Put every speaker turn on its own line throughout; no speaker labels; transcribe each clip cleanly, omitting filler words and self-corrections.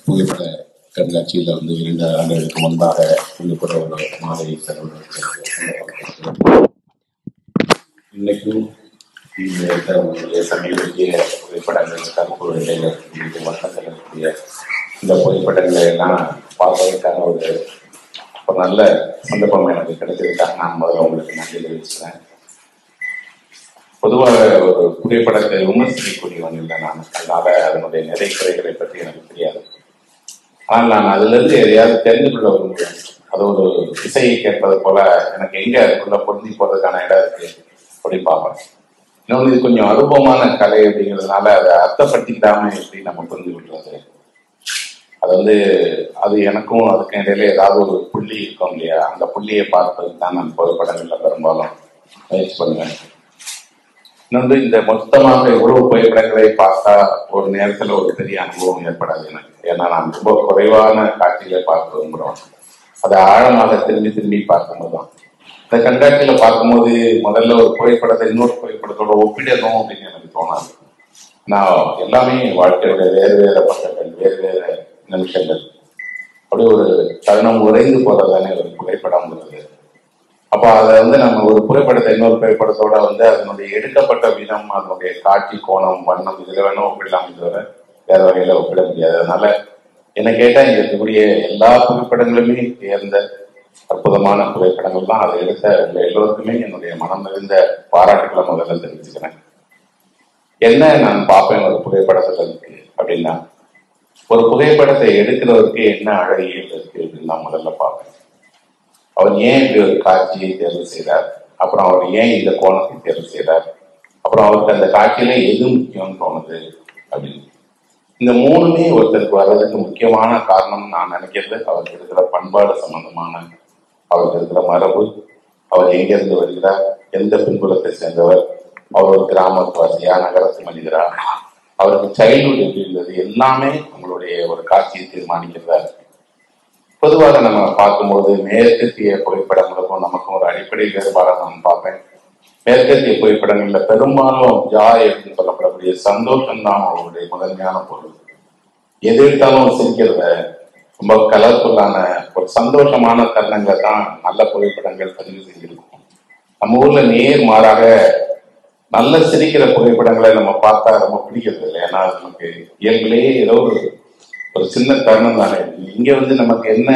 புகைப்பட கண்காட்சியில் 2 ஆண்டுகளுக்கு முன்பாக புகைப்பட ஒரு மாதிரி இன்னைக்கும் சமீபத்திய புகைப்படங்கள் கருப்பு நிலையில் வட்டத்தில் இருக்கக்கூடிய இந்த புகைப்படங்களை எல்லாம் பார்ப்பதற்கான ஒரு நல்ல சந்தர்ப்பம் எனக்கு கிடைச்சதுக்காக நான் முதல்ல உங்களுக்கு நன்றி தெரிவிச்சுக்கிறேன். பொதுவாக ஒரு புகைப்படத்தை விமர்சிக்கக்கூடியவன் இல்லை நான், அதனால அதனுடைய நிறை குறைகளை பற்றி எனக்கு தெரியாது. ஆனால் நான் அதிலிருந்து எதையாவது தெரிந்து கொள்ள விரும்புவேன். அது ஒரு இசையை கேட்பது போல எனக்கு எங்க அதுக்குள்ள பொருந்தி போறதுக்கான இடம் இருக்கு அப்படி பார்ப்பேன். இன்னொன்று இது கொஞ்சம் அனுபவமான கலை அப்படிங்கிறதுனால அதை அர்த்தப்படுத்திக்கிடாம எப்படி நம்ம புரிந்து கொள்றது, அது அது எனக்கும் அதுக்கு இடையில ஏதாவது ஒரு புள்ளி இருக்கும் இல்லையா, அந்த புள்ளியை பார்ப்பதுக்கு தான் நான் புகைப்படங்கள்ல பெரும்பாலும் முயற்சி பண்ணுவேன். இன்னொன்று இந்த மொத்தமாக இவ்வளவு புகைப்படங்களை பார்த்தா ஒரு நேரத்துல ஒரு பெரிய அனுபவம் ஏற்படாது எனக்கு. ஏன்னா நான் ரொம்ப குறைவான காட்சிகளை பார்க்க விரும்புகிறோம். அதை ஆழமாக திரும்பி திரும்பி பார்க்கும்போது தான் இந்த கண்காட்சியில பார்க்கும்போது முதல்ல ஒரு புகைப்படத்தை இன்னொரு புகைப்படத்தோட ஒப்பிடணும் அப்படின்னு எனக்கு தோணாது. நான் எல்லாமே வாழ்க்கையோட வேறு வேறு பக்கங்கள், வேறு வேறு நிமிஷங்கள், அப்படி ஒரு தருணம் உறைந்து போறதானே ஒரு புகைப்படம் உள்ளது. அப்ப அதை நம்ம ஒரு புகைப்படத்தை இன்னொரு புகைப்படத்தோட அதனுடைய எடுக்கப்பட்ட விதம், அதனுடைய காட்சி கோணம், வண்ணம், இதுல வேணும் ஒப்பிடலாம், இதுவரை வேற வகையில ஒப்பிட முடியாது. அதனால என்ன கேட்டா இங்க இருக்கக்கூடிய எல்லா புகைப்படங்களுமே தேர்ந்த அற்புதமான புகைப்படங்கள் தான். அதை எடுத்த எல்லோருக்குமே என்னுடைய மனம் நிறைந்த பாராட்டுக்களை முதல்ல தெரிவிச்சுக்கிறேன். என்ன நான் பார்ப்பேன் ஒரு புகைப்படத்துல இருக்கு அப்படின்னா, ஒரு புகைப்படத்தை எடுக்கிறவருக்கு என்ன அழகியல் இருக்கு அப்படின்னு நான் முதல்ல பார்ப்பேன். அவர் ஏன் இப்படி ஒரு காட்சியை தேர்வு செய்தார், அப்புறம் அவர் ஏன் இந்த கோணத்தை தேர்வு செய்தார், அப்புறம் அவருக்கு அந்த காட்சியில எது முக்கியம்னு தோணுது அப்படின்னு. இந்த மூணுமே ஒருத்தருக்கு வர்றதுக்கு முக்கியமான காரணம் நான் நினைக்கிறது அவருக்கு இருக்கிற பண்பாடு சம்பந்தமான, அவருக்கு இருக்கிற மரபு, அவர் எங்கிருந்து வருகிறார், எந்த பின்புலத்தை சேர்ந்தவர், அவர் ஒரு கிராமத்துவாசியா நகரத்து மனிதரா, அவருக்கு சைல்ட்ஹுட் எப்படி இருந்தது, எல்லாமே உங்களுடைய ஒரு காட்சியை தீர்மானிக்கிறதா. பொதுவாக நம்ம பார்க்கும்போது மேற்கத்திய புகைப்படங்களுக்கும் நமக்கும் ஒரு அடிப்படை வேறுபாடை நான் பார்ப்பேன். மேற்கத்திய புகைப்படங்கள்ல பெரும்பாலும் ஜாய் அப்படின்னு சொல்லப்படக்கூடிய சந்தோஷம் தான் அவங்களுடைய முதன்மையான பொருள். எது எடுத்தாலும் சிரிக்கிறத, ரொம்ப கலர்ஃபுல்லான ஒரு சந்தோஷமான தருணங்கள் தான் நல்ல புகைப்படங்கள் பதிவு செஞ்சிருக்கும். நம்ம ஊர்ல நேர் மாறாக நல்ல சிரிக்கிற புகைப்படங்களை நம்ம பார்த்தா ரொம்ப பிடிக்கிறது இல்லை. ஏன்னா நமக்கு இயல்பிலேயே ஏதோ ஒரு சின்ன தருணம் தானே. இங்க நமக்கு என்ன,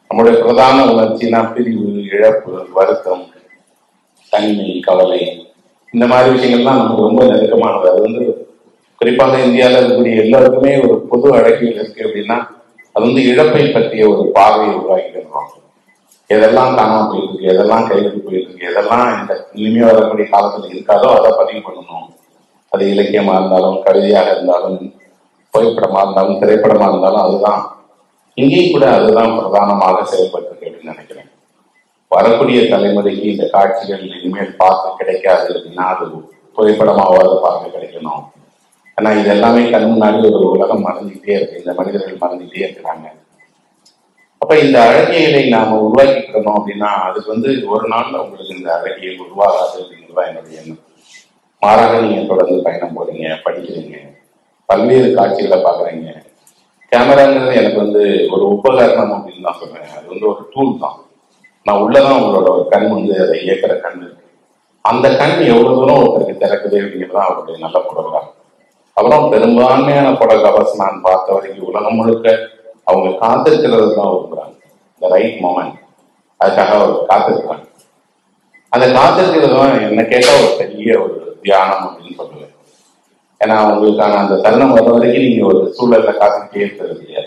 நம்மளுடைய பிரதான உணர்ச்சினா பிரிவு, இழப்பு, வருத்தம், தனிமை, கவலை, இந்த மாதிரி விஷயங்கள்லாம் நமக்கு ரொம்ப நெருக்கமானது. அது குறிப்பாக இந்தியாவில் இருக்கக்கூடிய எல்லாருக்குமே ஒரு பொது அழகியல் இருக்கு அப்படின்னா அது இழப்பை பற்றிய ஒரு பார்வையை உருவாக்கிடுறோம். எதெல்லாம் காணாம போயிட்டு இருக்கு, எதெல்லாம் கைவிட்டு போயிட்டு இருக்கு, எதெல்லாம் இந்த இனிமே வரக்கூடிய காலத்துல இருக்காதோ அதை பதிவு பண்ணணும். அது இலக்கியமா இருந்தாலும், கவிதையாக இருந்தாலும், புகைப்படமா இருந்தாலும், திரைப்படமா இருந்தாலும் அதுதான். இங்கேயும் கூட அதுதான் பிரதானமாக செயல்பட்டு அப்படின்னு நினைக்கிறேன். வரக்கூடிய தலைமுறைக்கு இந்த காட்சிகள் இனிமேல் பார்க்க கிடைக்காது அப்படின்னா அது புகைப்படமாவது பார்க்க கிடைக்கணும். ஆனா இது எல்லாமே கண் முன்னாடி ஒரு உலகம் மறந்துகிட்டே இருக்கு, இந்த மனிதர்கள் மறந்துகிட்டே இருக்கிறாங்க. அப்ப இந்த அழகியலை நாம உருவாக்கிக்கணும் அப்படின்னா அதுக்கு ஒரு நாள்ல உங்களுக்கு இந்த அழகியல் உருவாகாது அப்படிங்கிறதுதான் என்னுடைய எண்ணம். மாறாக நீங்க தொடர்ந்து பயணம் போறீங்க, படிக்கிறீங்க, பல்வேறு காட்சிகளை பாக்குறீங்க. கேமராங்கிறது எனக்கு ஒரு உபகரணம் அப்படின்னு தான் சொல்றேன். அது ஒரு டூல் தான். நான் உள்ளதான் உங்களோட ஒரு கண் அதை இயக்கிற கண் இருக்கு. அந்த கண் எவ்வளவு தூரம் ஒருத்தருக்கு திறக்குது அப்படிங்கிறதான் அவருடைய நல்ல புடகம். அப்புறம் பெரும்பான்மையான புடகவாஸ் நான் பார்த்த வரைக்கும் உலகம் முழுக்க அவங்க காத்திருக்கிறது தான் விரும்புறாங்க. இந்த ரைட் மொமெண்ட், அதுக்காக அவர் காத்திருக்கிறாங்க. அந்த காத்திருக்கிறது தான் என்ன கேட்டா ஒரு பெரிய ஒரு தியானம் அப்படின்னு சொல்லுவேன். ஏன்னா உங்களுக்கான அந்த தருணம் வர வரைக்கும் நீங்க ஒரு சூழல்ல காத்துக்கிட்டே இருக்கிறது இல்லையா.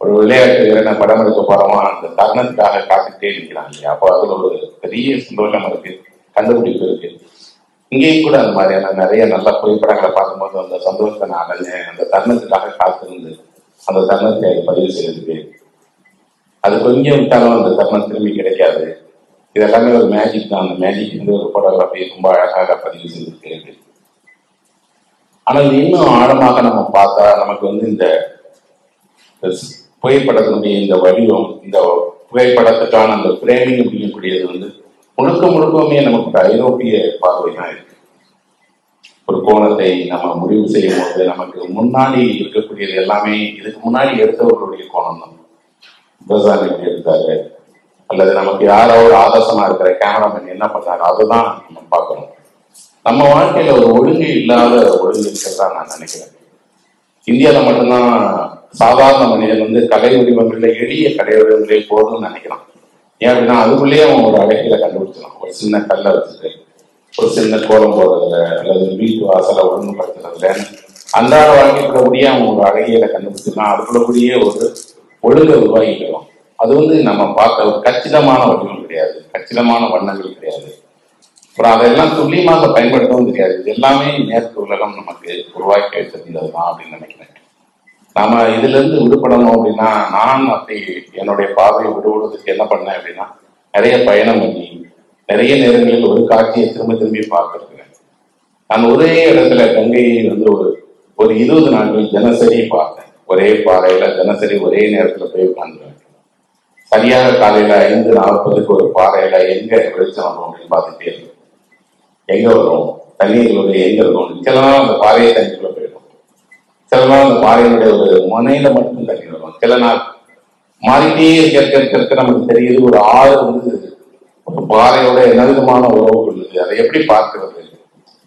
ஒரு விளையாட்டு வீரனை படம் எடுக்க போறோமா, அந்த தருணத்துக்காக காத்துக்கிட்டே இருக்கிறாங்க இல்லையா. அப்போ அதுல ஒரு பெரிய சந்தோஷம் இருக்கு, கண்டுபிடிப்பு இருக்கு. இங்கேயும் கூட அந்த மாதிரியான நிறைய நல்ல புகைப்படங்களை பார்க்கும்போது அந்த சந்தோஷத்தை நான் அடைஞ்சேன். அந்த தருணத்துக்காக காத்திருந்து அந்த தருணத்தை பதிவு செய்யறதுக்கு அது கொஞ்சம் விட்டாலும் அந்த தருணம் திரும்பி கிடைக்காது. இது எல்லாமே ஒரு மேஜிக் தான். அந்த மேஜிக் ஒரு போட்டோகிராஃபி ரொம்ப அழகாக பதிவு செய்திருக்கு. ஆனால் இன்னும் ஆழமாக நம்ம பார்த்தா நமக்கு இந்த புகைப்படத்தினுடைய இந்த வடிவம், இந்த புகைப்படத்துக்கான அந்த பிரேமிங் அப்படிங்கக்கூடியது முழுக்கமே நமக்கு ஐரோப்பிய பார்வை தான் இருக்கு. ஒரு கோணத்தை நம்ம முடிவு செய்யும் போது நமக்கு முன்னாடி இருக்கக்கூடிய இருக்கக்கூடியது எல்லாமே இதுக்கு முன்னாடி எடுத்தவர்களுடைய கோணம் தான். பிரசாந்த் எப்படி எடுத்தாரு, அல்லது நமக்கு யாரோ ஒரு ஆதர்சமா இருக்கிற கேமராமேன் என்ன பண்ணாரு, அதுதான் நம்ம பார்க்கணும். நம்ம வாழ்க்கையில ஒரு ஒழுங்கு இல்லாத ஒழுங்கு இருக்கிறதா நான் நினைக்கிறேன். இந்தியாவில் மட்டும்தான் சாதாரண மனிதன் வந்து கலை வடிவங்கள்ல எளிய கலை வடிவங்களே போதும்னு நினைக்கிறான். ஏன் அப்படின்னா அதுக்குள்ளேயே அவன் ஒரு அழகில கண்டுபிடிச்சிடலாம். ஒரு சின்ன கல்லை வச்சுட்டு ஒரு சின்ன கோலம் போடுறதுல அல்லது வீட்டு வாசலை ஒழுங்குபடுத்துறதுல அன்றாட வாழ்க்கைக்குள்ளபடியே அவன் ஒரு அழகியலை கண்டுபிடிச்சிடலாம். அதுக்குள்ளபடியே ஒரு ஒழுங்கை உருவாக்கிக்கலாம். அது வந்து நம்ம பார்த்த ஒரு கச்சிதமான வடிவம் கிடையாது, கச்சிதமான வண்ணங்கள் கிடையாது. அப்புறம் அதெல்லாம் துல்லியமாக பயன்படுத்தவும் தெரியாது. இது எல்லாமே நேற்று உலகம் நமக்கு உருவாக்கி வைத்திருந்ததுதான் அப்படின்னு நினைக்கிறேன். நாம இதுல இருந்து விடுபடணும் அப்படின்னா, நான் அப்படி என்னுடைய பார்வையை விடுபடுவதற்கு என்ன பண்ணேன் அப்படின்னா, நிறைய பயணம் பண்ணி நிறைய நேரங்களில் ஒரு காட்சியை திரும்ப திரும்பி பார்த்திருக்கிறேன். நான் ஒரே இடத்துல கங்கையை வந்து ஒரு 20 நாட்கள் தினசரி பார்த்தேன். ஒரே பாறையில தினசரி ஒரே நேரத்துல போய் உட்காந்துருவேன். சரியாக காலையில 5:40 ஒரு பாறையில எங்க வெளிச்சம் வரும் அப்படின்னு பார்த்துட்டே இருக்கும். எங்க வரும் தண்ணீர்களுடைய எங்க இருக்கும். சில நாள் அந்த பாறையை தண்ணிக்குள்ள போயிடும், சில நாள் அந்த பாறையினுடைய ஒரு முனையில மட்டும் தண்ணி வரும். சில நாள் மாறிட்டே இருக்க நமக்கு தெரியுது ஒரு ஆறு வந்து ஒரு பாறையோட நெருக்கமான உறவு கொள்ளுது. அதை எப்படி பார்க்கிறது?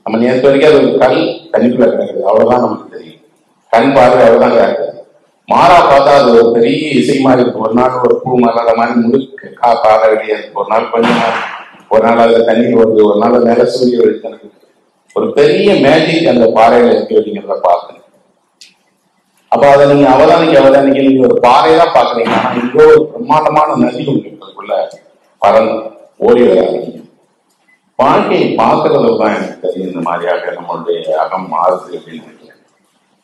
நம்ம நேற்று வரைக்கும் அது ஒரு கல் தண்ணிக்குள்ள கிடக்குது, அவ்வளவுதான் நமக்கு தெரியும். கண் பார்வை அவ்வளவுதான் கிடக்குது. மாறா பார்த்தா அது ஒரு பெரிய இசை மாதிரி இருக்கு. ஒரு நாள் ஒரு பூ மலர மாதிரி முழுக்க கால வெளியே இருக்கு, ஒரு நாள் கொஞ்ச நாள், ஒரு நாள் அதுல தண்ணி வருது, ஒரு நாள் மேல சூரிய வெளிச்சம் இருக்கு. ஒரு பெரிய மேஜிக் அந்த பாறையில இருக்கு அப்படிங்கிறத பார்த்தேன். அப்ப அதை நீங்க அவதானிக்க நீங்க ஒரு பாறையெல்லாம் பாக்குறீங்கன்னா இங்க ஒரு பிரம்மாண்டமான நதி உங்களுக்குள்ள பறந்து ஓடி வராங்க. வாழ்க்கையை பார்க்கறது தான் எனக்கு தெரியும் இந்த மாதிரியாக நம்மளுடைய அகம் மாறுது அப்படின்னு நினைக்கிறேன்.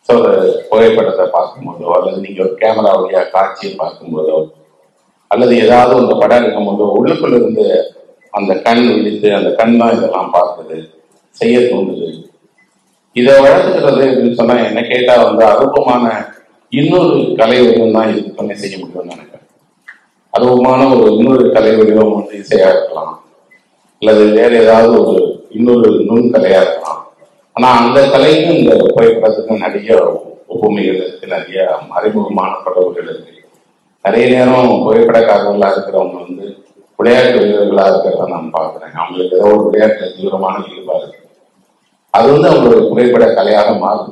ஸோ ஒரு புகைப்படத்தை பார்க்கும்போதோ அல்லது நீங்க ஒரு கேமரா வழியா காட்சியை பார்க்கும்போதோ அல்லது ஏதாவது ஒரு படம் இருக்கும் போதோ உள்ளுக்குள்ள இருந்து அந்த கண் விழித்து அந்த கண் தான் இதெல்லாம் பார்க்குது, செய்ய தோணுது. இதை வளர்த்துக்கிறது அப்படின்னு சொன்னா என்ன கேட்டா வந்து அருவமான இன்னொரு கலை வடிவம் தான் இதுக்கு பண்ணி செய்ய முடியும்னு நினைக்கிறேன். அருவமான இன்னொரு கலை வடிவம் வந்து இசையா இருக்கலாம், அல்லது வேற ஏதாவது இன்னொரு நுண்கலையா இருக்கலாம். ஆனா அந்த கலைக்கும் இந்த புகைப்படத்துக்கும் நிறைய ஒப்புமைகள் இருக்கு, நிறைய மறைமுகமான தொடர்புகள் இருக்கு. நிறைய நேரம் புகைப்படக்காரர்களா இருக்கிறவங்க வந்து விளையாட்டு வீரர்களா இருக்கிறத நான் பார்க்கிறேன். அவங்களுக்கு ஏதோ ஒரு விளையாட்டுல தீவிரமான ஈடுபாடு இருக்கு. அது வந்து அவங்களோட புகைப்பட கலையாக மாறுது.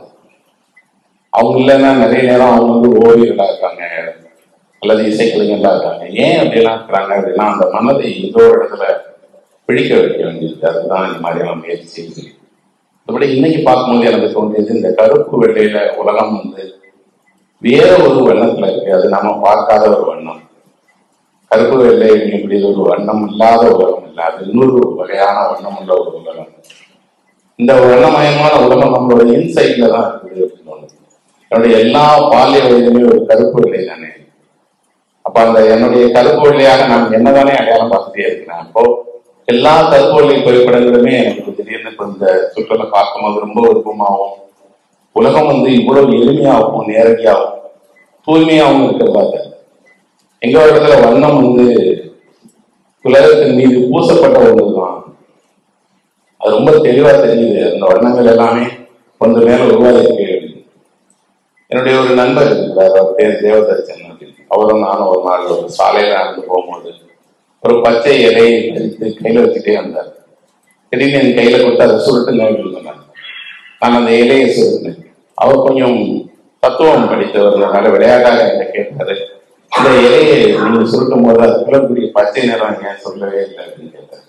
அவங்க இல்லைன்னா நிறைய நேரம் அவங்க வந்து ஓவியர்களா இருக்காங்க அல்லது இசைக்கலைஞர்களா இருக்காங்க. ஏன் அப்படியெல்லாம் இருக்கிறாங்க அப்படின்னா அந்த மனதை ஏதோ ஒரு இடத்துல பிடிக்க வைக்க வேண்டியது. அதுதான் இந்த மாதிரியான முயற்சி செய்யுது. அதுபடி இன்னைக்கு பார்க்கும்போது எனக்கு தோன்றியது இந்த கருப்பு வெள்ளையில உலகம் வந்து வேற ஒரு வண்ணத்துல இருக்கு. அது நாம பார்க்காத ஒரு வண்ணம். கருப்பு வெள்ளை இப்படி ஒரு வண்ணம் இல்லாத உலகம் இல்லை, அது இன்னொரு வகையான வண்ணம் உள்ள ஒரு உலகம். இந்த வண்ணமயமான உலகம் நம்மளோட இன்சைட்ல தான் இருக்குது அப்படின்னு. என்னுடைய எல்லா பாலிய வயதுமே ஒரு கருப்பு வெள்ளை தானே. அப்ப அந்த என்னுடைய கருப்பு வெள்ளையாக நான் என்னதானே அடையாளம் பார்த்துட்டே இருக்கிறேன். அப்போ எல்லா கருப்பு வெள்ளை புகைப்படங்களுமே எனக்கு திடீர்னு இப்போ இந்த சுற்றுலா பார்க்கும்போது ரொம்ப விருப்பமாகவும் உலகம் வந்து இவ்வளவு எளிமையாகவும் நேரடியாகவும் தூய்மையாகவும் இருக்கிறதா. எங்க இடத்துல வண்ணம் வந்து உலகத்தின் மீது பூசப்பட்ட ஒன்றுதான். அது ரொம்ப தெளிவா தெரியுது. அந்த வண்ணங்கள் எல்லாமே கொஞ்சம் மேல உருவாயிருக்கு. என்னுடைய ஒரு நண்பர் இருக்கிறார், அவர் பேர் தேவதர்சன் அப்படின்னு. அவரும் நானும் ஒரு நாள் ஒரு சாலையில நடந்து போகும்போது ஒரு பச்சை இலையை பறித்து கையில வச்சுட்டே வந்தார். திடீர்னு என் கையில கொடுத்து அதை சுருட்டுங்க அப்படின்னு சொன்னார். நான் அந்த இலையை சுருட்டினேன். அவர் கொஞ்சம் தத்துவம் படித்தவர்களால விளையாட்டாக என்ன கேட்டாரு, இந்த இலையை நீங்க சுருட்டும் போது அதுக்குள்ளக்கூடிய பச்சை நிறம் ஏன் சொல்லவே இல்லை அப்படின்னு கேட்டார்.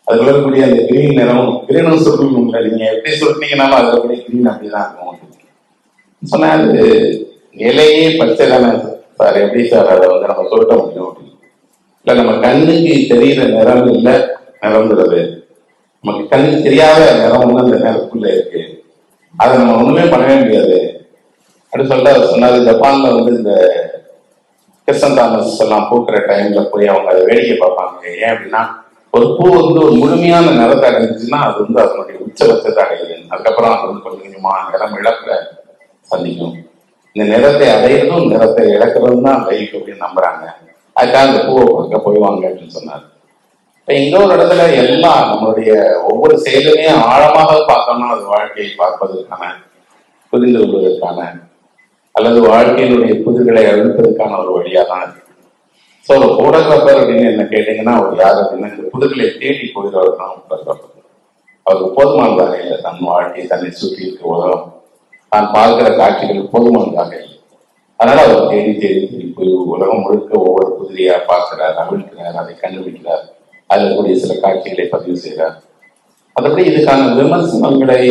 அதுக்குள்ளக்கூடிய அந்த கிரீன் நிறம், கிரீனும் சுருட்டணும் இல்லை, நீங்க எப்படி சுருட்டினீங்கன்னாலும் அதுக்குள்ளே கிரீன் அப்படிதான் இருக்கும் சொன்னா. அது இலையே பச்சை தானே சார், எப்படி சார் அதை வந்து நம்ம சுருட்ட முடியும் அப்படின்னு. இல்ல நம்ம கண்ணுக்கு தெரிகிற நிறம் இல்லை நிறம்ங்கிறது, நமக்கு கண்ணுக்கு தெரியாத நிறம் வந்து அந்த நிறத்துக்குள்ள இருக்கு, அதை நம்ம ஒண்ணுமே பண்ணவே முடியாது அப்படின்னு சொல்லிட்டு அவர் சொன்னாரு. ஜப்பான்ல வந்து இந்த கிறிஸ்டன் தாமஸ் எல்லாம் பூக்கிற டைம்ல போய் அவங்க அதை வேடிக்கை பார்ப்பாங்க. ஏன் அப்படின்னா ஒரு பூ வந்து ஒரு முழுமையான நிறத்தை அடைஞ்சிச்சுன்னா அது வந்து அதனுடைய உச்சபட்சத்தை அடையுது. அதுக்கப்புறம் அது வந்து கொஞ்சம் கொஞ்சமா நிறம் இழக்க சந்திக்கும். இந்த நிறத்தை அடையிறதும் நிறத்தை இழக்கிறதும் தான் லைஃப் அப்படின்னு நம்புறாங்க. அதுக்காக அந்த பூவை பார்க்க போய்வாங்க அப்படின்னு சொன்னார். இப்ப இன்னொரு இடத்துல எல்லாம் நம்மளுடைய ஒவ்வொரு செயலுமே ஆழமாக பார்த்தோம்னா அது வாழ்க்கையை பார்ப்பதற்கான புரிந்து கொள்வதற்கான அல்லது வாழ்க்கையினுடைய புதிர்களை அழுப்பதற்கான ஒரு வழியா தான் இருக்கு. ஸோ ஒரு போட்டோகிராஃபர் அப்படின்னு என்ன கேட்டீங்கன்னா அவர் யார் அப்படின்னா இந்த புதிர்களை தேடி போகிறவர் தான் போட்டோகிராஃபர். அவருக்கு போதுமானதாக இல்லை. தன் வாழ்க்கை, தன்னை சுற்றி இருக்க உலகம், தான் பார்க்கிற காட்சிகள் போதுமானதாக இல்லை. அதனால அவர் தேடி தேடி தேடி போய் உலகம் முழுக்க ஒவ்வொரு புதிரியா பார்க்கிறார், அவிழ்க்கிறார், அதை கண்டுபிடிக்கிறார், அதில் கூடிய சில காட்சிகளை பதிவு செய்கிறார். மற்றபடி இதுக்கான விமர்சனங்களை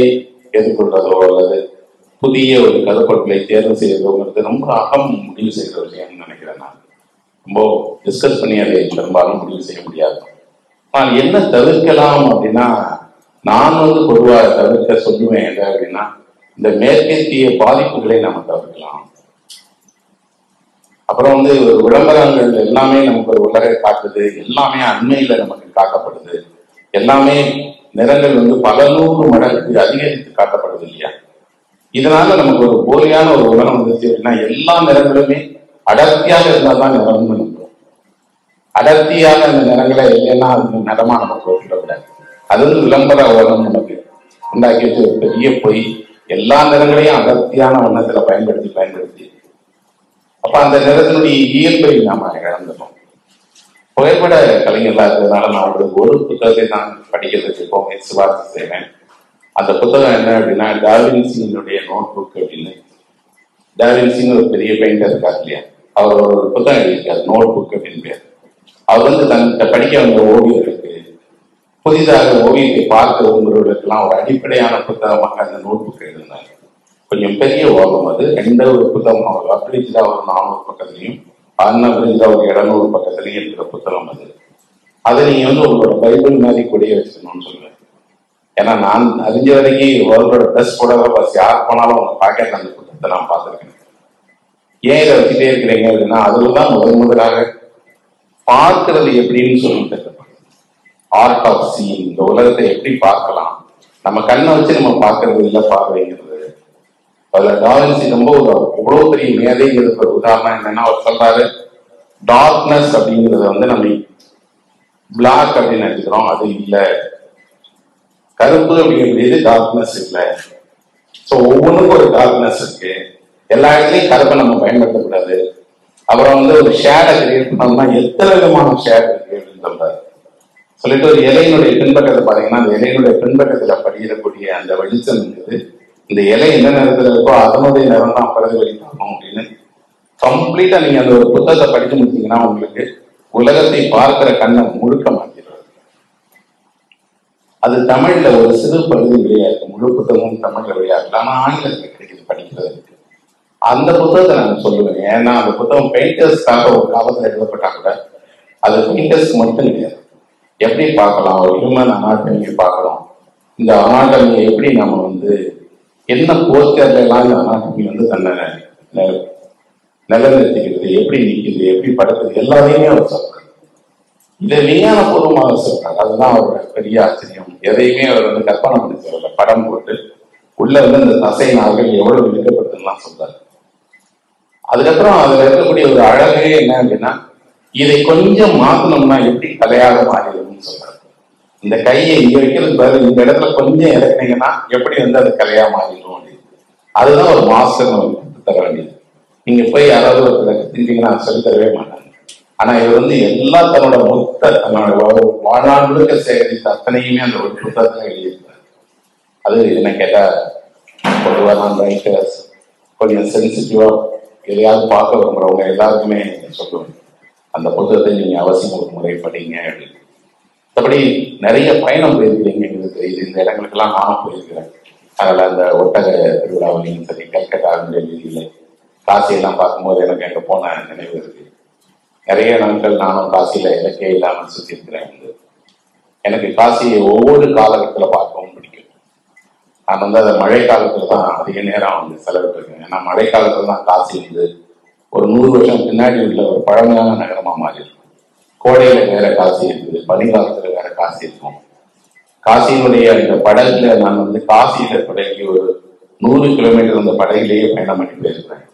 எதிர்கொள்றதோ அல்லது புதிய ஒரு கருப்பொருட்களை தேர்வு செய்யறதோங்கிறது ரொம்ப முடிவு செய்கிற விஷயம்னு நினைக்கிறேன். நான் ரொம்ப டிஸ்கஸ் பண்ணி அதை பெரும்பாலும் முடிவு செய்ய முடியாது. ஆனால் என்ன தவிர்க்கலாம் அப்படின்னா, நான் பொதுவாக தவிர்க்க சொல்லுவேன் என்ன அப்படின்னா, இந்த மேற்கத்திய பாதிப்புகளை நம்ம தவிர்க்கலாம். அப்புறம் ஒரு விளம்பரங்கள் எல்லாமே நமக்கு ஒரு உலகை காட்டுது, எல்லாமே அண்மையில நமக்கு காட்டப்படுது, எல்லாமே நிறங்கள் பல 100 மடங்கு அதிகரித்து காட்டப்படுது இல்லையா? இதனால நமக்கு ஒரு போலியான ஒரு உலகம் வந்துச்சு அப்படின்னா, எல்லா நிறங்களுமே அடர்த்தியாக இருந்தால்தான் நிறம்னு நினைக்கிறோம். அடர்த்தியாக அந்த நிறங்களை இல்லைன்னா அது நிறமா நமக்கு விடக்கூடாது. அது விளம்பர உலகம் நமக்கு உண்டாக்கி வச்சு ஒரு பெரிய பொய். எல்லா நிறங்களையும் அடர்த்தியான வண்ணத்துல பயன்படுத்தி அப்ப அந்த நிறத்தினுடைய இயல்பை நாம இழந்துட்டோம். புகைப்பட கலைஞர்களா இருக்கிறதுனால நான் ஒரு புத்தகத்தை நான் படிக்கிறதுக்கு எப்பவுமே சிபாரிசு செய்வேன். அந்த புத்தகம் என்ன அப்படின்னா, டாவின்சியினுடைய நோட் புக் அப்படின்னு. டாவின்சின்னு ஒரு பெரிய பெயிண்டர் இருக்காரு இல்லையா, அவர் ஒரு புத்தகம் எழுதியிருக்காரு, நோட் புக் அப்படின்னு பேர். அவர் தன்கிட்ட படிக்க வந்த ஓவியர்களுக்கு, புதிதாக ஓவியத்தை பார்க்க விரும்புகிறவர்களுக்கெல்லாம் ஒரு அடிப்படையான புத்தகமாக அந்த நோட் புக் எழுதினார். கொஞ்சம் பெரிய ஓகம் அது. 2 புத்தகம் அவர் அப்ரிஜா ஒரு 400 பக்கத்துலையும் அன்அப்ரிஜா ஒரு 200 பக்கத்துலையும் இருக்கிற புத்தகம் அது. அதை நீங்க உங்களோட பைபிள் மாதிரி கூடிய வச்சுக்கணும்னு சொல்லுவேன். ஏன்னா நான் அறிஞ்ச வரைக்கும் அவர்களோட ட்ரெஸ் போட பஸ் யார் போனாலும் அவங்க பாக்கெட்ல அந்த புத்தகத்தை நான் பார்த்துருக்கேன். ஏன் இதை வச்சுட்டே இருக்கிறீங்க அப்படின்னா, அதுலதான் முதலாக பார்க்கிறது எப்படின்னு சொல்லிட்டு ஆர்ட் ஆஃப் சீயிங், இந்த உலகத்தை எப்படி பார்க்கலாம், நம்ம கண்ணை வச்சு நம்ம பார்க்கறது இல்லை பார்வைங்கிறது. அதுல டாவின்சி ரொம்ப எவ்வளவு பெரிய மேதைங்கிறது ஒரு உதாரணம் என்னன்னா, அவர் சொல்றாரு, டார்க்னஸ் அப்படிங்கறத நம்ம பிளாக் அப்படின்னு நினைக்கிறோம், அது இல்லை. கருப்பு அப்படிங்கிறது டார்க்னஸ் இல்லை. ஸோ ஒவ்வொன்றுக்கும் ஒரு டார்க்னஸ் இருக்கு. எல்லா இடத்துலையும் கருப்பை நம்ம பயன்படுத்தக்கூடாது. அப்புறம் ஒரு ஷேடை கிரியேட் பண்ணோம்னா எத்தனை விதமான ஷேட் இருக்கு அப்படின்னு சொல்றாரு. சொல்லிட்டு ஒரு இலையினுடைய பின்பக்கத்தை பாத்தீங்கன்னா, அந்த இலையினுடைய பின்பக்கத்துல படியிடக்கூடிய அந்த வெளிச்சம் இருக்குது, இந்த இலை என்ன நேரத்துல இருக்கோ அதனுடைய நிறம் தான் பிரதிபலிக்கணும் அப்படின்னு கம்ப்ளீட்டா நீங்க அந்த ஒரு புத்தகத்தை படிச்சு முடிச்சீங்கன்னா உங்களுக்கு உலகத்தை பார்க்கிற கண்ணை முழுக்க மாற்றிடுறது. அது தமிழ்ல ஒரு சிறு பகுதி விளையாட்டு, முழு புத்தகமும் தமிழ்ல விளையாட்டு, ஆனா ஆங்கிலத்தில் கிடைக்குது படிக்கிறதுக்கு. அந்த புத்தகத்தை நான் சொல்லுவேன். ஏன்னா அந்த புத்தகம் பெயிண்டர்ஸ்க்காக ஒரு காலத்துல எழுதப்பட்டா கூட அது பெயிண்டர்ஸ்க்கு மட்டும் கிடையாது. எப்படி பார்க்கலாம், ஒரு ஹியூமன் அனாட்டமியை பார்க்கலாம், இந்த அனாட்டமியை எப்படி நம்ம என்ன போஸ்டர்ல எல்லாம் இந்த அனாட்டமி தன்னை நிலைநிறுத்திக்கிறது, எப்படி நிற்குது, எப்படி படுக்குது, எல்லாத்தையுமே அவர் சொல்றாரு. இதை விஞ்ஞானபூர்வமாக சொல்றாரு. அதுதான் அவரோட பெரிய ஆச்சரியம். எதையுமே அவர் கற்பனை பண்ணி சொல்லல, படம் போட்டு உள்ள இந்த தசை நார்கள் எவ்வளவு இழுக்கப்படுதுன்னு சொல்றாரு. அதுக்கப்புறம் அதுல இருக்கக்கூடிய ஒரு அழகே என்ன அப்படின்னா, இதை கொஞ்சம் மாத்தணும்னா எப்படி கலையாக மாறிடும்னு சொல்றாரு. இந்த கையை இங்க வைக்கிறது பதில் இந்த இடத்துல கொஞ்சம் இறக்குனீங்கன்னா எப்படி அது கலையா மாறிடும் அப்படின்னு. அதுதான் ஒரு மாஸ்டர் நமக்கு தர வேண்டியது. நீங்க போய் யாராவது ஒருத்தர் கத்துக்கிட்டீங்கன்னா சொல்லி தரவே மாட்டாங்க. ஆனா இவர் எல்லா தன்னோட தன்னோட வாழ்நாள் முழுக்க சேகரித்த அத்தனையுமே அந்த ஒரு புத்தகத்துல எழுதியிருக்காரு. அது என்ன கேட்டா, பொதுவாக ரைட்டர்ஸ் கொஞ்சம் சென்சிட்டிவா எதையாவது பார்க்க விரும்புறவங்க எல்லாருக்குமே சொல்லுவேன், அந்த புத்தகத்தை நீங்க அவசியம் ஒரு முறை படிங்க அப்படின்னு. மற்றபடி நிறைய பயணம் போயிருக்கிறீங்க, எங்களுக்கு தெரியுது. இந்த இடங்களுக்கெல்லாம் நானும் போயிருக்கிறேன். அதனால அந்த ஒட்டக திருவிழாவிலையும் சரி, கல்கட்டா டெல்லியில காசியெல்லாம் பார்க்கும்போது எனக்கு அங்கே போன நினைவு இருக்கு. நிறைய நாட்கள் நானும் காசியில இலக்கிய இல்லாமல் சுற்றி இருக்கிறேன். எனக்கு காசியை ஒவ்வொரு காலகட்டத்தில் பார்க்கவும் பிடிக்கும். நான் அதை மழை காலத்துல தான் அதிக நேரம் செலவிட்டிருக்கேன். ஏன்னா மழை காலத்துல தான் காசி ஒரு 100 வருஷம் பின்னாடி உள்ள ஒரு பழமையான நகரமா மாறி இருக்கும். கோடையில வேற காசி இருக்குது, பனிகாலத்துல வேற காசி இருக்கும். காசியினுடைய இந்த படகுல நான் காசியில தொடங்கி ஒரு 100 கிலோமீட்டர் அந்த படகுலேயே பயணம் பண்ணி போயிருக்கிறேன்.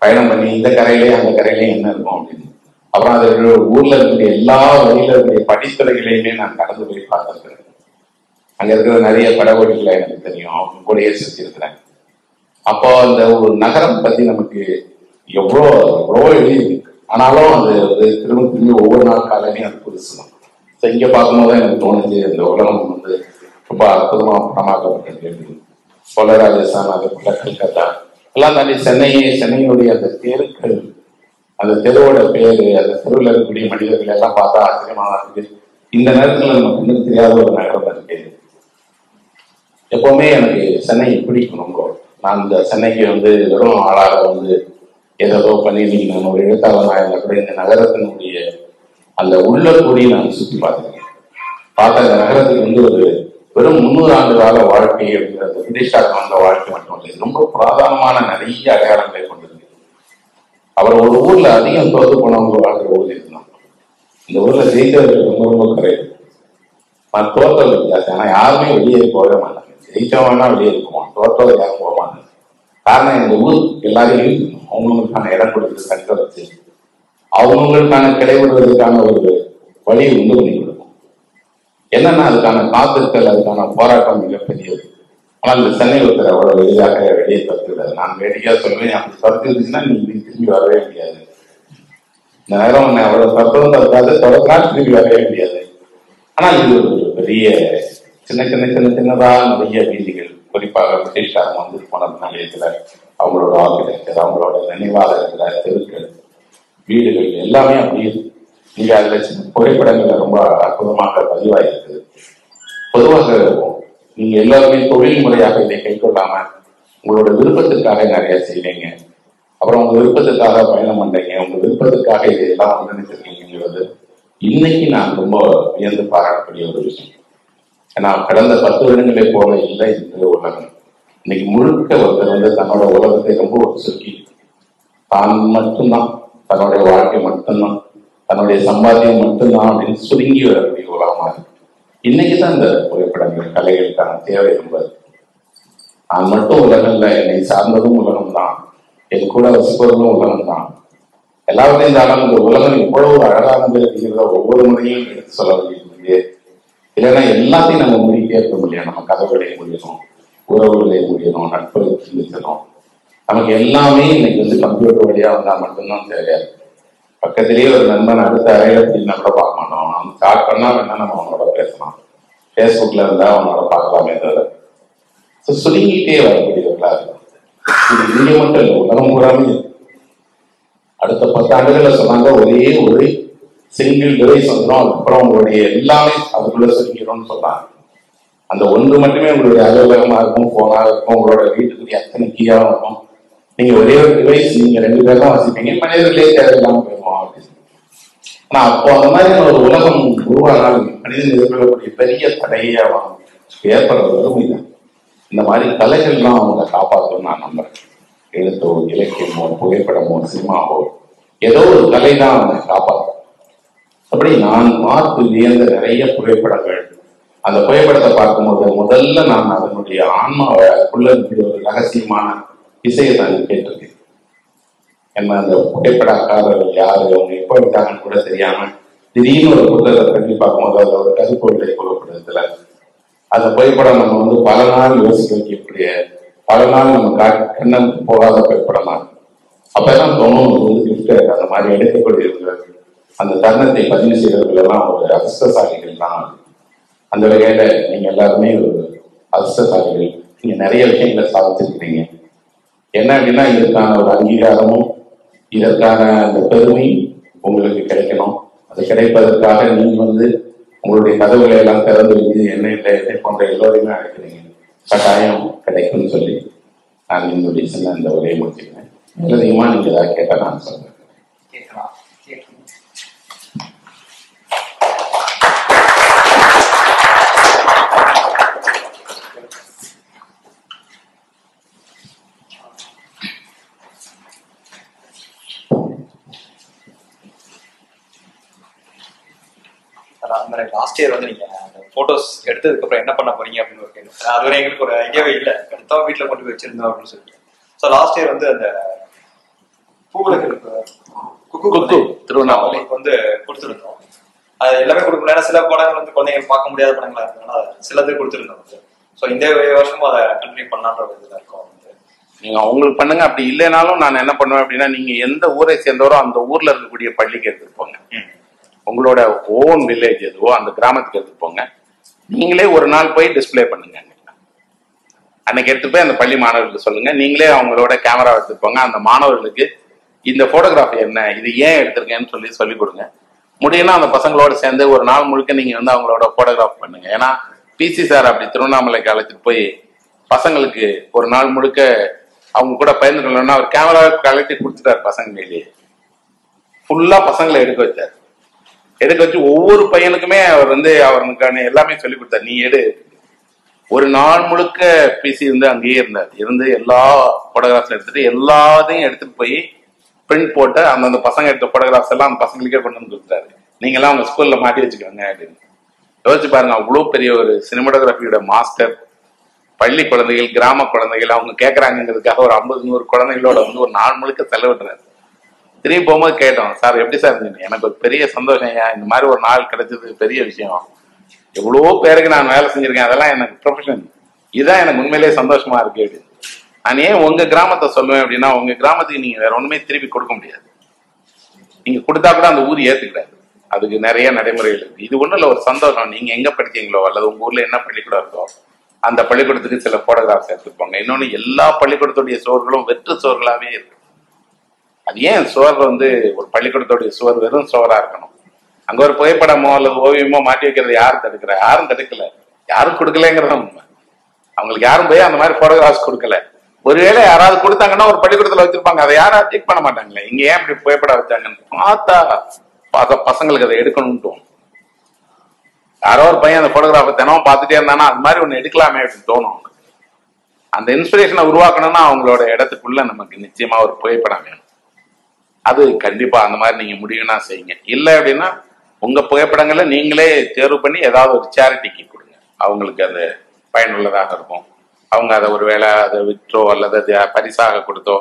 பயணம் பண்ணி இந்த கரையிலேயே அந்த கரையிலேயே என்ன இருக்கும் அப்படின்னு. அப்புறம் அது ஊர்ல இருக்கக்கூடிய எல்லா வழியில இருக்கக்கூடிய படித்துறைகளையுமே நான் கடந்து போய் பார்த்திருக்கிறேன். அங்க இருக்கிற நிறைய படகோட்டிகளை எனக்கு தெரியும், அவங்க கூடயே சுற்றி இருக்கிறேன். அப்போ அந்த ஒரு நகரம் பத்தி நமக்கு எவ்வளோ எவ்வளோ எழுதி, ஆனாலும் அது திரும்ப திரும்பி ஒவ்வொரு நாள் காலையிலையும் அது புதுசு தான். ஸோ இங்கே பார்க்கும்போது எனக்கு தோணுச்சு இந்த உலகம் வந்து ரொம்ப அற்புதமா படமாக்கப்பட்டிருக்கு. போல ராஜஸ்தான், அது போல கல்கத்தா எல்லாம் தாண்டி சென்னையினுடைய அந்த தெருக்கள், அந்த தெருவோட பேரு, அந்த தெருவில் இருக்கக்கூடிய மனிதர்கள் எல்லாம் பார்த்தா ஆச்சரியமாக இருக்கு. இந்த நேரத்தில் நமக்கு இன்னும் தெரியாத ஒரு நகரம் இருக்கு. எப்பவுமே எனக்கு சென்னை பிடிக்கும் ரொம்ப. நான் இந்த சென்னைக்கு வந்து வெறும் ஆளாக வந்து ஏதோ பண்ணி நான் ஒரு எழுத்தாளனாக இருந்தால் கூட இந்த நகரத்தினுடைய அந்த உள்ள கூடி நான் சுற்றி பார்த்துருக்கேன். பார்த்த அந்த நகரத்துக்கு வந்து ஒரு வெறும் 300 ஆண்டு கால வாழ்க்கை அப்படிங்கிறது பிரிட்டிஷார் வந்த வாழ்க்கை மட்டும் இல்லை, ரொம்ப பிரதானமான நிறைய அடையாளங்களை கொண்டிருக்கு. அவர் ஒரு ஊர்ல அதிகம் தோத்து போனவங்க வாழ்க்கிற ஊர் இருந்தான். இந்த ஊர்ல ஜெயித்தவர்கள் ரொம்ப ரொம்ப குறைவு. நான் தோற்றவர்கள் வித்தியாசம். ஆனா யாருமே வெளியே போக மாட்டாங்க. ஜெயிச்சவங்கன்னா வெளியே இருக்குவான், தோற்றவர் யாரும் போக மாட்டாங்க. காரணம் இந்த ஊர் எல்லாரையும் அவங்களுக்கான இடம் கொடுத்து தக்க வச்சு அவங்களுக்கான கிடைவிடுவதற்கான ஒரு வழி உண்டு பண்ணி கொடுக்கும். என்னன்னா அதுக்கான காத்திருத்தல், அதுக்கான போராட்டம் மிகப்பெரியது. ஆனால் இந்த சென்னை ஒருத்தர் அவ்வளவு எளிதாக வெளியே துரத்து விடாது. நான் வேடிக்கையா சொல்லுவேன், அப்படி துரத்து இருந்துச்சுன்னா நீ திரும்பி வரவே முடியாது. இந்த நேரம் உன்னை அவ்வளவு துரத்தவும் தரக்காது, தொடர்ந்தால் திரும்பி வரவே முடியாது. ஆனால் இது ஒரு பெரிய சின்னதா நிறைய வீதிகள், குறிப்பாக பிரிட்டிஷ்காரங்க வந்து போன நிலையத்துல அவங்களோட ஆர்கிடெக்சர், அவங்களோட நினைவாளர்கள், தெருக்கள், வீடுகள் எல்லாமே அப்படி நீங்க அதுல புகைப்படங்கள்ல ரொம்ப அற்புதமாக பதிவாயிருக்கு. பொதுவாக நீங்க எல்லாருமே தொழில் முறையாக இதை கைக்கொள்ளாம உங்களோட விருப்பத்திற்காக நிறைய செய்வீங்க. அப்புறம் உங்க விருப்பத்திற்காக பயணம் பண்றீங்க, உங்க விருப்பத்திற்காக இதையெல்லாம் ஒன்றிணைச்சிருக்கீங்கிறது இன்னைக்கு நான் ரொம்ப வியந்து பாராட்டக்கூடிய ஒரு விஷயம். ஏன்னா கடந்த 10 வருடங்களை போல இல்லை இந்த உலகம். இன்னைக்கு முழுக்க ஒருத்தர் வந்து தன்னோட உலகத்தை ரொம்ப சுருக்கி தான் மட்டும்தான், தன்னுடைய வாழ்க்கை மட்டும்தான், தன்னுடைய சம்பாத்தியம் மட்டும்தான் அப்படின்னு சுருங்கி வரக்கூடிய உலகமா இருக்கு. இன்னைக்குதான் இந்த புகைப்படங்கள் கலைகளுக்கான தேவை ரொம்ப. நான் மட்டும் உலகம் இல்லை, என்னை சார்ந்ததும் உலகம் தான், என் கூட வசிப்பவர்களும் உலகம் தான். எல்லாவற்றையும் தானும் இந்த உலகம் எவ்வளவு அழகானது அப்படிங்கிறத ஒவ்வொரு முறையும் எடுத்து சொல்ல வேண்டியது. இல்லைன்னா எல்லாத்தையும் நம்ம முடிக்க இருக்க முடியும். நம்ம கதவுகளை முடியணும், உறவுகளை முடியணும், நட்புகளை சிந்திக்கணும். நமக்கு எல்லாமே இன்னைக்கு வந்து கம்ப்யூட்டர் வழியா வந்தா மட்டும்தான் தேவையாது. பக்கத்திலேயே ஒரு நண்பன் அடுத்த அறையில அப்படின்னா கூட பார்க்க மாட்டோம். நம்ம ஸ்டார்ட் பண்ணா வேணா நம்ம அவனோட பேசலாம். ஃபேஸ்புக்ல இருந்தா அவனோட பார்க்கலாமே தவிர சுருங்கிட்டே வரக்கூடியவர்களா இருக்கும். இது இங்க மட்டும் இல்லை, உலகம் பூராமே. அடுத்த 10 ஆண்டுகள்ல சொன்னாங்க ஒரே ஒரு சிங்கிள் டிவைஸ் வந்துடும், அதுக்கப்புறம் உங்களுடைய எல்லாமே அதுக்குள்ள சுருங்கிடும்னு சொன்னாங்க. அந்த ஒன்று மட்டுமே உங்களுடைய அலுவலகமா இருக்கும், போனா இருக்கும், உங்களோட வீட்டுக்குரிய அத்தனை கீழாவும் இருக்கும். நீங்க ஒரே ஒரு டிவைஸ், நீங்க 2 பேர் தான் வசிப்பீங்க, மனிதர்களே தேவையில்லாம போயிருவோம் அப்படின்னு. ஆனா அப்போ அந்த மாதிரியான ஒரு உலகம் உருவானால் மனிதன் எதிர்கொள்ளக்கூடிய பெரிய தடையை ஏற்படுறது வறுமைதான். இந்த மாதிரி கலைகள்லாம் அவங்க காப்பாற்றணும்னு நான் நம்புறேன். எழுத்தோ, இலக்கியமோ, புகைப்படமோ, சினிமாவோ, ஏதோ ஒரு கலை தான் அவங்க காப்பாற்றும். அப்படி நான் பார்த்து வியந்த நிறைய புகைப்படங்கள், அந்த புகைப்படத்தை பார்க்கும்போது முதல்ல நான் அதனுடைய ஆன்மாவை, அதுக்குள்ள ஒரு ரகசியமான இசையை நான் கேட்டிருக்கேன். என்ன அந்த புகைப்படக்காரர்கள் யாரு, அவங்க எப்போ எடுத்தாங்கன்னு கூட தெரியாம திடீர்னு ஒரு புத்தகத்தை பற்றி பார்க்கும்போது அது ஒரு கருப்பு வெள்ளை புகைப்படத்துல அந்த புகைப்படம் நம்ம வந்து பல நாள் யோசிக்க வைக்கக்கூடிய, பல நாள் நம்ம கண்ணம் போகாத புகைப்படமா இருக்கும். அப்பெல்லாம் தோணும் வந்து கிஃப்ட் அந்த மாதிரி எடுக்கக்கூடியவர்கள், அந்த தருணத்தை பதிவு செய்தவர்கள் எல்லாம் ஒரு அதிர்ஷ்டசாலிகள் தான். அந்த வகையில நீங்க எல்லாருமே ஒரு அதிர்ஷ்டசாலிகள். நீங்க நிறைய விஷயங்களை சாதிச்சிருக்கிறீங்க. என்ன அப்படின்னா இதற்கான ஒரு அங்கீகாரமும் இதற்கான அந்த பெருமையும் உங்களுக்கு கிடைக்கணும். அது கிடைப்பதற்காக நீங்க வந்து உங்களுடைய கதவுகளை எல்லாம் திறந்து வைத்து என்னை போன்ற எல்லோரையுமே அழைக்கிறீங்க. கட்டாயம் கிடைக்கும்னு சொல்லி நான் என்னுடைய சின்ன இந்த உரையை முடிச்சுக்கிறேன். அதிகமா நீங்க ஏதாவது கேட்டா நான் சொல்றேன்.
லாஸ்ட் இயர் வந்து நீங்க போட்டோஸ் எடுத்ததுக்கு அப்புறம் என்ன பண்ண போறீங்க அப்படின்னு ஒரு கேள்வி. அதுவரை எங்களுக்கு ஒரு ஐடியாவே இல்லை, எடுத்தோம் வீட்டுல கொண்டு போய் வச்சிருந்தோம் அப்படின்னு சொல்லிட்டு. ஸோ லாஸ்ட் இயர் வந்து அந்த பூவுலகளுக்கு குக்கு திருவண்ணாமலைக்கு வந்து கொடுத்துருந்தோம். அது எல்லாமே கொடுக்க முடியாது, சில படங்கள் வந்து குழந்தைகள் பார்க்க முடியாத படங்களா இருந்ததுனால சிலது கொடுத்துருந்தோம் வந்து. ஸோ இந்த வருஷமும் அதை கண்டினியூ பண்ணலான்ற இதுல இருக்கோம் வந்து.
நீங்க அவங்களுக்கு பண்ணுங்க. அப்படி இல்லைனாலும் நான் என்ன பண்ணுவேன் அப்படின்னா, நீங்க எந்த ஊரை சேர்ந்தவரோ அந்த ஊர்ல இருக்கக்கூடிய பள்ளிக்கு எடுத்துட்டு போங்க. உங்களோட ஓன் வில்லேஜ் எதுவோ அந்த கிராமத்துக்கு எடுத்துட்டு போங்க. நீங்களே ஒரு நாள் போய் டிஸ்பிளே பண்ணுங்க. அன்னைக்கு எடுத்து போய் அந்த பள்ளி மாணவர்களுக்கு சொல்லுங்க. நீங்களே அவங்களோட கேமரா எடுத்துட்டு போங்க. அந்த மாணவர்களுக்கு இந்த போட்டோகிராஃபி என்ன, இது ஏன் எடுத்திருக்கேன்னு சொல்லி கொடுங்க. முடியும்னா அந்த பசங்களோட சேர்ந்து ஒரு நாள் முழுக்க நீங்க அவங்களோட போட்டோகிராஃப் பண்ணுங்க. ஏன்னா பிசி சார் அப்படி திருவண்ணாமலைக்கு அழைச்சிட்டு போய் பசங்களுக்கு ஒரு நாள் முழுக்க அவங்க கூட பயந்துக்கணும்னா அவர் கேமரா கலெக்டி கொடுத்துட்டாரு. பசங்க மேலேயே ஃபுல்லா பசங்களை எடுக்க வச்சார். எடுக்க வச்சு ஒவ்வொரு பையனுக்குமே அவர் அவனுக்கான எல்லாமே சொல்லி கொடுத்தார். நீ எடு. ஒரு நாள் முழுக்க பிசி அங்கேயே இருந்து எல்லா போட்டோகிராஃப்ஸ் எடுத்துட்டு எல்லாத்தையும் எடுத்துட்டு போய் பிரிண்ட் போட்டு அந்தந்த பசங்க எடுத்த போட்டோகிராஃப்ஸ் எல்லாம் அந்த பசங்களுக்கே கொண்டு வந்து கொடுத்தாரு. நீங்க எல்லாம் அவங்க ஸ்கூல்ல மாட்டி வச்சுக்கோங்க அப்படின்னு. யோசிச்சு பாருங்க, அவ்வளவு பெரிய ஒரு சினிமாட்டோகிராஃபியோட மாஸ்டர் பள்ளி குழந்தைகள், கிராம குழந்தைகள் அவங்க கேட்கறாங்கிறதுக்காக ஒரு 50-100 குழந்தைகளோட ஒரு நாள் முழுக்க செலவிடுறாரு. திரும்பி போகும்போது கேட்டோம், சார் எப்படி சார் இருந்தீங்க? எனக்கு ஒரு பெரிய சந்தோஷம், இந்த மாதிரி ஒரு நாள் கிடைச்சது பெரிய விஷயம். எவ்வளவோ பேருக்கு நான் வேலை செஞ்சிருக்கேன், அதெல்லாம் எனக்கு ப்ரொஃபஷன், இதுதான் எனக்கு உண்மையிலேயே சந்தோஷமா இருக்கு அப்படின்னு. நான் ஏன் உங்க கிராமத்தை சொல்லுவேன் அப்படின்னா, உங்க கிராமத்துக்கு நீங்க வேற ஒண்ணுமே திருப்பி கொடுக்க முடியாது. நீங்க கொடுத்தா கூட அந்த ஊர் ஏத்துக்கிடாது. அதுக்கு நிறைய நடைமுறைகள் இருக்கு. இது ஒண்ணும் இல்ல, ஒரு சந்தோஷம். நீங்க எங்க படிச்சீங்களோ அல்லது உங்க ஊர்ல என்ன பள்ளிக்கூடம் இருக்கோ அந்த பள்ளிக்கூடத்துக்கு சில போட்டோகிராஃப்ஸ் எடுத்துப்பாங்க. இன்னொன்னு, எல்லா பள்ளிக்கூடத்துடைய சுவர்களும் வெற்று சுவர்களாவே இருக்கு. அது ஏன் சுவர் ஒரு பள்ளிக்கூடத்துடைய சுவர் வெறும் சுவரா இருக்கணும்? அங்க ஒரு புகைப்படமோ அல்லது ஓவியமோ மாட்டி வைக்கிறது யாரும் தடுக்கிற? யாரும் தடுக்கல, யாரும் கொடுக்கலங்கிறத உண்மை. அவங்களுக்கு யாரும் போய் அந்த மாதிரி போட்டோகிராஃப்ஸ் கொடுக்கல. ஒருவேளை யாராவது கொடுத்தாங்கன்னா ஒரு பள்ளிக்கூடத்துல வச்சிருப்பாங்க, அதை யாரும் செக் பண்ண மாட்டாங்களே, இங்க ஏன் இப்படி புகைப்படம் வச்சாங்கன்னு பார்த்தா பசங்களுக்கு அதை எடுக்கணும்னு. யாரோ ஒரு பையன் அந்த போட்டோகிராஃபர் தினமும் பார்த்துட்டே இருந்தானா அது மாதிரி ஒண்ணு எடுக்கலாமே அப்படின்னு தோணும். அந்த இன்ஸ்பிரேஷனை உருவாக்கணும்னா அவங்களோட இடத்துக்குள்ள நமக்கு நிச்சயமா ஒரு புகைப்படம் வேணும். அது கண்டிப்பா அந்த மாதிரி நீங்க முடியும்னா செய்யுங்க. இல்லை அப்படின்னா உங்க புகைப்படங்களை நீங்களே தேர்வு பண்ணி ஏதாவது ஒரு சேரிட்டிக்கு கொடுங்க. அவங்களுக்கு அது பயனுள்ளதாக இருக்கும். அவங்க அதை ஒரு வேளை அதை விற்றோ அல்லது பரிசாக கொடுத்தோ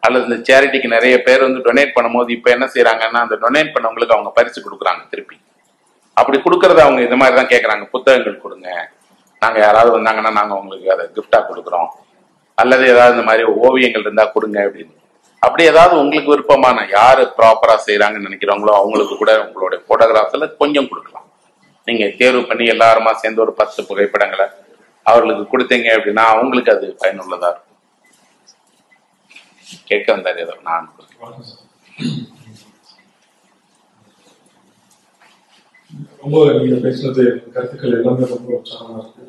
அல்லது இந்த சேரிட்டிக்கு நிறைய பேர் டொனேட் பண்ணும்போது இப்ப என்ன செய்யறாங்கன்னா, அந்த டொனேட் பண்ணவங்களுக்கு அவங்க பரிசு கொடுக்குறாங்க திருப்பி. அப்படி கொடுக்கறத அவங்க இந்த மாதிரி தான் கேட்கறாங்க, புத்தகங்கள் கொடுங்க, நாங்க யாராவது வந்தாங்கன்னா நாங்க உங்களுக்கு அதை கிஃப்டா கொடுக்குறோம், அல்லது ஏதாவது இந்த மாதிரி ஓவியங்கள் இருந்தா கொடுங்க அப்படின்னு. அப்படி ஏதாவது உங்களுக்கு விருப்பமான யாரு ப்ராப்பரா செய்யறாங்கன்னு நினைக்கிறவங்களோ அவங்களுக்கு கூட உங்களுடைய போட்டோகிராஃப்ஸ்ல கொஞ்சம் கொடுக்கலாம். நீங்க தேர்வு பண்ணி எல்லாருமா சேர்ந்து ஒரு 10 புகைப்படங்களை அவர்களுக்கு கொடுத்தீங்க அப்படின்னா அவங்களுக்கு அது பயனுள்ளதா இருக்கும். கேட்க வந்தாரு ஏதோ நான்
ரொம்ப நீங்க பேசினது கருத்துக்கள் எல்லாமே ரொம்ப உற்சாகமா இருக்கு.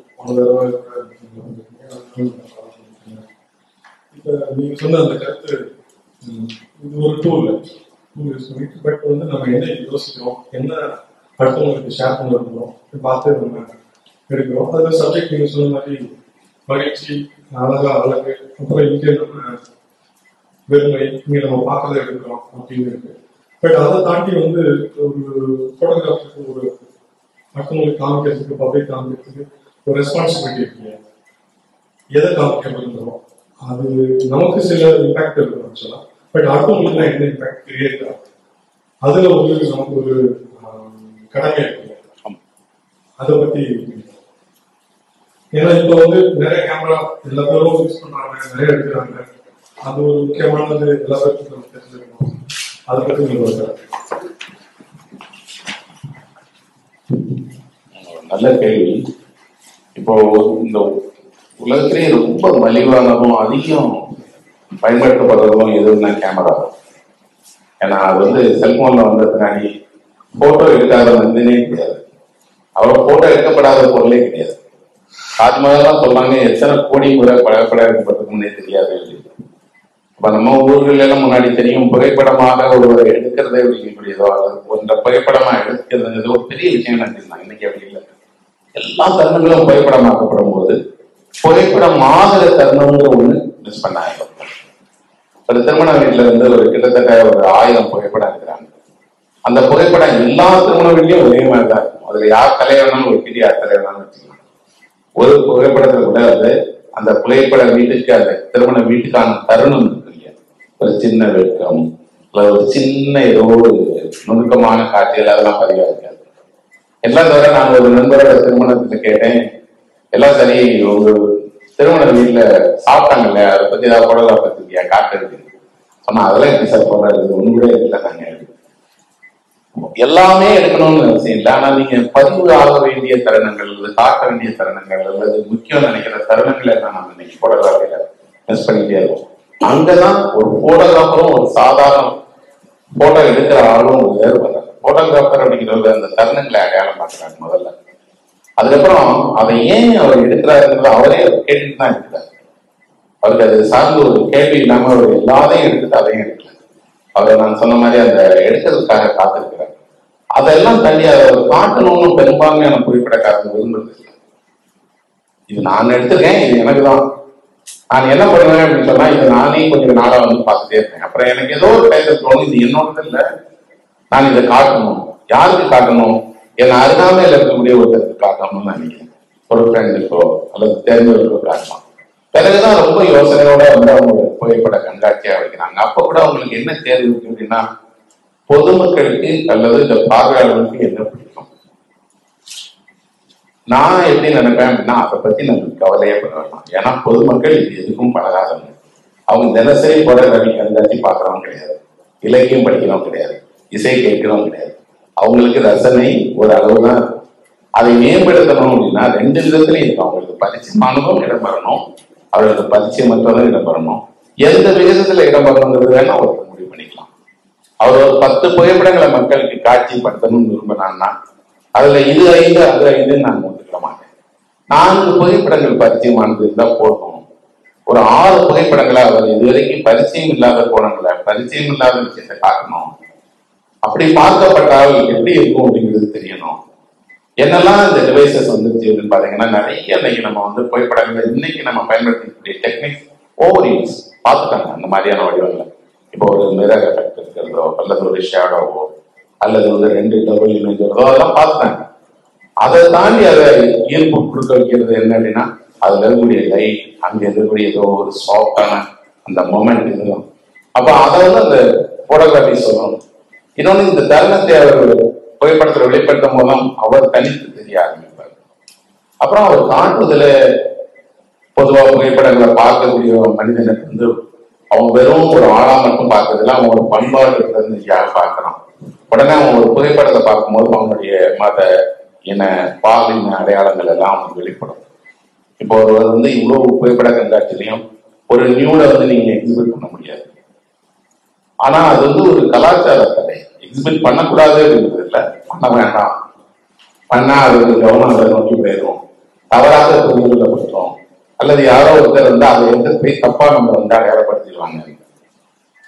இப்ப நீங்க சொன்ன அந்த கருத்து, இது ஒரு டூல், பட் நம்ம என்ன யோசிக்கிறோம், என்ன அடுத்தவங்களுக்கு ஷேர் பண்ண இருக்கிறோம் பார்த்து நம்ம எடுக்கிறோம். அதுல சப்ஜெக்ட் நீங்க சொன்ன மாதிரி மகிழ்ச்சி, அழகா அழகு, அப்புறம் இங்கே நம்ம வெறுமை, இங்க நம்ம பார்க்கறத எடுக்கிறோம் அப்படின்னு இருக்கு. பட் அதை தாண்டி ஒரு போட்டோகிராஃபருக்கு ஒரு அடுத்தவங்களுக்கு காமிக்கிறதுக்கு, பப்ளிக் காமிக்கிறதுக்கு ஒரு ரெஸ்பான்சிபிலிட்டி இருக்கு. எதை காமிக்க விரும்புகிறோம் அது நமக்கு சில இம்பாக்ட் இருக்கும் ஆக்சுவலா. பட் அடுத்தவங்களுக்கு என்ன இம்பாக்ட் கிரியேட் ஆகும், அதுல நமக்கு ஒரு கடமை இருக்கு. அதை பத்தி ஏன்னா இப்ப நிறைய கேமரா எல்லா பேரும் யூஸ் பண்றாங்க, நிறைய எடுக்கிறாங்க. அது ஒரு முக்கியமானது, எல்லா பேருக்கும் நம்ம தெரிஞ்சுக்கணும். அதை பத்தி நீங்க
நல்ல கேள்வி. இப்போ இந்த உலகத்திலேயே ரொம்ப மலிவானதும் அதிகம் பயன்படுத்தப்படுறதும் எதுன்னா கேமரா. ஏன்னா அது செல்போன்ல வந்ததுனாடி போட்டோ எடுக்காத மனிதனே கிடையாது, அவ்வளவு போட்டோ எடுக்கப்படாத பொருளே கிடையாது. தாஜ்மஹால் சொல்றாங்க எத்தனை கோடி முறை படம் எடுக்கப்பட்டதுன்னே தெரியாது. இப்ப நம்ம ஊர்கள் எல்லாம் முன்னாடி தெரியும், புகைப்படமாக ஒருவரை எடுக்கிறதே அப்படியதோ அந்த புகைப்படமா எடுக்கிறது ஒரு பெரிய விஷயம் நினைச்சிருந்தாங்க. இன்னைக்கு அப்படி இல்லை. எல்லா தருணங்களும் புகைப்படமாக்கப்படும் போது புகைப்படம் ஆகிற தருணம்ங்கிற ஒண்ணு மிஸ் பண்ணாங்க. ஒரு திருமண வீட்டுல ஒரு கிட்டத்தட்ட ஒரு 1000 புகைப்படம் இருக்கிறாங்க. அந்த புகைப்படம் எல்லா திருமண வீட்லயும் ஒரே மாதிரி தான் இருக்கும். அதுல யார் தலைவனாலும் ஒரு பெரிய யார் தலைவனாலும் வச்சுக்கலாம். ஒரு புகைப்படத்துல கூட அந்த புகைப்பட வீட்டுக்கு அந்த திருமண வீட்டுக்கான தருணம் இருக்கு இல்லையா, ஒரு சின்ன வெட்கம் அல்லது ஒரு சின்ன ஏதோ ஒரு நுணுக்கமான காட்சிகள் அதெல்லாம் பதிவா இருக்காது. எல்லாம் தவிர நான் ஒரு நண்பரோட திருமணத்துல கேட்டேன், எல்லாம் சரி, ஒரு திருமண வீட்டுல சாப்பிட்டாங்கல்ல, அதை பத்தி ஏதாவது போடலாம் பார்த்துருக்கியா காட்டுறது சொன்னா அதெல்லாம் எப்படி சார் போடுறது ஒண்ணு கூட இல்லை. நாங்க எல்லாமே எடுக்கணும்னு அவசியம் இல்லை. ஆனா நீங்க பதிவு ஆக வேண்டிய தருணங்கள் அல்லது காட்ட வேண்டிய தருணங்கள் அல்லது முக்கியம் நினைக்கிற தருணங்கள் எல்லாம் நம்ம இன்னைக்கு போட்டோகிராஃபில மிஸ் பண்ணிட்டே இருக்கோம். அங்கதான் ஒரு போட்டோகிராஃபரும் ஒரு சாதாரண போட்டோ எடுக்கிற ஆளும் வேறுபடுறாங்க. போட்டோகிராஃபர் அப்படிங்கிறது அந்த தருணங்களை அடையாளம் பார்க்கிறாங்க முதல்ல. அதுக்கப்புறம் அதை ஏன் அவர் எடுக்கிறாருங்கிறது அவரே கேட்டுட்டு தான் எடுக்கிறார். அவருக்கு அது சார்ந்து ஒரு கேள்வி இல்லாம அவர் எல்லாத்தையும் எடுத்துட்டு அதையும் எடுக்கல. அவர் நான் சொன்ன மாதிரி அந்த எடுக்கிறதுக்காக காத்திருக்கிறார். அதெல்லாம் தள்ளி அதை காட்டணும்னு பெரும்பான்மையான புகைப்படக்காரங்க விரும்புறது. இது நான் எடுத்திருக்கேன், இது எனக்கு தான். நான் என்ன பண்ணுவேன் அப்படின்னு சொன்னா, இதை நானே கொஞ்சம் நாளா வந்து பார்த்துட்டே இருப்பேன். அப்புறம் எனக்கு ஏதோ ஒரு டைத்துல தோணும், இது என்னோட இல்லை, நான் இதை காட்டணும். யாருக்கு காட்டணும்? என் அருகாமையில் இருக்கக்கூடிய ஒருத்தருக்கு காட்டணும்னு நினைக்கிறேன். ஒரு ஃப்ரெண்டுக்கோ அல்லது தெரிஞ்சவர்களுக்கோ காட்டலாம். பிறகுதான் ரொம்ப யோசனையோட வந்து அவங்க புகைப்பட கண்காட்சியா வைக்கிறாங்க. அப்ப கூட அவங்களுக்கு என்ன தேர்வு இருக்கு அப்படின்னா, பொதுமக்களுக்கு அல்லது இந்த பார்வையாளர்களுக்கு என்ன பிடிக்கும். நான் எப்படி நினைப்பேன் அப்படின்னா, அதை பத்தி நம்ம கவலையே பண்ண வேண்டாம். ஏன்னா பொதுமக்கள் இது எதுக்கும் பழகாதவங்க. அவங்க தினசரி போற ரவி கண்காட்சி பார்க்கறவங்க கிடையாது, இலக்கியம் படிக்கிறவங்க கிடையாது, இசை கேட்கிறவங்க கிடையாது. அவங்களுக்கு ரசனை ஒரு அளவுதான். அதை மேம்படுத்தணும் அப்படின்னா ரெண்டு விதத்துலையும் இருக்கும். அவங்களுக்கு பரிச்சயமானதும் இடம் பெறணும், அவர்களுக்கு பரிச்சயமற்றதும் இடம் பெறணும். எந்த விதத்துல இடம் பெறணுங்கிறது வேணா ஒருத்தர் முடிவு பண்ணிக்கலாம். அவர் ஒரு 10 புகைப்படங்களை மக்களுக்கு காட்சிப்படுத்தணும்னு விரும்பினான்னா அதுல இது 5 அது 5 நான் ஒத்துக்கிட மாட்டேன். 4 புகைப்படங்கள் பரிச்சயமானது இருந்தா போதும். ஒரு 6 புகைப்படங்களை அவர் இதுவரைக்கும் பரிச்சயம் இல்லாத கோணங்களை, பரிச்சயம் இல்லாத விஷயத்தை காட்டணும். அப்படி பார்க்கப்பட்டால் எப்படி இருக்கும் அப்படிங்கிறது தெரியணும். என்னெல்லாம் இந்த டிவைசஸ் வந்துருச்சு அப்படின்னு பாத்தீங்கன்னா, நிறைய இன்னைக்கு நம்ம வந்து புகைப்படங்களை இன்னைக்கு நம்ம பயன்படுத்தக்கூடிய டெக்னிக்ஸ் ஓவர் யூஸ் பார்த்துட்டாங்க. அந்த மாதிரியான வடிவங்களை இப்போ ஒரு மிரர் எஃபெக்ட் இருக்கிறதோ அல்லது ஒரு ஷேடோவோ அல்லது வந்து 2 டபுள் இமேஜோ அதெல்லாம் பார்த்துட்டாங்க. அதை தாண்டி அதை ஈர்ப்பு கொடுக்க வைக்கிறது என்ன அப்படின்னா, அதுல இருக்கக்கூடிய லைட், அங்க இருக்கக்கூடிய ஏதோ ஒரு சாஃப்டான அந்த மொமெண்ட் இதெல்லாம். அப்ப அதை வந்து அந்த போட்டோகிராஃபி சொல்லணும். இன்னொன்னு, இந்த தருணத்தை அவர் புகைப்படத்தில் வெளிப்படுத்தும் போதும் அவர் தனித்து தெரிய ஆரம்பிப்பார். அப்புறம் அவர் காட்டுவதில் பொதுவாக புகைப்படங்களை பார்க்கக்கூடிய மனிதனுக்கு வந்து அவங்க வெறும் ஒரு ஆளா மட்டும் பார்க்கறதுல அவங்க ஒரு பண்பாடு இருக்கிறது பார்க்கலாம். உடனே அவங்க ஒரு புகைப்படத்தை பார்க்கும்போது அவங்களுடைய மத இன பாலின அடையாளங்கள் எல்லாம் அவங்க வெளிப்படும். இப்போ ஒருவர் வந்து இவ்வளவு புகைப்பட கண்காட்சியிலையும் ஒரு நியூட வந்து நீங்க எக்ஸிபிட் பண்ண முடியாது. ஆனா அது வந்து ஒரு கலாச்சார தடை. எக்ஸிபிட் பண்ணக்கூடாது அப்படிங்கிறது இல்லை, பண்ண வேண்டாம். பண்ணா அது ஒரு கவனம் அதை நோக்கி போயிடும், தவறாக புரிந்து கொள்ளப்பட்டோம், அல்லது யாரோ ஒருத்தர் வந்து அதை எடுத்து போய் தப்பா நம்ம வந்து அடையாளப்படுத்திடுவாங்க.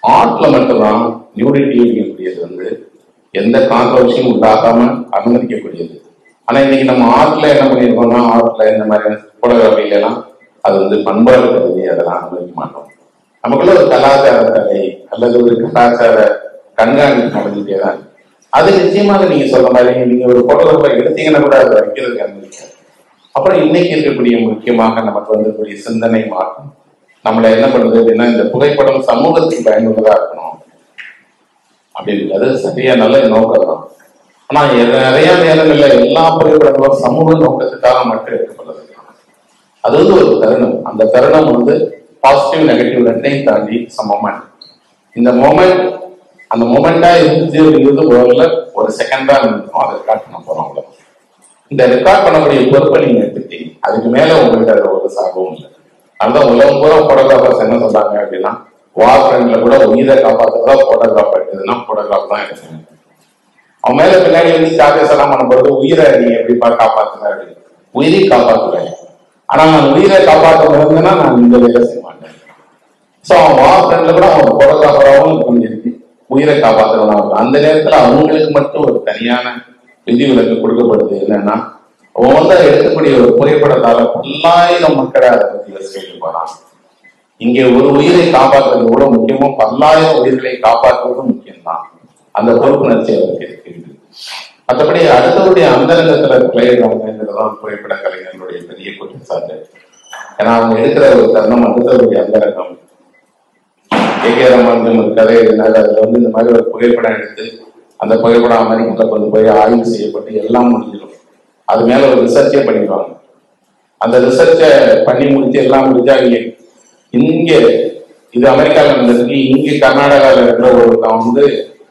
ஆர்ட்ல மட்டும்தான் நியூடிட்டி இருக்கக்கூடியது வந்து எந்த கான்ட்ரவர்சியும் உண்டாகாம அனுமதிக்கக்கூடியது. ஆனா இன்னைக்கு நம்ம ஆர்ட்ல என்ன பண்ணிருக்கோம்னா, ஆர்ட்ல இந்த மாதிரி போட்டோகிராஃபில எல்லாம் அது வந்து பண்பாடு கருதி அதெல்லாம் அனுமதிக்க மாட்டோம். நமக்குள்ள ஒரு கலாச்சார தடை அல்லது ஒரு கலாச்சார கண்காணிப்பு நடந்துட்டே தான். அது நிச்சயமாக நீங்க சொல்ற மாதிரி நீங்க ஒரு போட்டோகிராஃபர் எடுத்தீங்கன்னா கூட அதை வைக்கிறதுக்கு அனுமதிக்காது. அப்புறம் இன்னைக்கு இருக்கக்கூடிய முக்கியமாக நமக்கு வந்துக்கூடிய சிந்தனை மாற்றம் நம்மள என்ன பண்ணுது அப்படின்னா, இந்த புகைப்படம் சமூகத்துக்கு பயனுள்ளதா இருக்கணும் அப்படின்றது சரியா நல்ல நோக்கம் தான். ஆனா நிறைய நேரங்கள்ல எல்லா புகைப்படங்களும் சமூக நோக்கத்துக்காக மட்டும் எடுக்கப்படுறது. அது வந்து ஒரு தருணம். அந்த தருணம் வந்து பாசிட்டிவ் நெகட்டிவ் ரெண்டையும் தாண்டி மொமெண்ட். இந்த மொமெண்ட் அந்த மொமெண்டா இருந்துச்சு அப்படிங்கிறது முதல்ல ஒரு செகண்டா இருந்திருக்கும், அதை ரெக்கார்ட் பண்ண போறோம். அவ்வளவு இந்த ரெக்கார்ட் பண்ணக்கூடிய பொறுப்பை நீங்க எடுத்துட்டீங்க, அதுக்கு மேல உங்களுக்கு அது ஒரு சார்பும் இல்லை. அதுதான் உலகம் பூரா போட்டோகிராஃபர்ஸ் என்ன சொல்றாங்க அப்படின்னா, வார் ஃப்ரண்ட்ல கூட உயிரை காப்பாற்றுறதா போட்டோகிராஃபர் எடுக்குதுன்னா போட்டோகிராஃப் தான் எடுக்கணும். அவன் மேல பின்னாடி வந்து சார்ஜஸ் எல்லாம் பண்ண போறது உயிரை நீங்க எப்படிப்பா காப்பாத்துற அப்படின்னு. உயிரை காப்பாத்துறேன், ஆனா நான் உயிரை காப்பாற்ற முடியுதுன்னா நான் இந்த வேலை செய்ய மாட்டேன். ஸோ அவன் வார் ஃப்ரண்ட்ல கூட அவன் போட்டோகிராஃபராகவும் பண்ணிருக்கு, உயிரை காப்பாற்றுறவனா. அந்த நேரத்துல அவங்களுக்கு மட்டும் ஒரு தனியான விதிவிலக்கு கொடுக்கப்படுது. என்னன்னா, அவன் வந்து எடுக்கக்கூடிய ஒரு புகைப்படத்தால 10,000 மக்களை அதை பத்தி யோசிக்க போறான். இங்கே ஒரு உயிரை காப்பாற்றுறது கூட முக்கியமோ, 10,000 உயிர்களை காப்பாற்றுவதும் முக்கியம்தான். அந்த பொறுப்புணர்ச்சி அவருக்கு இருக்கு. மற்றபடி அடுத்தவருடைய அந்தரங்கத்துல விளையாடுறதுதான் புகைப்பட கலைஞர்களுடைய பெரிய குற்றச்சாட்டு. ஏன்னா அவங்க எடுக்கிற ஒரு தருணம் அடுத்தவருடைய அந்தரங்கம். ஏகே ராமானுஜம் ஒரு கதை எழுதினாரு. அதுல வந்து இந்த மாதிரி ஒரு புகைப்படம் எடுத்து அந்த புகைப்படம் அமெரிக்கால கொண்டு போய் ஆய்வு செய்யப்பட்டு எல்லாம் முடிஞ்சிடும். அது மேல ஒரு ரிசர்ச்சே பண்ணிடுவாங்க. அந்த ரிசர்ச்சை பண்ணி முடிச்சு எல்லாம் முடிஞ்சாங்க. இங்க இது அமெரிக்காவில் நடந்திருக்கு. இங்க கர்நாடகாவில் இருக்கிற ஒருத்தன் வந்து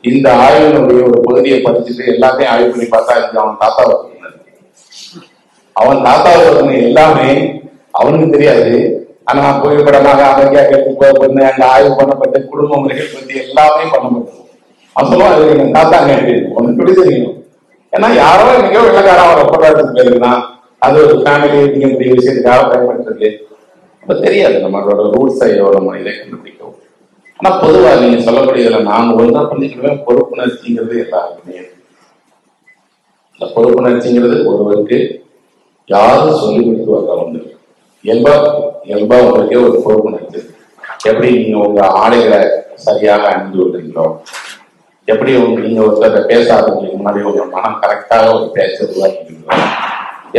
இந்த ஆய்வினுடைய ஒரு பகுதியை படிச்சுட்டு எல்லாத்தையும் ஆய்வு பண்ணி பார்த்தா இது அவன் தாத்தாவை பத்தினது. அவன் தாத்தாவை பத்தின எல்லாமே அவனுக்கு தெரியாது. ஆனா புகைப்படமாக அமைதியாக எடுத்து அங்க ஆய்வு பண்ணப்பட்ட குடும்ப முறைகள் பத்தி எல்லாமே பண்ணப்பட்டது. அவன் அது எங்க தாத்தாங்க உனக்கு எப்படி தெரியும்? ஏன்னா யாரோ என்னைக்கோ வெள்ளக்காரன் அவரை போராட்டத்துக்கு போயிருந்தான். அது ஒரு ஃபேமிலி மிகப்பெரிய விஷயத்துக்காக பயன்படுத்துறது அப்ப தெரியாது. நம்மளோட ரூட்ஸை நம்ம இதை கண்டுபிடிக்கவும். ஆனா பொதுவா நீங்க சொல்லக்கூடியதுல நான் ஒன்றா பண்ணிக்கிடுவேன். பொறுப்புணர்ச்சிங்கிறது எல்லாருக்குமே. இந்த பொறுப்புணர்ச்சிங்கிறது ஒருவருக்கு யாரும் சொல்லி கொடுத்து வர வந்து இயல்பா உங்களுக்கே ஒரு பொறுப்புணர்ச்சி. எப்படி நீங்க உங்க ஆடைகளை சரியாக அணிந்து கொள்றீங்களோ, எப்படி நீங்க ஒருத்தர் பேச ஆரம்பிக்க முன்னாடி உங்க மனம் கரெக்டாக ஒரு பேச்ச உருவாக்கிங்களோ,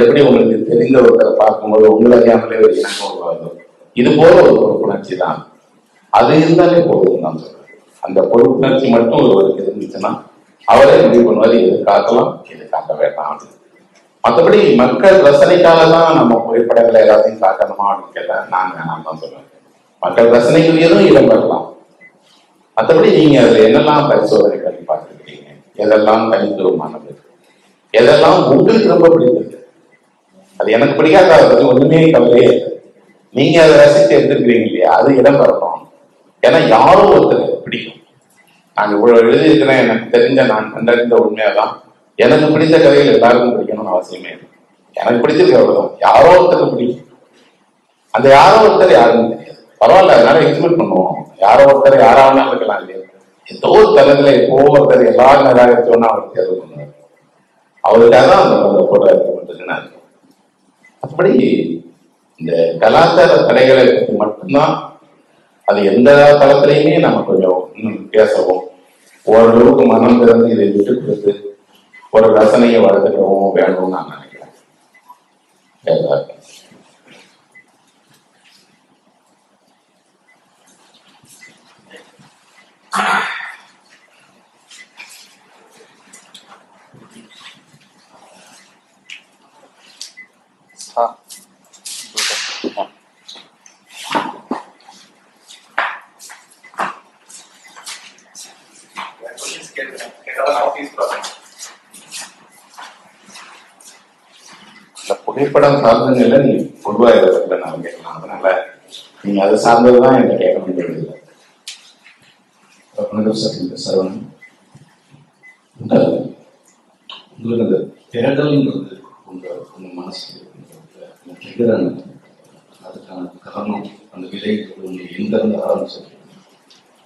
எப்படி உங்களுக்கு தெரிந்த ஒருத்தரை பார்க்கும்போது உங்களை அறியாமலே ஒரு இணக்கம் உருவாகுது. இது போல ஒரு பொறுப்புணர்ச்சி தான். அது இருந்தாலே போதும் தான் சொல்றேன். அந்த பொறுப்புணர்ச்சி மட்டும் ஒருவருக்கு இருந்துச்சுன்னா அவரே முடிவு பண்ணுவார் எது காட்டலாம் எது காட்ட வேண்டாம். மற்றபடி மக்கள் ரசனைக்காக தான் நம்ம புகைப்படங்களை எல்லாத்தையும் காட்டணுமா அப்படின்னு கேட்டா நான் வேணாம் தான் சொல்லுவேன். மக்கள் ரசனைக்குரியதும் இடம் பெறலாம். மற்றபடி நீங்க அதுல என்னெல்லாம் பரிசோதனை பண்ணி பார்த்துருக்கீங்க, எதெல்லாம் தனித்துவமானது, எதெல்லாம் உங்களுக்கு ரொம்ப பிடித்தது. அது எனக்கு பிடிக்காத அதை பத்தி ஒண்ணுமே கவலையே இல்லை. நீங்க அதை ரசித்து எடுத்துக்கிறீங்க இல்லையா, அது இடம் பெறணும். ஏன்னா யாரோ ஒருத்தர் பிடிக்கும். நான் இவ்வளவு எழுதியிருக்கிறேன், எனக்கு தெரிஞ்ச நான் கண்டறிந்த உண்மையாதான் எனக்கு பிடித்த கதைகள் எல்லாருக்கும் பிடிக்கணும்னு அவசியமே இல்லை. எனக்கு பிடிச்சிருக்க அவ்வளவுதான். யாரோ ஒருத்தருக்கு பிடிக்கும். அந்த யாரோ ஒருத்தர் யாருன்னு தெரியாது, பரவாயில்ல, அதனால எக்ஸ்பெக்ட் பண்ணுவோம். யாரோ ஒருத்தர் யாராவது இருக்கலாம் இல்லையா. ஏதோ ஒரு தளத்துல எப்போ ஒருத்தர் எல்லாரும் நிராகரிச்சோன்னா அவர் தேர்வு பண்ணுவார். அவருக்காக தான் அந்த போட்டோ எடுக்கப்பட்டிருக்குன்னு அர்த்தம். அப்படி இந்த கலாச்சார தடைகளை பற்றி மட்டும்தான் அது எந்த தளத்திலையுமே நம்ம கொஞ்சம் பேசவும், ஓரளவுக்கு மனம் திறந்து இதை விட்டு கொடுத்து ஒரு ரசனையை வளர்த்துக்கவும் வேணும்னு நான் நினைக்கிறேன். இந்த புகைப்படம் சார்ந்ததுல நீ பொதுவாக இடத்துல நான் கேட்கலாம். அதனால நீங்க அதை சார்ந்ததுதான் என்ன கேட்க வேண்டியது. சரவணன், உங்களுக்கு அந்த தேடல்ன்றது உங்க மனசு அதுக்கான காரணம் அந்த விதை உங்களுக்கு எங்க இருந்து ஆரம்பிச்சது?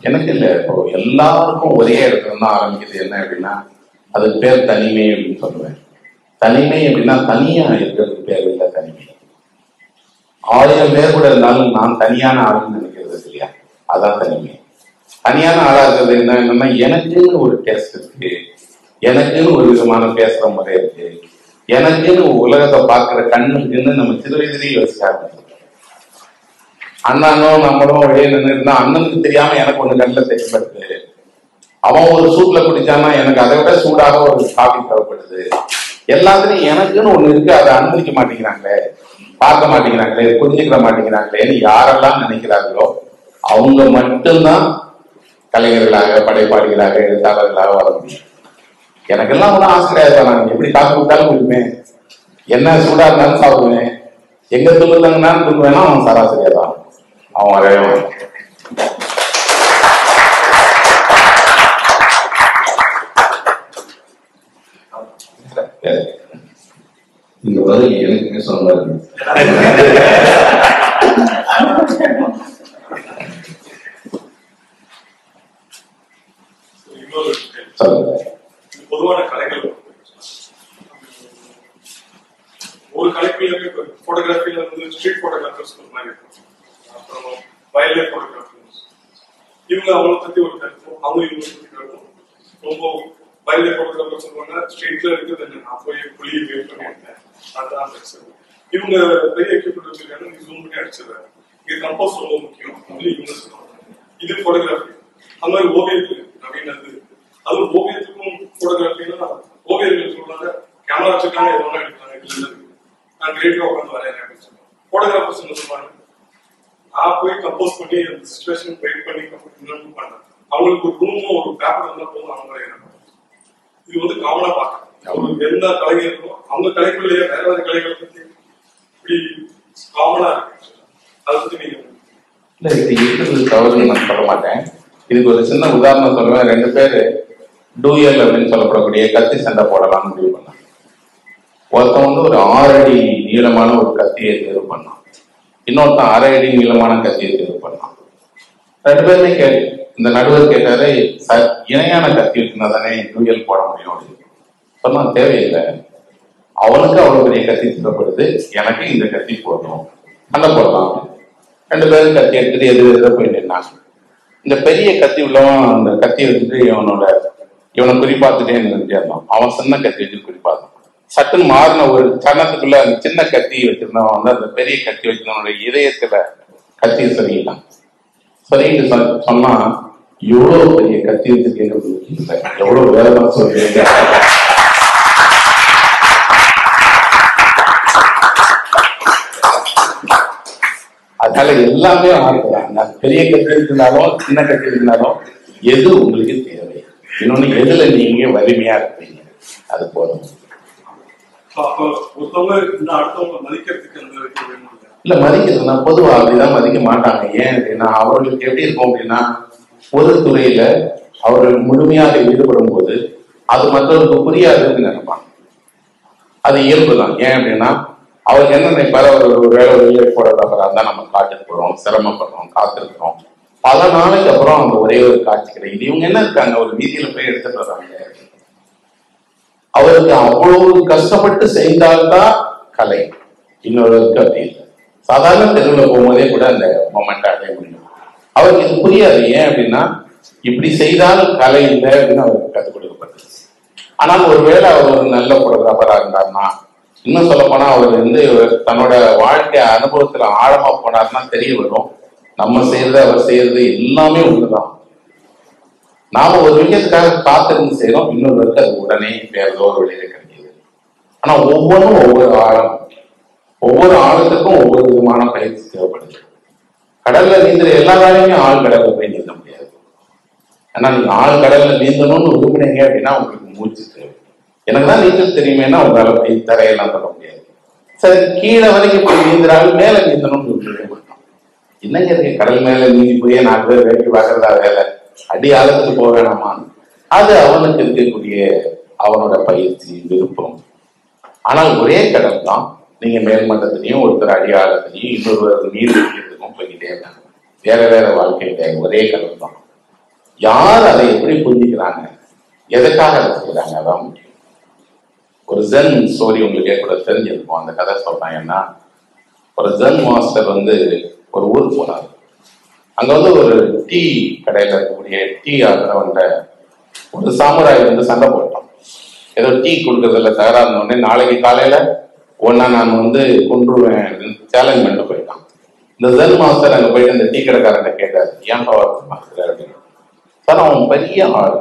எனக்கு இல்லை, இப்போ எல்லாருக்கும் ஒரே இடத்துல தான் ஆரம்பிக்குது. என்ன அப்படின்னா அதுக்கு பேர் தனிமை அப்படின்னு சொல்லுவேன். தனிமை அப்படின்னா தனியா இருக்கிறதுக்கு பேர் இல்லை. தனிமை 1000 பேர் கூட இருந்தாலும் நான் தனியான ஆளுன்னு நினைக்கிறது இல்லையா, அதான் தனிமை. தனியான ஆளா இருக்கிறது என்னன்னா எனக்குன்னு ஒரு டேஸ்ட் இருக்கு, எனக்குன்னு ஒரு விதமான பேசுற முறை இருக்கு, எனக்குன்னு உலகத்தை பார்க்கிற கண்ணுக்குன்னு நம்ம சிறு வயதிலேயே யோசிக்க ஆரம்பிச்சோம். அண்ணனும் நம்மளும் வெளியே நின்று இருந்தா அண்ணனுக்கு தெரியாம எனக்கு ஒண்ணு கண்ணில் தெரியப்படுது. அவன் ஒரு சூட்ல குடிச்சானா எனக்கு அதை விட சூடாக ஒரு காபி தேவைப்படுது. எல்லாத்துலயும் எனக்குன்னு ஒண்ணு இருக்கு, அதை அனுமதிக்க மாட்டேங்கிறாங்களே, பார்க்க மாட்டேங்கிறாங்களே, புரிஞ்சுக்கிற மாட்டேங்கிறாங்களேன்னு யாரெல்லாம் நினைக்கிறார்களோ அவங்க மட்டும்தான் கலைஞர்களாக, படைப்பாளிகளாக, எழுத்தாளர்களாக வர முடியும். எனக்கெல்லாம் ஒன்றும் ஆசை கிடையாது. நான் எப்படி காசு கொடுத்தாலும் குடிப்பேன், என்ன சூடா இருந்தாலும் சாப்பிடுவேன், எங்க துணுந்தாங்கன்னாலும் துணுவேன்னா அவன் சராசரியா தான் அவன் வரவே. இந்த பதில் எனக்கு சொன்னாரு.
பொதுவான கலைகள் ஒரு கலைப்பிலுமே போட்டோகிராஃபில வந்து ஸ்ட்ரீட் போட்டோகிராஃபர்ஸ் மாதிரி இருக்கும், அப்புறம் வயல்ல போட்டோகிராஃபர்ஸ். இவங்க அவங்கள பத்தி ஒரு கருத்தும், அவங்க இவங்க பத்தி கருத்தும். ரொம்ப வயல்ல போட்டோகிராஃபர் சொல்லுவாங்க ஸ்ட்ரீட்ல இருக்குது, நான் போய் புளியை வேவ் பண்ணியிருக்கேன், அதுதான் பெருசு. இவங்க பெரிய எக்யூப்மெண்ட் வச்சிருக்காங்க, ஜூம் பண்ணி அடிச்சிடுறாங்க. இது கம்போஸ் ரொம்ப முக்கியம் அப்படின்னு இவங்க சொல்லுவாங்க. இது போட்டோகிராஃபி. அந்த மாதிரி ஓவியத்துக்கு நவீனது, அதுவும் ஓவியத்துக்கும் போட்டோகிராஃபின்னா ஓவியர்கள் சொல்றாங்க கேமரா வச்சிருக்காங்க, எதோ எடுக்கிறாங்க, நான் கிரியேட்டிவா உட்காந்து வரையறேன் அப்படின்னு சொல்லுவாங்க. போட்டோகிராஃபர்ஸ் சொல்லுவாங்க, நான் போய் கம்போஸ் பண்ணி அந்த சிச்சுவேஷன் வெயிட் பண்ணி பண்ணேன். அவங்களுக்கு ஒரு ரூமும் ஒரு பேப்பர் இருந்தால் போதும், அவங்க இது வந்து காமனா பார்க்கணும். அவங்களுக்கு எந்த கலைஞர் இருக்கும் அவங்க கலைக்குள்ளேயே வேற வேற கலைகளை பத்தி இப்படி காமனா இருக்கு. அதை பத்தி நீங்க
இல்ல, இது இருக்கிறது தவறுன்னு நான் சொல்ல மாட்டேன். இதுக்கு ஒரு சின்ன உதாரணம் சொல்லுவேன். 2 பேரு டூயல் அப்படின்னு சொல்லப்படக்கூடிய கத்தி சண்டை போடலாம்னு முடிவு பண்ணாங்க. ஒருத்தன் வந்து ஒரு 6 அடி நீளமான ஒரு கத்தியை தேர்வு பண்ணான், இன்னொருத்தன் 1/2 அடி நீளமான கத்தியை தேர்வு பண்ணான். 2 பேருமே கேள்வி. இந்த நடுவர் கேட்டாரு, இணையான கத்தி வச்சுனா தானே டூயல் போட முடியும் அப்படின்னு சொன்னா. தேவையில்லை, அவனுக்கு அவ்வளவு பெரிய கத்தி தேவைப்படுது, எனக்கு இந்த கத்தி போடணும், சண்டை போடலாம். 2 பேரும் கத்தி எடுத்துட்டு எதிர போய் நின்னாங்க. இந்த பெரிய கத்தி உள்ளவன் அந்த கத்தி வச்சுட்டு இவனை குறிப்பாத்துட்டே நினைச்சிருந்தான். அவன் சின்ன கத்தி வச்சு குறிப்பாத்தான். சட்டுன்னு மாறின ஒரு சரணத்துக்குள்ள அந்த சின்ன கத்தி வச்சிருந்தவன் வந்து அந்த பெரிய கத்தி வச்சிருந்தவனுடைய இதயத்துல கத்தியை சொல்லிட்டான். சொல்லிட்டு சொன்னா, எவ்வளவு பெரிய கத்தி வச்சிருக்கீங்க, எவ்வளவு வேலைதான் சொல்றீங்க. அதனால எல்லாமே ஆகலாம். பெரிய கட்டி இருந்தாலும் சின்ன கட்டி இருந்தாலும் எது உங்களுக்கு தேவை, இன்னொன்னு எதுல நீங்க வலிமையா இருப்பீங்க, அது போதும். இல்ல, மதிக்கிறதுனா பொதுவா அப்படிதான் மதிக்க மாட்டாங்க. ஏன் அப்படின்னா அவர்களுக்கு எப்படி இருக்கும் அப்படின்னா, ஒரு துறையில அவர்கள் முழுமையாக ஈடுபடும் போது அது மற்றவர்களுக்கு புரியாதுன்னு நினைப்பாங்க. அது இயல்புதான். ஏன் அப்படின்னா அவருக்கு என்ன நினைப்பாரு, ஒரு வேலை வெளியே போடுறதா தான் நம்ம காட்டுக்கு போறோம், சிரமப்படுறோம், காத்திருக்கிறோம். பல நாளைக்கு அப்புறம் அவங்க ஒரே ஒரு காட்சி கிடைக்குது. இவங்க என்ன இருக்காங்க, ஒரு வீதியில போய் எடுத்துட்டு வர்றாங்க. அவருக்கு அவ்வளவு கஷ்டப்பட்டு செய்தால்தான் கலை, இன்னொருக்கு அப்படி இல்லை. சாதாரண தெருவில் போகும்போதே கூட அந்த மொமெண்ட் அடைய முடியும். அவருக்கு இது புரியாது. ஏன் அப்படின்னா இப்படி செய்தால் கலை இல்லை அப்படின்னு அவருக்கு கற்றுக் கொடுக்கப்பட்டது. ஆனால் ஒருவேளை அவர் ஒரு நல்ல போட்டோகிராஃபரா இருந்தார்னா, இன்னும் சொல்ல போனா அவர் வந்து தன்னோட வாழ்க்கை அனுபவத்துல ஆழமா போனார்னா தெரிய வரும், நம்ம செய்யறது அவர் செய்யறது எல்லாமே ஒண்ணுதான். நாம ஒரு விஷயத்துக்காக காத்திருந்து செய்யறோம், இன்னொருவருக்கு அது உடனே வேற ஏதோ ஒரு வழியில கிடைக்குது. ஆனா ஒவ்வொன்றும் ஒவ்வொரு ஆழம், ஒவ்வொரு ஆழத்துக்கும் ஒவ்வொரு விதமான பயிற்சி தேவைப்படுது. கடல்ல நீந்துற எல்லா வேலையுமே ஆள் கடல்ல போய் நீந்த முடியாது. ஆனா நீங்க ஆள் கடல்ல நீந்தணும்னு விரும்புனீங்க அப்படின்னா உங்களுக்கு மூச்சு தேவை. எனக்கு தான் நீச்சல் தெரியுமேனா உங்களால போய் தரையெல்லாம் சொல்ல முடியாது. சரி, கீழே வரைக்கும் போய் நீந்துறாங்க, மேல நீந்தணும்னு விரும்புறேன். என்னங்க இருக்கு, கடல் மேல நீந்தி போய் 4 பேர் வேலைக்கு பார்க்கறதா வேலை, அடி ஆழத்துக்கு போக வேணாமான்னு. அது அவனுக்கு இருக்கக்கூடிய அவனோட பயிற்சி, விருப்பம். ஆனால் ஒரே கடல் தான். நீங்க மேல்மட்டத்திலையும் ஒருத்தர் அடியாளத்திலையும் இன்னொரு நீர் வைக்கிறதுக்கும் போய்கிட்டே இருக்காங்க. வேற வேற வாழ்க்கையில ஒரே கடல் தான். யார் அதை எப்படி புரிஞ்சுக்கிறாங்க, எதுக்காக அதை செய்யறாங்க, அதான் முக்கியம். ஒரு ஜென் ஸ்டோரி உங்களுக்கு கூட தெரிஞ்சிருக்கும். அந்த கதை சொல்றாங்கன்னா, ஒரு ஜென் மாஸ்டர் வந்து ஒரு ஊருக்கு போனார். அங்க வந்து ஒரு டீ கடையில இருக்கக்கூடிய டீ ஆகிறவன்ட ஒரு சாமுராய் வந்து சண்டை போட்டான். ஏதோ டீ கொடுக்கறதுல தகராறுனோடனே, நாளைக்கு காலையில ஒன்னா நான் வந்து கொன்றுவேன் சேலஞ்ச் பண்ணிட்டு போயிட்டான். இந்த ஜென் மாஸ்டர் அங்க போயிட்டு இந்த டீ கடைக்காரன் கேட்டார், ஏன் மாஸ்டர் அப்படின்னு. சார், அவன் பெரிய ஆள்,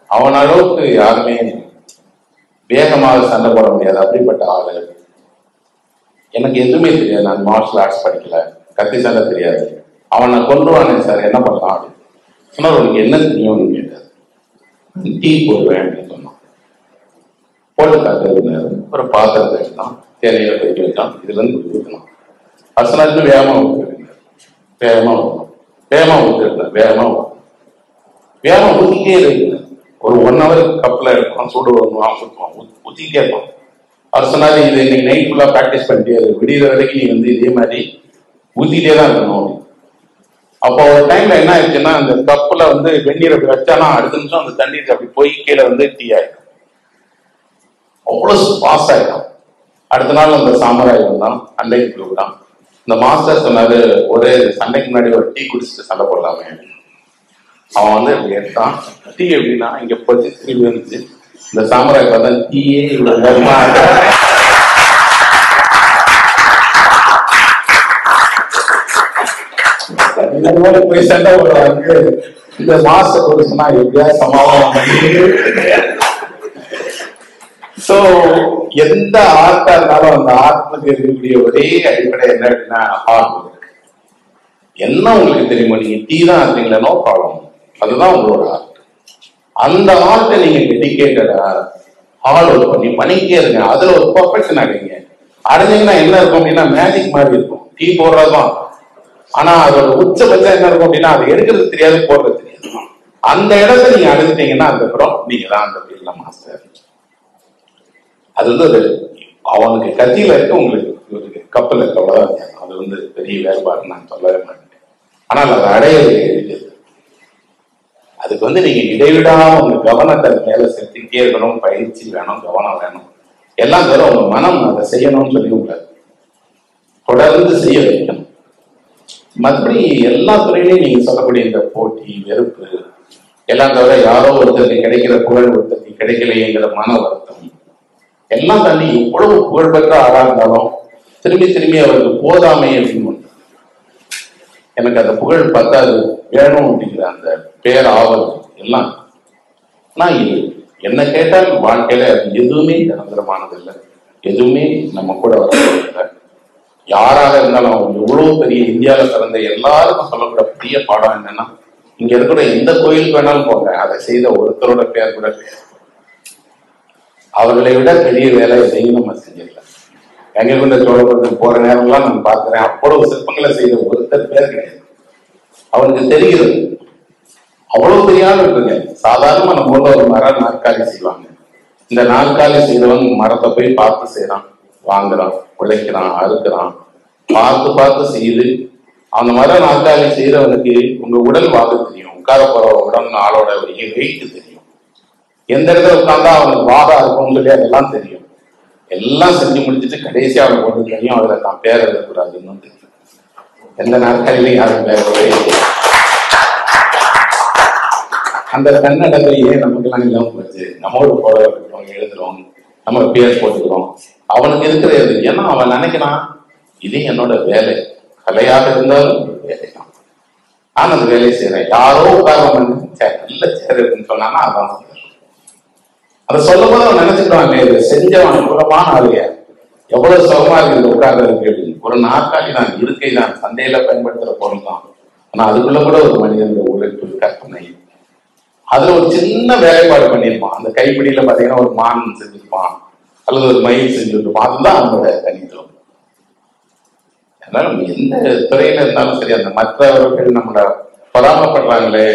அவன் அளவுக்கு யாருமே வேகமாக சண்டை போட முடியாது, அப்படிப்பட்ட ஆளு. எனக்கு எதுவுமே தெரியாது, நான் மார்ஷல் ஆர்ட்ஸ் படிக்கல, கத்தி சண்டை தெரியாது, அவனை கொன்றுவானே சார், என்ன பண்ணலாம் அப்படின்னு சொன்னா, உனக்கு என்ன தெரியும்னு கேட்டார். டீ போடுவேன் அப்படின்னு சொன்னான். போட்டு காட்டுறாரு. ஒரு பாத்திரத்தை எடுத்தான், தேவையில போய் வச்சான், இதுல இருந்து ஊற்றணும். அரசனாச்சு வேகமா ஊற்றுறீங்க, வேகமா ஊற்றணும், வேகமா ஊற்றுறேன், வேகமா ஊற்றணும், வேகமா ஊற்றிக்கிட்டே இருக்கு. ஒரு 1 hour கப்பில் எடுப்பான், சூடு வருவான், ஊற்றிக்கிட்டே இருப்பான். அவர் சொன்னாரு, இது இன்னைக்கு நைட் ஃபுல்லா ப்ராக்டிஸ் பண்ணிட்டே இருக்கு, விடிகிற வரைக்கும் நீ வந்து இதே மாதிரி ஊத்திட்டே தான் இருக்கணும். அப்போ ஒரு டைம்ல என்ன ஆயிடுச்சுன்னா, அந்த கப்புல வந்து வெந்நீரை வச்சானா அடுத்த நிமிஷம் அந்த தண்ணீர் அப்படி போய் கீழே வந்து டீ ஆயிடும். அவ்வளவு பாஸ் ஆயிடும். அடுத்த நாள் அந்த சாமராய் வந்தான், சண்டைக்கு போய்விட்டான். இந்த மாஸ்டர் சொன்னாரு, ஒரு சண்டைக்கு முன்னாடி ஒரு டீ குடிச்சிட்டு சண்டை போடலாமே. அவன் வந்து இப்படி எடுத்தான். டீ எப்படின்னா இங்க பொத்தி திரும்பி வந்துச்சு. இந்த சாமராய் பார்த்தா டீயே இவ்வளவு வேகமா போய் சண்டை போடுறாங்க. இந்த மாஸ்டர் ஒரு சொன்னா எப்படியா சமாதானம் பண்ணி. சோ எந்த ஆர்ட்டா இருந்தாலும் அந்த ஆர்ட்டுக்கு இருக்கக்கூடிய ஒரே அடிப்படை என்ன அப்படின்னா ஹார்ட் ஒர்க். என்ன உங்களுக்கு தெரியுமா, நீங்க டீ தான் இருக்கீங்களா, நோ ப்ராப்ளம், அதுதான் உங்களோட ஆர்ட். அந்த ஆர்ட்டை நீங்க டெடிகேட்டடா ஹார்ட் ஒர்க் பண்ணி பண்ணிக்கிட்டே இருங்க. அதுல ஒரு பர்ஃபெக்ஷன் அடைங்க. அடைஞ்சிங்கன்னா என்ன இருக்கும் அப்படின்னா மேஜிக் மாதிரி இருக்கும். டீ போடுறதுதான், ஆனா அதோட உச்சபட்சம் என்ன இருக்கும் அப்படின்னா அது எடுக்கிறது தெரியாது, போடுறது தெரியாது. அந்த இடத்த நீங்க அடைஞ்சிட்டீங்கன்னா அதுக்கப்புறம் நீங்க தான் அந்த ஃபீல்ட்ல மாஸ்டர். அது வந்து ஒரு அவனுக்கு கத்தியில இருக்க உங்களுக்கு கப்பல் இருக்க, அவ்வளவுதான். அது வந்து பெரிய வேறுபாடு நான் சொல்லவே மாட்டேன். ஆனால் அதை அடையிறது இருக்குது. அதுக்கு வந்து நீங்க இடைவிடாம உங்க கவனத்தை மேல செலுத்திக்கிட்டே இருக்கணும். பயிற்சி வேணும், கவனம் வேணும், எல்லாம் தவிர உங்க மனம் அதை செய்யணும்னு சொல்லி உங்களை தொடர்ந்து செய்ய வைக்கணும். மற்றபடி எல்லா துறையிலையும் நீங்க சொல்லக்கூடிய இந்த போட்டி, வெறுப்பு எல்லாம் தவிர யாரோ ஒருத்தருக்கு கிடைக்கிற புகழ் ஒருத்தருக்கு கிடைக்கலையேங்கிற மன வருத்தம் எல்லாம் தாண்டி எவ்வளவு புகழ்பெற்ற ஆளா இருந்தாலும் திரும்பி திரும்பி அவருக்கு போதாமை அப்படின்னு எனக்கு அந்த புகழ் பத்தாது வேணும் அப்படிங்கிற அந்த பேர் ஆவல் எல்லாம். நான் என்ன கேட்டால் வாழ்க்கையில அது எதுவுமே நிரந்தரமானது இல்லை, எதுவுமே நம்ம கூட வரல. யாராக இருந்தாலும் அவங்க எவ்வளவு பெரிய இந்தியாவில பிறந்த எல்லாருக்கும் சொல்லக்கூடிய பெரிய பாடம் என்னன்னா, இங்க இருக்கிற எந்த கோயிலுக்கு வேணாலும் போங்க, அதை செய்த ஒருத்தரோட பேர் கூட அவர்களை விட பெரிய வேலை எதையும் நம்ம செஞ்சிடல. எங்க கொண்ட சோழபுரத்துக்கு போற நேரம்லாம் நான் பார்க்கிறேன், அவ்வளவு சிற்பங்களை செய்த ஒருத்தர் பேர் கிடையாது. அவனுக்கு தெரிகிறது அவ்வளவு பெரிய ஆள் இருக்குங்க. சாதாரணமா நம்ம ஊர்ல ஒரு மரம் நாற்காலி செய்வாங்க. இந்த நாற்காலி செய்தவன் மரத்தை போய் பார்த்து செய்யறான், வாங்குறான், உழைக்கிறான், அறுக்கிறான், பார்த்து பார்த்து செய்து அந்த மாதிரி நாற்காலி செய்யறவனுக்கு உங்க உடல் வாக்கு தெரியும், உட்கார போற உடல் ஆளோட வெயிட் தெரியும், எந்த இடத்துல உட்கார்ந்தா அவனுக்கு வாகா இருக்கும்னு சொல்லி அதெல்லாம் தெரியும். எல்லாம் செஞ்சு முடிச்சுட்டு கடைசியா அவனுக்கு ஒன்று தெரியும், அதுல தான் பேர் எழுதக்கூடாதுன்னு தெரியும். எந்த நாற்காலிலையும் யாரும் பேரவே அந்த கன்னடத்திலேயே நமக்கு எல்லாம் இல்லாம போச்சு. நம்மோடு போட எழுதுறோம், நம்ம பேர் போட்டுக்கிறோம். அவனுக்கு இருக்கிறது ஏன்னா அவன் நினைக்கிறான் இது என்னோட வேலை, கலையாக இருந்தாலும் வேலை தான், நான் அந்த வேலையை செய்யறேன். யாரோ உட்காரம் நல்ல சேர் இருக்குன்னு சொன்னான்னா அதான் அதை சொல்லும் போது அவன் நினைச்சுக்கிறான், இது செஞ்சவன் அனுகூலமான ஆளுங்க, எவ்வளவு சுகமா இருக்கு உட்கார்றதுக்கு அப்படின்னு. ஒரு நாற்காலி தான், இருக்கை தான், சந்தையில பயன்படுத்துற பொருள் தான், ஆனா அதுக்குள்ள கூட ஒரு மனிதனுடைய உழைப்பு, கற்பனை, அதுல ஒரு சின்ன வேலைப்பாடு பண்ணியிருப்பான். அந்த கைப்பிடியில பாத்தீங்கன்னா ஒரு மான் செஞ்சிருப்பான் அல்லது ஒரு மயில் செஞ்சிருப்பான், அதுதான் அவனோட தனித்துவம். அதனால நம்ம எந்த துறையில இருந்தாலும் சரி, அந்த மற்றவர்கள் நம்மள பொறாமப்படுறாங்களே,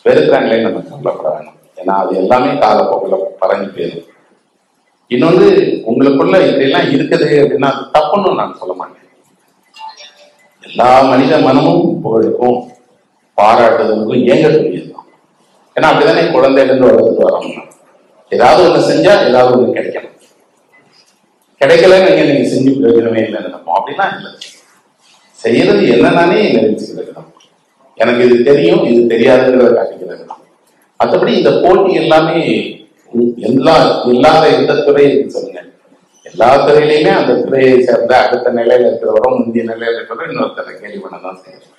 வெறுக்கிறாங்களே நம்ம கவலைப்பட வேணும். ஏன்னா அது எல்லாமே காலப்போக்கில் பறஞ்சு போயிடும். இன்னொன்று, உங்களுக்குள்ள இப்படி எல்லாம் இருக்குது அப்படின்னா அது தப்புன்னு நான் சொல்ல மாட்டேன். எல்லா மனித மனமும் புகழுக்கும் பாராட்டுதலுக்கும் ஏங்கக்கூடியதுதான். ஏன்னா அப்படிதானே குழந்தையிலிருந்து வளர்த்துட்டு வரோம்னா, ஏதாவது ஒண்ணு செஞ்சா ஏதாவது ஒண்ணு கிடைக்கணும், கிடைக்கலன்னு நீங்க செஞ்சு பிரயோஜனமே இல்லைன்னு நினைப்போம். அப்படின்னா இல்லை, செய்யறது என்னன்னானே நினைச்சுக்கிறது தான். எனக்கு இது தெரியும், இது தெரியாதுங்கிறத காட்டிக்கிறது தான். மற்றபடி இந்த போட்டி எல்லாமே இல்லாத எந்த துறை சொல்லுங்க, எல்லா துறையிலையுமே அந்த துறையை சேர்ந்த அடுத்த நிலையில இருக்கிறவரும் முந்தைய நிலையில இருக்கிறவரும் இன்னொருத்தரை கேள்வி பண்ணதான் செய்யணும்.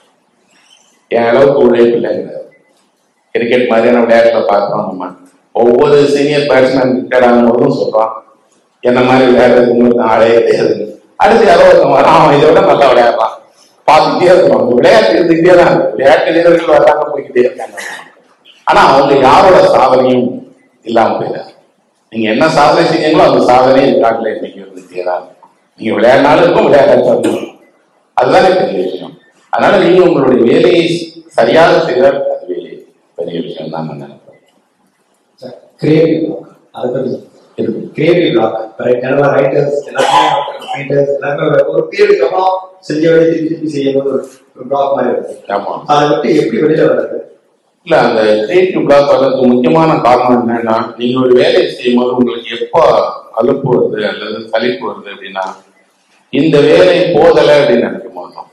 என் அளவுக்கு உழைப்பு இல்லைங்கிறது. கிரிக்கெட் மாதிரியான விளையாட்டுல பார்க்கிறோம் நம்ம, ஒவ்வொரு சீனியர் பேட்ஸ்மேன் கிரிக்கெட் ஆகும்போதும் சொல்றான் என்ன மாதிரி விளையாடுறதுக்கு ஆளே கிடையாது. அடுத்து யாரோ வரான், அவன் இதை விட நல்லா விளையாடுறான், பார்த்துக்கிட்டே இருக்கிறோம். அந்த விளையாட்டு இருந்துகிட்டே தான், விளையாட்டு வீரர்கள் வர்றாங்க, போய்கிட்டே இருக்காங்க. ஆனா அவங்க யாரோட சாதனையும் இல்லாம போயிடாது. நீங்க என்ன சாதனை செய்யீங்களோ அந்த சாதனையை காட்டில இன்னைக்கு இருந்துட்டே தான். நீங்க விளையாடினாலும் இருக்கும், விளையாடாலும், அதுதானே பெரிய விஷயம். அதனால நீங்க உங்களுடைய வேலையை சரியாக செய்ய அதுவே பெரிய விஷயம் தான் நான் நினைக்கிறேன்.
கிரியேட்டிவ் பிளாக் ரைட்டர்ஸ் எல்லாமே ஒரு பீரியடுக்கு அப்புறம் செஞ்ச வேலையை திருப்பி செய்யும்போது ஒரு பிளாக் மாதிரி இருக்கு.
ஆமா,
அதை விட்டு எப்படி வெளியில வர்றது?
இல்ல, அந்த கிரியேட்டிவ் பிளாக் வர்றதுக்கு முக்கியமான காரணம் என்னன்னா, நீங்க ஒரு வேலையை செய்யும் போது உங்களுக்கு எப்ப அலுப்பு வருது அல்லது சலிப்பு வருது அப்படின்னா, இந்த வேலை போதலை அப்படின்னு நினைக்கும் போதும்,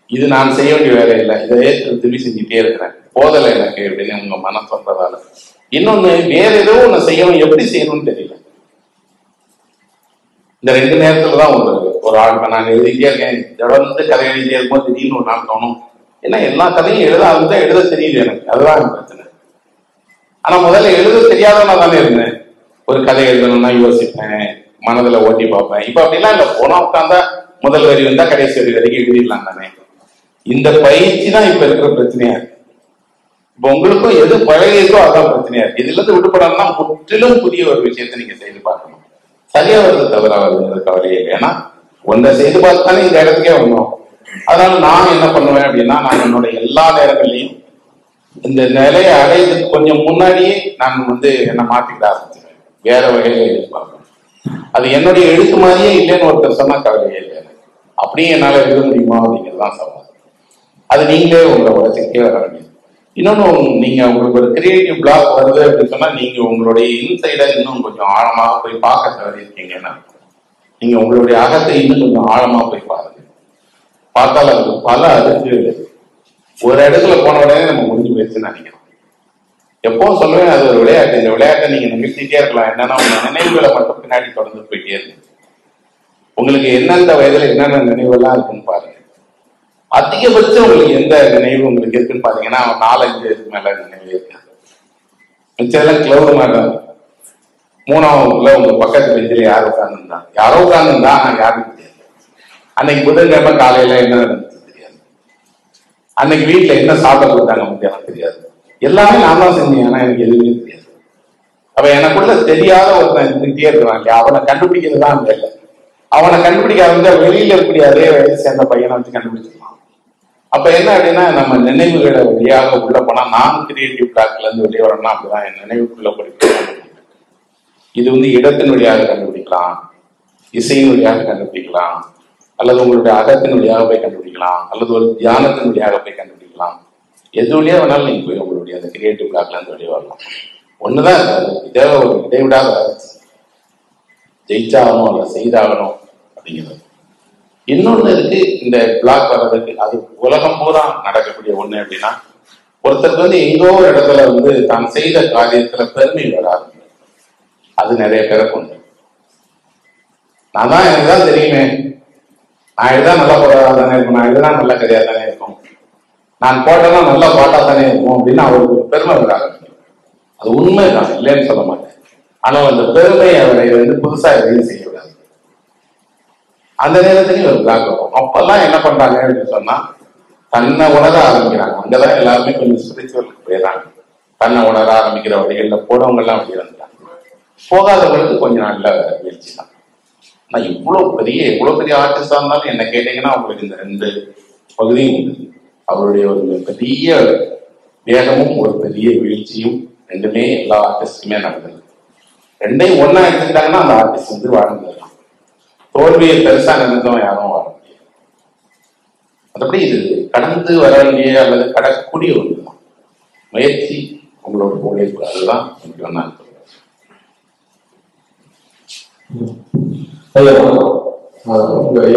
இது நான் செய்ய வேண்டிய வேலை இல்லை, இதையே திரும்பி செஞ்சுட்டே இருக்கிறேன், போதலை எனக்கு அப்படின்னு உங்க மனம் சொல்றதால. இன்னொன்னு, வேற ஏதோ ஒண்ணு செய்யணும், எப்படி செய்யணும்னு தெரியல. இந்த ரெண்டு நேரத்துல தான் ஒரு ஆள் நான் எழுதிட்டே இருக்கேன், தொடர்ந்து கதை எழுதிட்டே இருக்கும்போது திடீர்னு ஒரு நாள் தோணும், ஏன்னா எல்லா கதையும் எழுத தெரியல எனக்கு, அதுதான் பிரச்சனை. ஆனா முதல்ல எழுத தெரியாதவனா தானே இருந்தேன். ஒரு கதை எழுதணும்னா யோசிப்பேன், மனதுல ஓட்டி பார்ப்பேன். இப்ப அப்படிலாம் இல்ல, போனா உட்காந்தா முதல் வரி வந்தா கடைசி வரி வரைக்கும் எழுதிடலாம் தானே. இந்த பயிற்சி தான் இப்ப இருக்கிற பிரச்சனையா இருக்கு. இப்ப உங்களுக்கும் எது பழகிருக்கோ அதான் பிரச்சனையா இருக்கு. இதுல இருந்து விடுபடணும்னா முற்றிலும் புதிய ஒரு விஷயத்தை நீங்க செய்து பார்க்கணும். சரியா வருது தவிர வருதுங்கிறது கவலையே இல்லை. ஏன்னா ஒன்றை செய்து பார்த்தானே இந்த இடத்துக்கே வந்தோம். அதனால நான் என்ன பண்ணுவேன் அப்படின்னா, நான் என்னோட எல்லா நேரங்கள்லையும் இந்த நிலையை அடையிறதுக்கு கொஞ்சம் முன்னாடியே நான் என்ன மாத்திக்கிட ஆரம்பிச்சிருவேன். வேற வகையில எதிர்பார்ப்பேன். அது என்னுடைய எழுத்து மாதிரியே இல்லைன்னு ஒருத்தர் சொன்னா கவலையே இல்லை. அப்படியே என்னால எழுத முடியுமா அப்படிங்கிறது தான் சவால். அது நீங்களே உங்களை உடச்சுக்கிட்டே வர வேண்டியது. இன்னொன்னு, நீங்க உங்களுக்கு ஒரு கிரியேட்டிவ் பிளாக் வருது அப்படின்னு சொன்னா நீங்க உங்களுடைய இன்சைட இன்னும் கொஞ்சம் ஆழமாக போய் பார்க்க தவறிருக்கீங்கன்னா, நீங்க உங்களுடைய அகத்தை இன்னும் கொஞ்சம் ஆழமா போய் பாருங்க. பார்த்தால் அது பல அடுக்கு. ஒரு இடத்துல போன உடனே நம்ம முடிஞ்சு போயிடுச்சுன்னு நினைக்கிறோம். எப்பவும் சொல்லுவேன், அது ஒரு விளையாட்டு. இந்த விளையாட்டை நீங்க நிகழ்த்திட்டே இருக்கலாம். என்னன்னா உங்க நினைவுகளை மட்டும் பின்னாடி தொடர்ந்து போயிட்டே இருக்கு. உங்களுக்கு எந்தெந்த வயதுல என்னென்ன நினைவுகள்லாம் இருக்குன்னு பாருங்க. அதிகபட்சம் உங்களுக்கு எந்த நினைவு உங்களுக்கு இருக்குன்னு பாத்தீங்கன்னா 4-5 வயதுக்கு மேல நினைவு இருக்கு. மிச்சதெல்லாம் கிளவுடு மாதிரி. 3ஆம் வகுப்புல உங்க பக்கத்து பெஞ்சில யாரோ உட்கார்ந்துருந்தாங்க, யாரோ உட்கார்ந்துருந்தா ஆனா யாருக்கும் தெரியாது. அன்னைக்கு புதன்கிழமை காலையில என்ன நடந்துச்சு தெரியாது. அன்னைக்கு வீட்டுல என்ன சாப்பிட கொடுத்தாங்க மத்தியானம் தெரியாது. எல்லாமே நான் தான் செஞ்சேன், ஆனா எனக்கு எதுவுமே தெரியாது. அப்ப எனக்குள்ள தெரியாத ஒருத்தன் இருந்துகிட்டே இருக்கிறான் இல்லையா, அவனை கண்டுபிடிக்கிறது தான் வேலை. அவனை கண்டுபிடிக்க ஆரம்பிச்சா வெளியில இருக்கக்கூடிய அதே வயசு சேர்ந்த பையனை வச்சு கண்டுபிடிச்சிடலாம். அப்ப என்ன அப்படின்னா, நம்ம நினைவுகளை வழியாக உள்ள போனா, நான் கிரியேட்டிவ் பிளாக்ல இருந்து வெளியே வரணும்னா அப்படிதான் என் நினைவுக்குள்ள படிக்கலாம். இது இடத்தின் வழியாக கண்டுபிடிக்கலாம், இசையின் வழியாக கண்டுபிடிக்கலாம், அல்லது உங்களுடைய அகத்தின் வழியாக போய் கண்டுபிடிக்கலாம், அல்லது ஒரு தியானத்தின் வழியாக போய் கண்டுபிடிக்கலாம். எது வழியா வேணாலும் நீங்க போய் உங்களுடைய அந்த கிரியேட்டிவ் பிளாக்ல இருந்து வெளியே வரலாம். ஒண்ணுதான் இருக்காது, தேவை ஒரு இடைவிடாத ஜெயிச்சாகணும் அல்ல செய்தாகணும் அப்படிங்கிறது. இன்னொன்னு இருக்கு, இந்த பிளாக் வர்றதுக்கு அது உலகம் பூரா நடக்கக்கூடிய ஒண்ணு அப்படின்னா, ஒருத்தருக்கு எங்கோ ஒரு இடத்துல தான் செய்த காரியத்துல பெருமை வராது. அது நிறைய பேரை கொண்டு, நான் தான் எனக்கு தான் தெரியுமே, நான் இதுதான் நல்லா போடாத தானே இருக்கும், நான் இதுதான் நல்ல கதையா தானே இருக்கும், நான் போட்டேன்னா நல்லா பாட்டா தானே இருக்கும் அப்படின்னு அவருக்கு ஒரு பெருமை வராது. அது உண்மைதான், இல்லைன்னு சொல்ல மாட்டேன். ஆனா அந்த பெருமை அவரை புதுசா எதையும் செய்யக்கூடாது. அந்த நேரத்துலயும் ஒரு பிளாக் வரும். அப்பெல்லாம் என்ன பண்றாங்க அப்படின்னு சொன்னா, தன்னை உணர ஆரம்பிக்கிறாங்க. அங்கதான் எல்லாருமே கொஞ்சம் ஸ்பிரிச்சுவலுக்கு போயிடறாங்க. தன்னை உணர ஆரம்பிக்கிற வழிகள்ல போனவங்க எல்லாம் அப்படி வந்துட்டாங்க. போகாதவங்களுக்கு கொஞ்ச நாள்ல முயற்சி தான். ஆனா எவ்வளவு பெரிய ஆர்டிஸ்டா இருந்தாலும் என்ன கேட்டீங்கன்னா, அவங்களுக்கு இந்த 2 பகுதியும் உண்டு. அவருடைய ஒரு பெரிய வேகமும் ஒரு பெரிய வீழ்ச்சியும் ரெண்டுமே எல்லா ஆர்டிஸ்டுமே நடந்தது. ரெண்டையும் ஒன்னா எடுத்துக்கிட்டாங்கன்னா அந்த ஆர்டிஸ்ட் வாழ்ந்துடலாம். தோல்வியை பெருசா நினைத்தவன் யாரும் வாழ முடியாது. மற்றபடி இது கடந்து வர வேண்டிய அல்லது கடக்கக்கூடிய ஒன்றுதான். முயற்சி, உங்களோட உழைப்பு, அதுதான் முக்கியம். நான்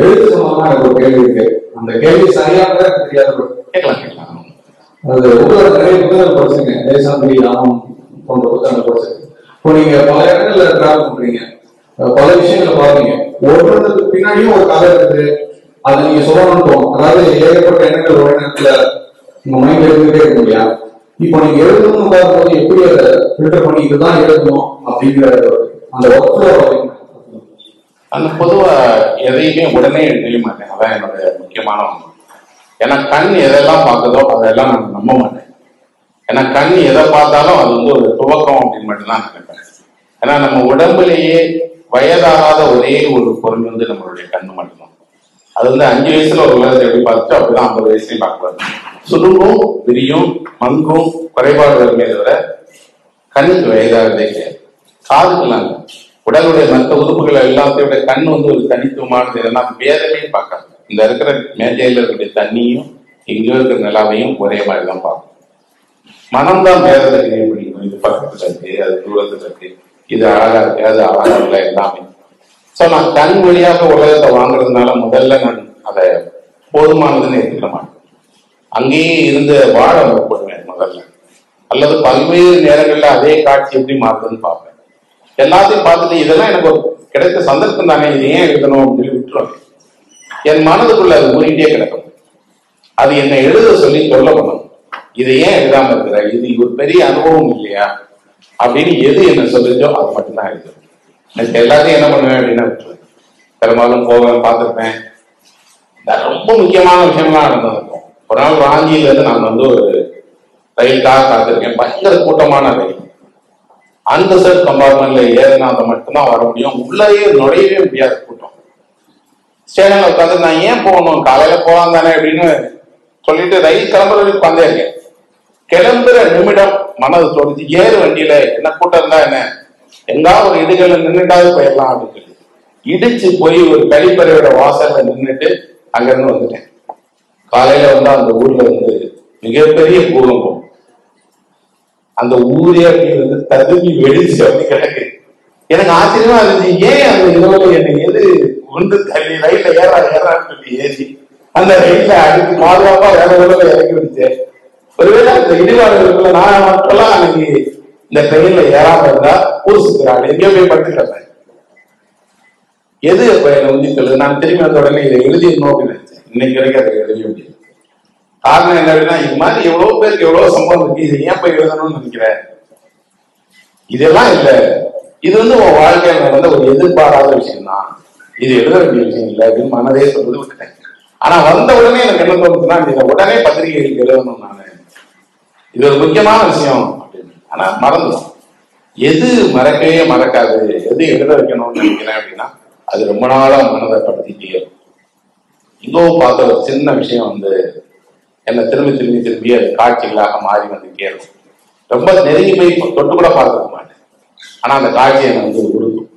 எழுத்து சம்பந்தமா எனக்கு ஒரு கேள்வி இருக்கு. அந்த கேள்வி சரியாக தெரியாது,
கேட்கலாம்.
அது உங்களோட நிறைய புத்தகங்கள் படிச்சுங்க, தேசாந்திரி ராமம் போன்ற புத்தகங்கள் படிச்சிருக்கு. இப்போ நீங்க பல இடங்கள்ல டிராவல் பண்றீங்க, பல விஷயங்களை பாருங்க, ஒவ்வொருத்தருக்கு பின்னாடியும் ஒரு கதை இருக்குது. அதை நீங்க சொல்லணும்னு தோணும். அதாவது ஏகப்பட்ட எண்ணங்கள் ஒரே நேரத்துல உங்க மைண்ட்ல இருந்துட்டே இருக்கும் இல்லையா? இப்போ நீங்க எழுதணும்னு பார்க்கும்போது எப்படி அதை ஃபில்டர் பண்ணி இதுதான் எழுதணும் அப்படிங்கிற அந்த ஒர்க்
அந்த பொதுவா எதையுமே உடனே எழுத மாட்டேன். அதான் என்னோட முக்கியமான ஒன்று. ஏன்னா கண் எதெல்லாம் பார்க்குதோ அதெல்லாம் நான் நம்ப மாட்டேன். ஏன்னா கண் எதை பார்த்தாலும் அது ஒரு துவக்கம் அப்படின்னு மட்டும்தான் நினைப்பேன். ஏன்னா நம்ம உடம்புலேயே வயதாகாத ஒரே ஒரு பொருள் நம்மளுடைய கண்ணு மட்டும்தான். அது 5 வயசுல ஒரு உலகத்தை எப்படி பார்த்துட்டு அப்படிதான் 50 வயசுலையும் பார்க்கக்கூடாது. சுருங்கும், விரியும், மங்கும், குறைபாடு வருமே தவிர கண்ணுக்கு வயதாகதே கிடையாது. காதுக்கெல்லாம் உடலுடைய மற்ற உறுப்புகள் எல்லாத்தையும் விட கண் ஒரு தனித்துவமானது. ஏன்னா வேதமே பார்க்காது. இந்த இருக்கிற மேஜையில இருக்கக்கூடிய தண்ணியும் இங்கே இருக்கிற நிலாவையும் ஒரே மாதிரி தான் பார்க்கும். மனம்தான் வேதத்தை பிடிக்கணும். இது பக்கத்துல இருக்கு, அது தூரத்துல இருக்கு, இது அழகா இருக்கு, அது அழகா இல்லை, எல்லாமே. சோ நான் கண் வழியாக உலகத்தை வாங்குறதுனால முதல்ல நான் அதை போதுமானதுன்னு எடுத்துக்க மாட்டேன். அங்கேயே இருந்து வாழ முற்படுவேன் முதல்ல. அல்லது பல்வேறு நேரங்கள்ல அதே காட்சி எப்படி மாறுதுன்னு பார்ப்பேன். எல்லாத்தையும் பார்த்துட்டு இதெல்லாம் எனக்கு ஒரு கிடைத்த சந்தர்ப்பம் தானே, இது ஏன் எழுதணும் அப்படின்னு விட்டுருவேன். என் மனதுக்குள்ள அது ஊறிட்டே கிடக்கும். அது என்னை எழுத சொல்லி சொல்ல பண்ணணும். இதை ஏன் எழுதாம இருக்கிற, இது ஒரு பெரிய அனுபவம் இல்லையா அப்படின்னு எது என்ன சொல்லுச்சோ அது மட்டும்தான் எழுதும். எல்லாத்தையும் என்ன பண்ணுவேன் அப்படின்னா பெரும்பாலும் போவேன், பார்த்துருப்பேன். ரொம்ப முக்கியமான விஷயம்லாம் நடந்திருக்கும். ஒரு நாள் ராஞ்சியில இருந்து நான் வந்து ஒரு ரயிலுக்காக காத்திருக்கேன். பயங்கர கூட்டமான ரயில். அன்ரிசர்வ் கம்பார்ட்மெண்ட்ல ஏறினா அதை மட்டும்தான் வர முடியும், உள்ளேயே நுழையவே முடியாது கூட்டம். ஸ்டேஷன்ல உட்காந்து நான் ஏன் போகணும், காலையில போகலாம் தானே அப்படின்னு சொல்லிட்டு ரயில் கிளம்புறதுக்கு உட்காந்தே இருக்கேன். கிளம்புற நிமிடம் மனது தோணுச்சு, ஏறு வண்டியில என்ன கூட்டம் இருந்தா என்ன, எங்காவது ஒரு இடுகள்ல நின்றுட்டாவது போயிடலாம் அப்படின்னு சொல்லி இடிச்சு போய் ஒரு கழிப்பறையோட வாசல்ல நின்றுட்டு அங்கிருந்து வந்துட்டேன். காலையில வந்து அந்த ஊர்ல வந்து மிகப்பெரிய பூகம்பம். அந்த ஊரே அப்படி வந்து ததுவி வெடிச்சு அப்படி கிடக்கு. எனக்கு ஆச்சரியமா இருந்துச்சு, ஏன் அந்த இரவுல என்னை எது ஒன்று தள்ளி ரயில்ல ஏறான்னு சொல்லி ஏறி அந்த ரயில்ல அடித்து பாதுகாப்பா வேற ஊர்ல இறக்கி விடுச்சேன். ஒருவேளை அந்த இடிபாடுகளுக்குள்ள நான் மட்டும்லாம் அன்னைக்கு இந்த ட்ரெயின்ல ஏறாம இருந்தா ஊர் சுத்துறாங்க, எங்கேயோ போய் படுத்துக்கிறேன். எது இப்ப என்ன உந்திக்கிறது, நான் திரும்பி வந்த உடனே இதை எழுதிடணும் அப்படின்னு நினைச்சேன். இன்னைக்கு வரைக்கும் அதை எழுத முடியும். காரணம் என்ன அப்படின்னா, இது மாதிரி எவ்வளவு பேருக்கு எவ்வளவு சம்பவம் இருக்கு, இதை ஏன் போய் எழுதணும்னு நினைக்கிறேன். இதெல்லாம் இல்ல, இது வந்து உன் வாழ்க்கையில் நடந்த ஒரு எதிர்பாராத விஷயம் தான், இது எழுத வேண்டிய விஷயம் இல்லை அப்படின்னு மனதே சொல்றது விட்டுட்டேன். ஆனா வந்த உடனே எனக்கு என்ன தோணுச்சுன்னா, இதை உடனே பத்திரிகைகளுக்கு எழுதணும், நானு இது ஒரு முக்கியமான விஷயம் அப்படின்னு. ஆனா மறந்துடும். எது மறக்கவே மறக்காது, எது எழுத வைக்கணும்னு நினைக்கிறேன் அப்படின்னா அது ரொம்ப நாளா மனதை படுத்திட்டே. இங்கோ பார்த்த ஒரு சின்ன விஷயம் வந்து என்னை திரும்பி அது காட்சிகளாக மாறி வந்துட்டே இருக்கும். ரொம்ப நெருங்கி போய் தொட்டு கூட பார்த்துக்க மாட்டேன், ஆனா அந்த காட்சி என்னை வந்து உருக்கும்.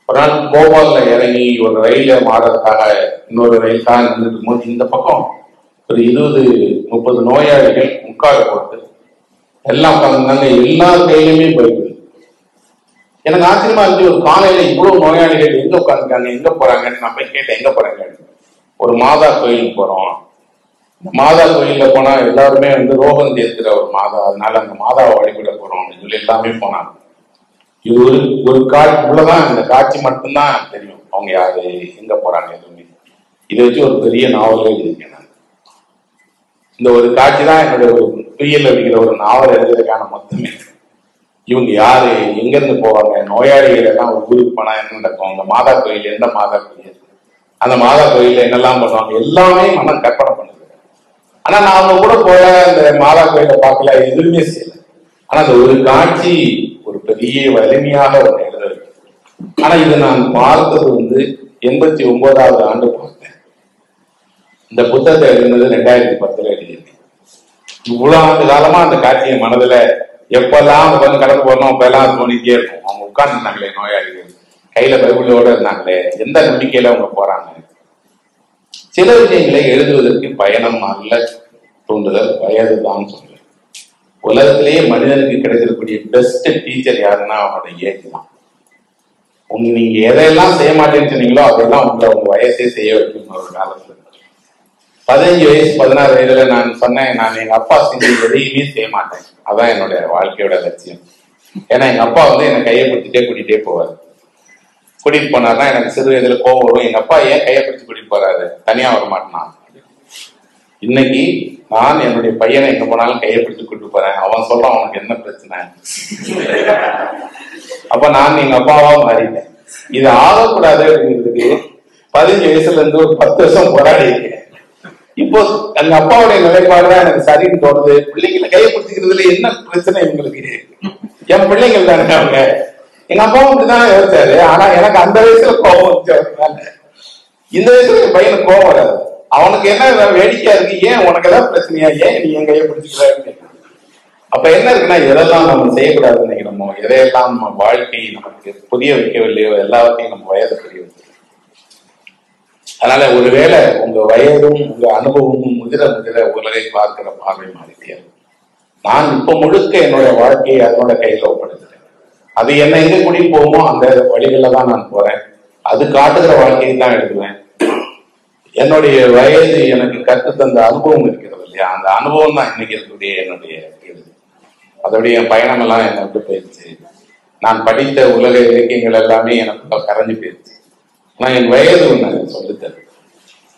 ஒரு நாள் போபால்ல இறங்கி ஒரு ரயில மாறதுக்காக இன்னொரு ரயிலுக்காக நின்றுட்டு போது இந்த பக்கம் ஒரு 20-30 நோயாளிகள் முக்காடு போட்டு எல்லாம் உட்காந்துருந்தாங்க. எல்லார் கையிலுமே போயிடுது. எனக்கு ஆச்சரியமா இருந்துச்சு, ஒரு காலையில இவ்வளவு நோயாளிகள் எங்க உட்காந்துருக்காங்க, எங்க போறாங்கன்னு நான் போய் கேட்டேன், எங்க போறாங்க. ஒரு மாதா கோயிலுக்கு போறோம், மாதா கோயில்ல போனா எல்லாருமே வந்து ரோகம் தீர்க்கிற ஒரு மாதா, அதனால அந்த மாதாவை வழிபட போறோம் அப்படின்னு சொல்லி எல்லாமே போனாங்க. இது ஒரு காட்சி உள்ளதான், இந்த காட்சி மட்டும்தான் தெரியும், அவங்க யாரு எங்க போறாங்க எதுவுமே. இதை வச்சு ஒரு பெரிய நாவலே எழுதியிருக்கேன் நான். இந்த ஒரு காட்சி தான் என்னுடைய ஒரு துயில் அப்படிங்கிற ஒரு நாவல் எழுதுறதுக்கான மொத்தமே. இவங்க யாரு, எங்க இருந்து போவாங்க, நோயாளிகள் எல்லாம் ஒரு ஊருக்கு போனா என்ன நடக்கும், அந்த மாதா கோயில் எந்த மாதா கோயில், அந்த மாதா கோயில்ல என்னெல்லாம் பண்ணுவாங்க, எல்லாமே மனம் கற்பனை பண்ணுது. ஆனா நான் அவங்க கூட போல இந்த மாதா கோயிலை பார்க்கல, எதுவுமே செய்யல. ஆனா அந்த ஒரு காட்சி ஒரு பெரிய வலிமையாக ஒரு எழுதுறது. ஆனா இதை நான் பார்த்தது வந்து 89வது ஆண்டு பார்த்தேன். இந்த புத்தகத்தை எழுதுனது 2010 எழுதியிருக்கேன். இவ்வளவு ஆண்டு காலமா அந்த காட்சியை மனதுல எப்பெல்லாம் உட்காந்து கடந்து போறோம் அப்பெல்லாம் தோணிட்டே இருக்கும். அவங்க உட்கார்ந்துருந்தாங்களே நோயாளிகள், கையில பைபிளோட இருந்தாங்களே, எந்த நம்பிக்கையில அவங்க போறாங்க. சில விஷயங்களை எழுதுவதற்கு பயணம் நல்ல தூண்டுதல் வயதுதான் சொல்றேன். உலகத்திலேயே மனிதனுக்கு கிடைக்கக்கூடிய பெஸ்ட் டீச்சர் யாருன்னா அவனோட ஏஜ் தான். நீங்க எதையெல்லாம் செய்ய மாட்டேன்னு சொன்னீங்களோ அதெல்லாம் உங்க வயசே செய்ய வைக்கணும். ஒரு காலத்துல 15 வயசு 16 வயதுல நான் சொன்னேன், நான் எங்க அப்பா செஞ்சு எதையுமே செய்ய மாட்டேன், அதான் என்னுடைய வாழ்க்கையோட லட்சியம். ஏன்னா எங்க அப்பா வந்து என்னை கையை பிடிச்சிட்டே கூட்டிகிட்டே போவார். கூட்டிட்டு போனார்னா எனக்கு சிறு வயதுல கோவம் வரும், எங்க அப்பா ஏன் கையை பிடிச்சி கூட்டிட்டு போறாரு, தனியா வர மாட்டேனான். இன்னைக்கு நான் என்னுடைய பையனை எங்க போனாலும் கையை பிடிச்சு கூட்டிட்டு போறேன். அவன் சொல்றான் அவனுக்கு என்ன பிரச்சனை, அப்ப நான் எங்க அப்பாவா மாறிட்டேன். இது ஆகக்கூடாது அப்படிங்கிறதுக்கு 15 வயசுல இருந்து ஒரு 10 வருஷம் போராடி இருக்கேன். இப்போ எங்க அப்பாவுடைய நிலைப்பாடுதான் எனக்கு சரின்னு தோணுது. பிள்ளைங்களை கையை பிடிச்சிக்கிறதுல என்ன பிரச்சனை இவங்களுக்கு, என் பிள்ளைங்கள் தானே அவங்க. எங்க அப்பாவும் இப்படிதான் யோசிச்சாரு. ஆனா எனக்கு அந்த வயசுல கோபம் வச்சதுனால இந்த வயசுல என் பையனுக்கு கோபம் வராது. அவனுக்கு என்ன வேடிக்கையா இருக்கு, ஏன் உனக்கு ஏதாவது பிரச்சனையா, ஏன் நீ என் கையை பிடிச்சிக்கிறாரு. அப்ப என்ன இருக்குன்னா, எதெல்லாம் நம்ம செய்யக்கூடாதுன்னு நினைக்கிறோமோ, எதையெல்லாம் நம்ம வாழ்க்கையை நமக்கு புரிய வைக்கவில்லையோ எல்லாத்தையும் நம்ம வயதை புரிய வைக்க. அதனால ஒருவேளை உங்க வயதும் உங்க அனுபவமும் முதிர உலகை பார்க்கிற பார்வை மாறிட்டே. நான் இப்ப முழுக்க என்னுடைய வாழ்க்கையை அதனோட கையில ஒப்படைக்கிறேன். அது என்ன எங்க கூட்டிட்டு போகுமோ அந்த வழிகளில தான் நான் போறேன். அது காட்டுகிற வாழ்க்கையை தான் எடுக்குவேன். என்னுடைய வயது எனக்கு கற்றுத்தந்த அனுபவம் இருக்கிறது இல்லையா, அந்த அனுபவம் தான் இன்னைக்கு இருக்கக்கூடிய என்னுடைய இது. அதோடைய என் பயணம் எல்லாம் என்னை விட்டு போயிடுச்சு. நான் படித்த உலக இலக்கியங்கள் எல்லாமே எனக்கு கரைஞ்சு போயிடுச்சு. ஆனா என் வயது ஒண்ணு சொல்லித்தரு,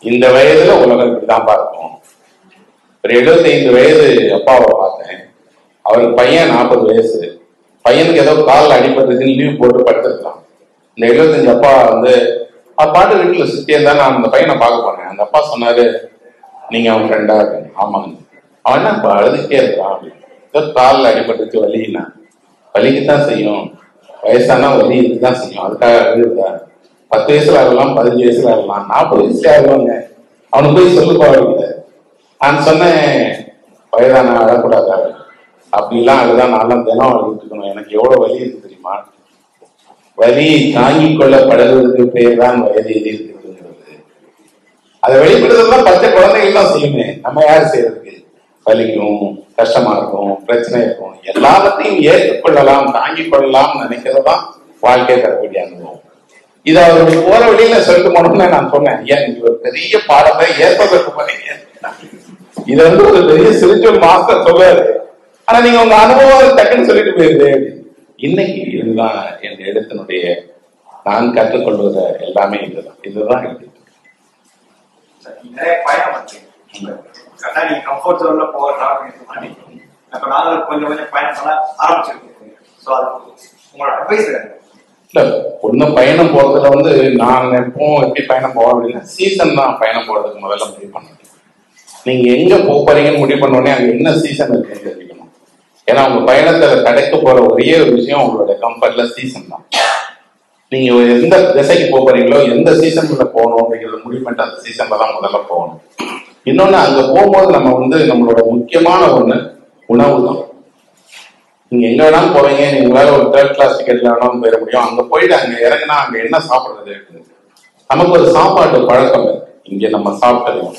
இந்த வயதுல உலகம் இப்படிதான் பார்க்கும். ஒரு 75 வயது அப்பாவை பார்த்தேன். அவருக்கு பையன் 40 வயசு. பையனுக்கு ஏதோ காலில் அடிபட்டுச்சுன்னு லீவ் போட்டு படுத்திருக்கலாம். இந்த 75 அப்பா வந்து பாட்டு வீட்டுல சுத்தி இருந்தா நான் அந்த பையனை பார்க்க போனேன். அந்த அப்பா சொன்னாரு, நீங்க அவன் ஃப்ரெண்டா இருக்கு. ஆமாங்க. அவன் என்ன இப்ப அழுதுட்டே இருக்கான் அப்படின்னு. காலில் அடிபட்டுச்சு, வலின்னா வலிக்குத்தான் செய்யும், வயசானா வலி இருக்குதான் செய்யும், அதுக்காக அழுதுதா? 10 வயசுல ஆகலாம், 15 வயசுல ஆகலாம், 40 வயசுல ஆகுவாங்க. அவனுக்கு போய் சொல்லுப்பா அப்படிங்க. நான் சொன்னேன், வயதான அழக்கூடாது அப்படிலாம் அழுதான். நான்லாம் தினம் அழுதுட்டு இருக்கணும். எனக்கு எவ்வளவு வலி இருக்கு தெரியுமா? வலி தாங்கிக் கொள்ள படுவதற்கு பேர் தான் வயது இருக்கிறதுங்கிறது. அதை வெளிப்படுத்துறதுலாம் பச்சை குழந்தைகள் தான் செய்யுமே. நம்ம யார் செய்யறதுக்கு? வலிக்கும், கஷ்டமா இருக்கும், பிரச்சனை இருக்கும், எல்லாத்தையும் ஏற்றுக்கொள்ளலாம், தாங்கிக் கொள்ளலாம் நினைக்கிறதுதான் வாழ்க்கையை தரக்கூடிய அனுபவம். இதை அவருடைய போற வழியில சொல்லிட்டு போனோம்னு நான் சொன்னேன், ஐயா நீங்க ஒரு பெரிய பாடத்தை ஏற்பதற்கு போனீங்க. இதை வந்து ஒரு பெரிய ஸ்பிரிச்சுவல் மாஸ்டர் சொல்றாரு, ஆனா நீங்க உங்க அனுபவம் டக்குன்னு சொல்லிட்டு போயிருது. இன்னைக்கு இதுதான் என் இடத்தினுடைய நான் கற்றுக்கொள்வத எல்லாமே இதுதான் இருக்கு.
நிறைய பயணம் கரெக்டா நீங்க கம்ஃபர்ட் ஜோன்ல போகிறா அப்ப நாங்க கொஞ்சம் கொஞ்சம் பயணம் பண்ண ஆரம்பிச்சிருக்கோம். ஸோ அது உங்களோட அட்வைஸ்
இல்ல ஒண்ணு பயணம் போறதுல வந்து நான் எப்பவும் எப்படி பயணம் போவோம் அப்படின்னா சீசன் தான் பயணம் போறதுக்கு முதல்ல முடிவு பண்ணணும். நீங்க எங்க போறீங்கன்னு முடிவு பண்ண உடனே அங்க என்ன சீசன் இருக்குன்னு தெரிஞ்சுக்கணும். ஏன்னா உங்க பயணத்துல கிடைக்க போற ஒரே ஒரு விஷயம் உங்களோட கம்ஃபர்ட்ல சீசன் தான். நீங்க எந்த திசைக்கு போறீங்களோ, எந்த சீசன்ல போகணும் அப்படிங்கிறத முடிவு பண்ணிட்டு அந்த சீசன்ல தான் முதல்ல போகணும். இன்னொன்னு, அங்க போகும்போது நம்ம வந்து நம்மளோட முக்கியமான ஒண்ணு உணவு தான். நீங்க எங்க வேணாலும் போவீங்க, நீங்க உங்களால ஒரு 3rd கிளாஸ் டிக்கெட்ல வேணாலும் போயிட முடியும். அங்க போயிட்டு அங்க இறங்கினா அங்க என்ன சாப்பிடுறது இருக்குது. நமக்கு ஒரு சாப்பாட்டு பழக்கம் இருக்கு. இங்க நம்ம சாப்பிட்டோம்,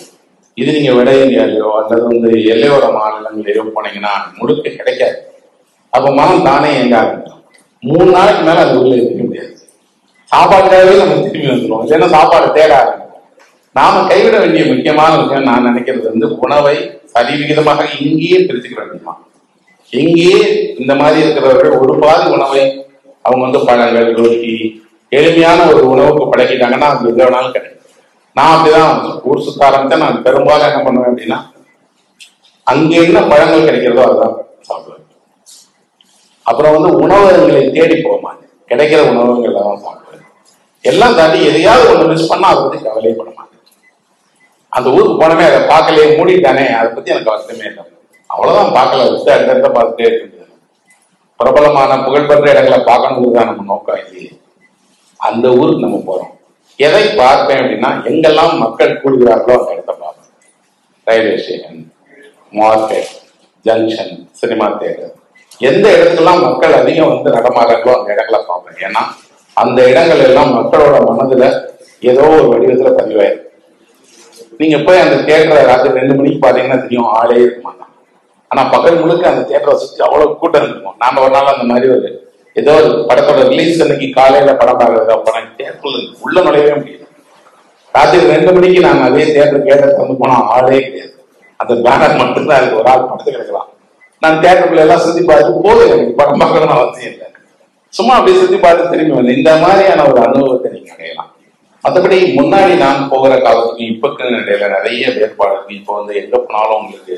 இது நீங்க வட இந்தியாலையோ அல்லது வந்து எல்லையோர மாநிலங்களையோ போனீங்கன்னா முழுக்க கிடைக்காது. அப்ப மனம் தானே எங்க ஆரம்பிக்கும். 3 நாளைக்கு மேல அது உள்ள இருக்க முடியாது. சாப்பாட்டுக்காகவே நம்ம திரும்பி வந்துடும், இல்லைன்னா சாப்பாடு தேட ஆரம்பிக்கும். நாம கைவிட வேண்டிய முக்கியமான விஷயம் நான் நினைக்கிறது வந்து உணவை சரிவிகிதமாக இங்கேயே பிரிச்சுக்க வேண்டியதான். இங்கேயே இந்த மாதிரி இருக்கிறவர்கள் ஒரு பாதி உணவை அவங்க வந்து பழங்கள், ரொட்டி, எளிமையான ஒரு உணவுக்கு பழகிட்டாங்கன்னா அது எந்த வேணாலும் கிடைக்கும். நான் அப்படிதான் ஊர் சுத்த ஆரம்பிச்சா நான் பெரும்பாலும் என்ன பண்ணுவேன் அப்படின்னா அங்க என்ன பழங்கள் கிடைக்கிறதோ அதுதான் சாப்பிடுவேன். அப்புறம் வந்து உணவகங்களை தேடி போமாங்க, கிடைக்கிற உணவகங்கள்ல தான் சாப்பிடுவேன். எல்லாம் தாண்டி எதையாவது ஒண்ணு மிஸ் பண்ணா அதை பத்தி கவலைப்பட மாட்டேன். அந்த ஊருக்கு போனமே அதை பார்க்கலையே, மூடிட்டானே, அதை பத்தி எனக்கு அவசியமே இல்லை. அவ்வளவுதான், பார்க்கல, விட்டு அடுத்த பார்த்துட்டே இருக்குது. பிரபலமான புகழ்பெற்ற இடங்களை பார்க்கணுங்கிறதுதான் நம்ம நோக்கம் இல்லையே. அந்த ஊருக்கு நம்ம போறோம், எதை பார்ப்பேன் அப்படின்னா எங்கெல்லாம் மக்கள் கூடுகிறார்களோ அந்த இடத்த பார்ப்பேன். Railway station, market, junction, cinema theatre, எந்த இடத்துக்கெல்லாம் மக்கள் அதிகம் வந்து நடமாறாங்களோ அந்த இடங்களை பார்ப்பேன். ஏன்னா அந்த இடங்கள் எல்லாம் மக்களோட மனதுல ஏதோ ஒரு வடிவத்துல பதிவாயிருக்கு. நீங்க போய் அந்த தியேட்டரை ராத்திரி 2 மணிக்கு பாத்தீங்கன்னா தெரியும், ஆளே இருக்க மாட்டான். ஆனா பகல் முழுக்க அந்த தியேட்டரை சுற்றி அவ்வளவு கூட்டம் இருக்கும். நாம ஒரு நாள் அந்த மாதிரி ஒரு ஏதோ ஒரு படத்தோட ரிலீஸ் அன்னைக்கு காலையில படம் பார்க்கறது, படம் தியேட்டர்ல உள்ள நுழையவே முடியாது. ராத்திரி 2 மணிக்கு நாங்க அதே தியேட்டர் கேட்டதுக்கு வந்து போனா ஆளே கிடையாது. அந்த பேனர் மட்டும்தான் இருக்கு, ஒரு ஆள் படத்துக்கு எடுக்கலாம். நான் தியேட்டருக்குள்ள எல்லாம் சுத்தி பார்த்து போதும், எனக்கு படம் பார்க்கணும்னு அவசியம் இல்லை, சும்மா அப்படியே சுத்தி பார்த்து திரும்பி வந்து இந்த மாதிரியான ஒரு அனுபவத்தை நீங்க அடையலாம். மற்றபடி முன்னாடி நான் போகிற காலத்துக்கும் இப்பக்கு இடையில நிறைய வேறுபாடு இருக்கு. இப்போ வந்து எங்க போனாலும் உங்களுக்கு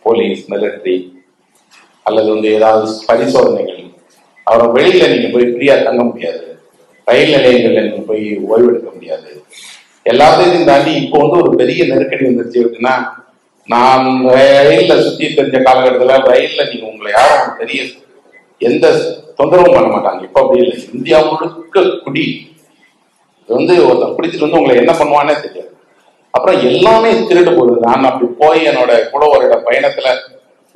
போலீஸ், மிலிட்டரி அல்லது வந்து ஏதாவது பரிசோதனைகள், அவரை வெளியில நீங்க போய் ஃப்ரீயா தங்க முடியாது, ரயில் நிலையங்கள்ல நீங்க போய் ஓய்வெடுக்க முடியாது. எல்லாத்தையும் தாண்டி இப்போ வந்து ஒரு பெரிய நெருக்கடி வந்துருச்சு அப்படின்னா, நான் ரயில்ல சுத்தி தெரிஞ்ச காலகட்டத்துல ரயில்ல நீங்க உங்களை யாரும் பெரிய எந்த தொந்தரவும் பண்ண மாட்டாங்க. இப்ப அப்படி இல்லை, இந்தியா முழுக்க குடி. இது வந்து ஒருத்தர் பிடிச்சிட்டு வந்து உங்களை என்ன பண்ணுவானே தெரியாது. அப்புறம் எல்லாமே திருடு போகுது. நான் அப்படி போய் என்னோட கூட ஒரு பயணத்துல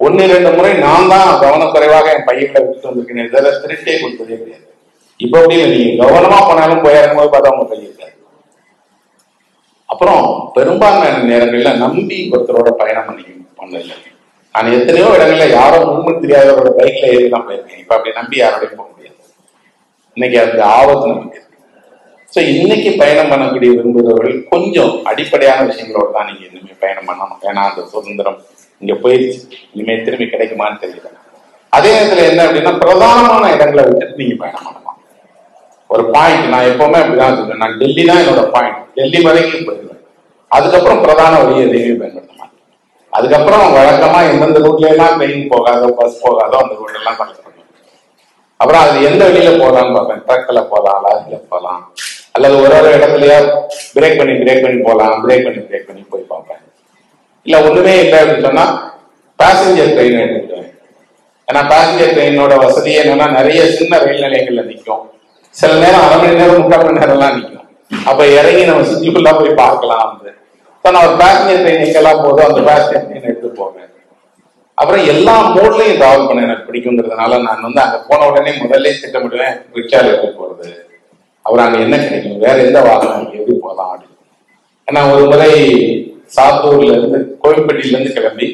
1-2 முறை நான் தான் கவனக்குறைவாக என் பையங்களை விட்டுட்டு வந்திருக்கேன். இதெல்லாம் திருட்டே கொடுத்ததே கிடையாது. இப்ப அப்படி இல்லை, நீங்க கவனமா போனாலும் போய் இறங்கும்போது பார்த்தா அவங்க பையன் இருக்காது. அப்புறம் பெரும்பான்மையான நேரங்கள்ல நம்பி ஒருத்தரோட பயணம் பண்ணதில்லை. நான் எத்தனையோ இடங்கள்ல யாரோ முன்னும் தெரியாதவரோட பைக்ல ஏறி தான் போயிருக்கேன். இப்ப அப்படி நம்பி யாரோடையும் போக முடியாது. இன்னைக்கு அந்த ஆபத்து நமக்கு இருக்கு. ஸோ இன்னைக்கு பயணம் பண்ணக்கூடிய விரும்புகிறவர்கள் கொஞ்சம் அடிப்படையான விஷயங்களோட தான் நீங்க இனிமே பயணம் பண்ணணும். ஏன்னா அந்த சுதந்திரம் இங்க போயிடுச்சு, இனிமே திரும்பி கிடைக்குமான்னு தெரியல. அதே நேரத்துல என்ன அப்படின்னா பிரதானமான இடங்களை விட்டுட்டு நீங்க பயணம் பண்ணலாம். ஒரு பாயிண்ட், நான் எப்பவுமே அப்படிதான் சொல்றேன், நான் டெல்லி தான் என்னோட பாயிண்ட், டெல்லி வரைக்கும் போயிடுவேன். அதுக்கப்புறம் பிரதான வழியை எதையுமே பயன்படுத்த மாட்டேன். அதுக்கப்புறம் வழக்கமா எந்தெந்த ரூட்ல எல்லாம் ட்ரெயின் போகாதோ, பஸ் போகாதோ அந்த ரூட் எல்லாம் கலெக்ட் பண்ணுவேன். அப்புறம் அது எந்த வழியில போகலான்னு பார்ப்பேன். ட்ரக்ல போகலாம், லாரியில போகலாம், அல்லது ஒரு இடத்துலயா பிரேக் பண்ணி போகலாம். பிரேக் பண்ணி போய் பார்ப்பேன். இல்ல ஒண்ணுமே இல்லை அப்படின்னு சொன்னா பேசஞ்சர் ட்ரெயின் எடுத்துக்குவேன். ஏன்னா பேசஞ்சர் ட்ரெயினோட வசதியே என்னன்னா நிறைய சின்ன ரயில் நிலையங்கள்ல நிற்கும். சில நேரம் 1/2 மணி நேரம் 3/4 மணி நேரம்லாம் நிற்கும். அப்ப இறங்கி நம்ம சுற்றிக்குள்ளா போய் பார்க்கலாம். வந்து நான் ஒரு பேசஞ்சர் ட்ரெயின் எங்கெல்லாம் போதும் அந்த பேசஞ்சர் ட்ரெயின் எடுத்து போவேன். அப்புறம் எல்லா மோட்லையும் டிராவல் பண்ண எனக்கு பிடிக்குங்கிறதுனால நான் வந்து அங்க போன உடனே முதல்ல திட்டமிடுவேன், ரிக்ஷால எப்படி போறது, அப்புறம் அங்க என்ன கிடைக்கும், வேற எந்த வாகனம் எப்படி போகலாம் அப்படின்னு. ஏன்னா ஒரு முறை சாத்தூர்ல இருந்து கோவில்பட்டியில இருந்து கிளம்பி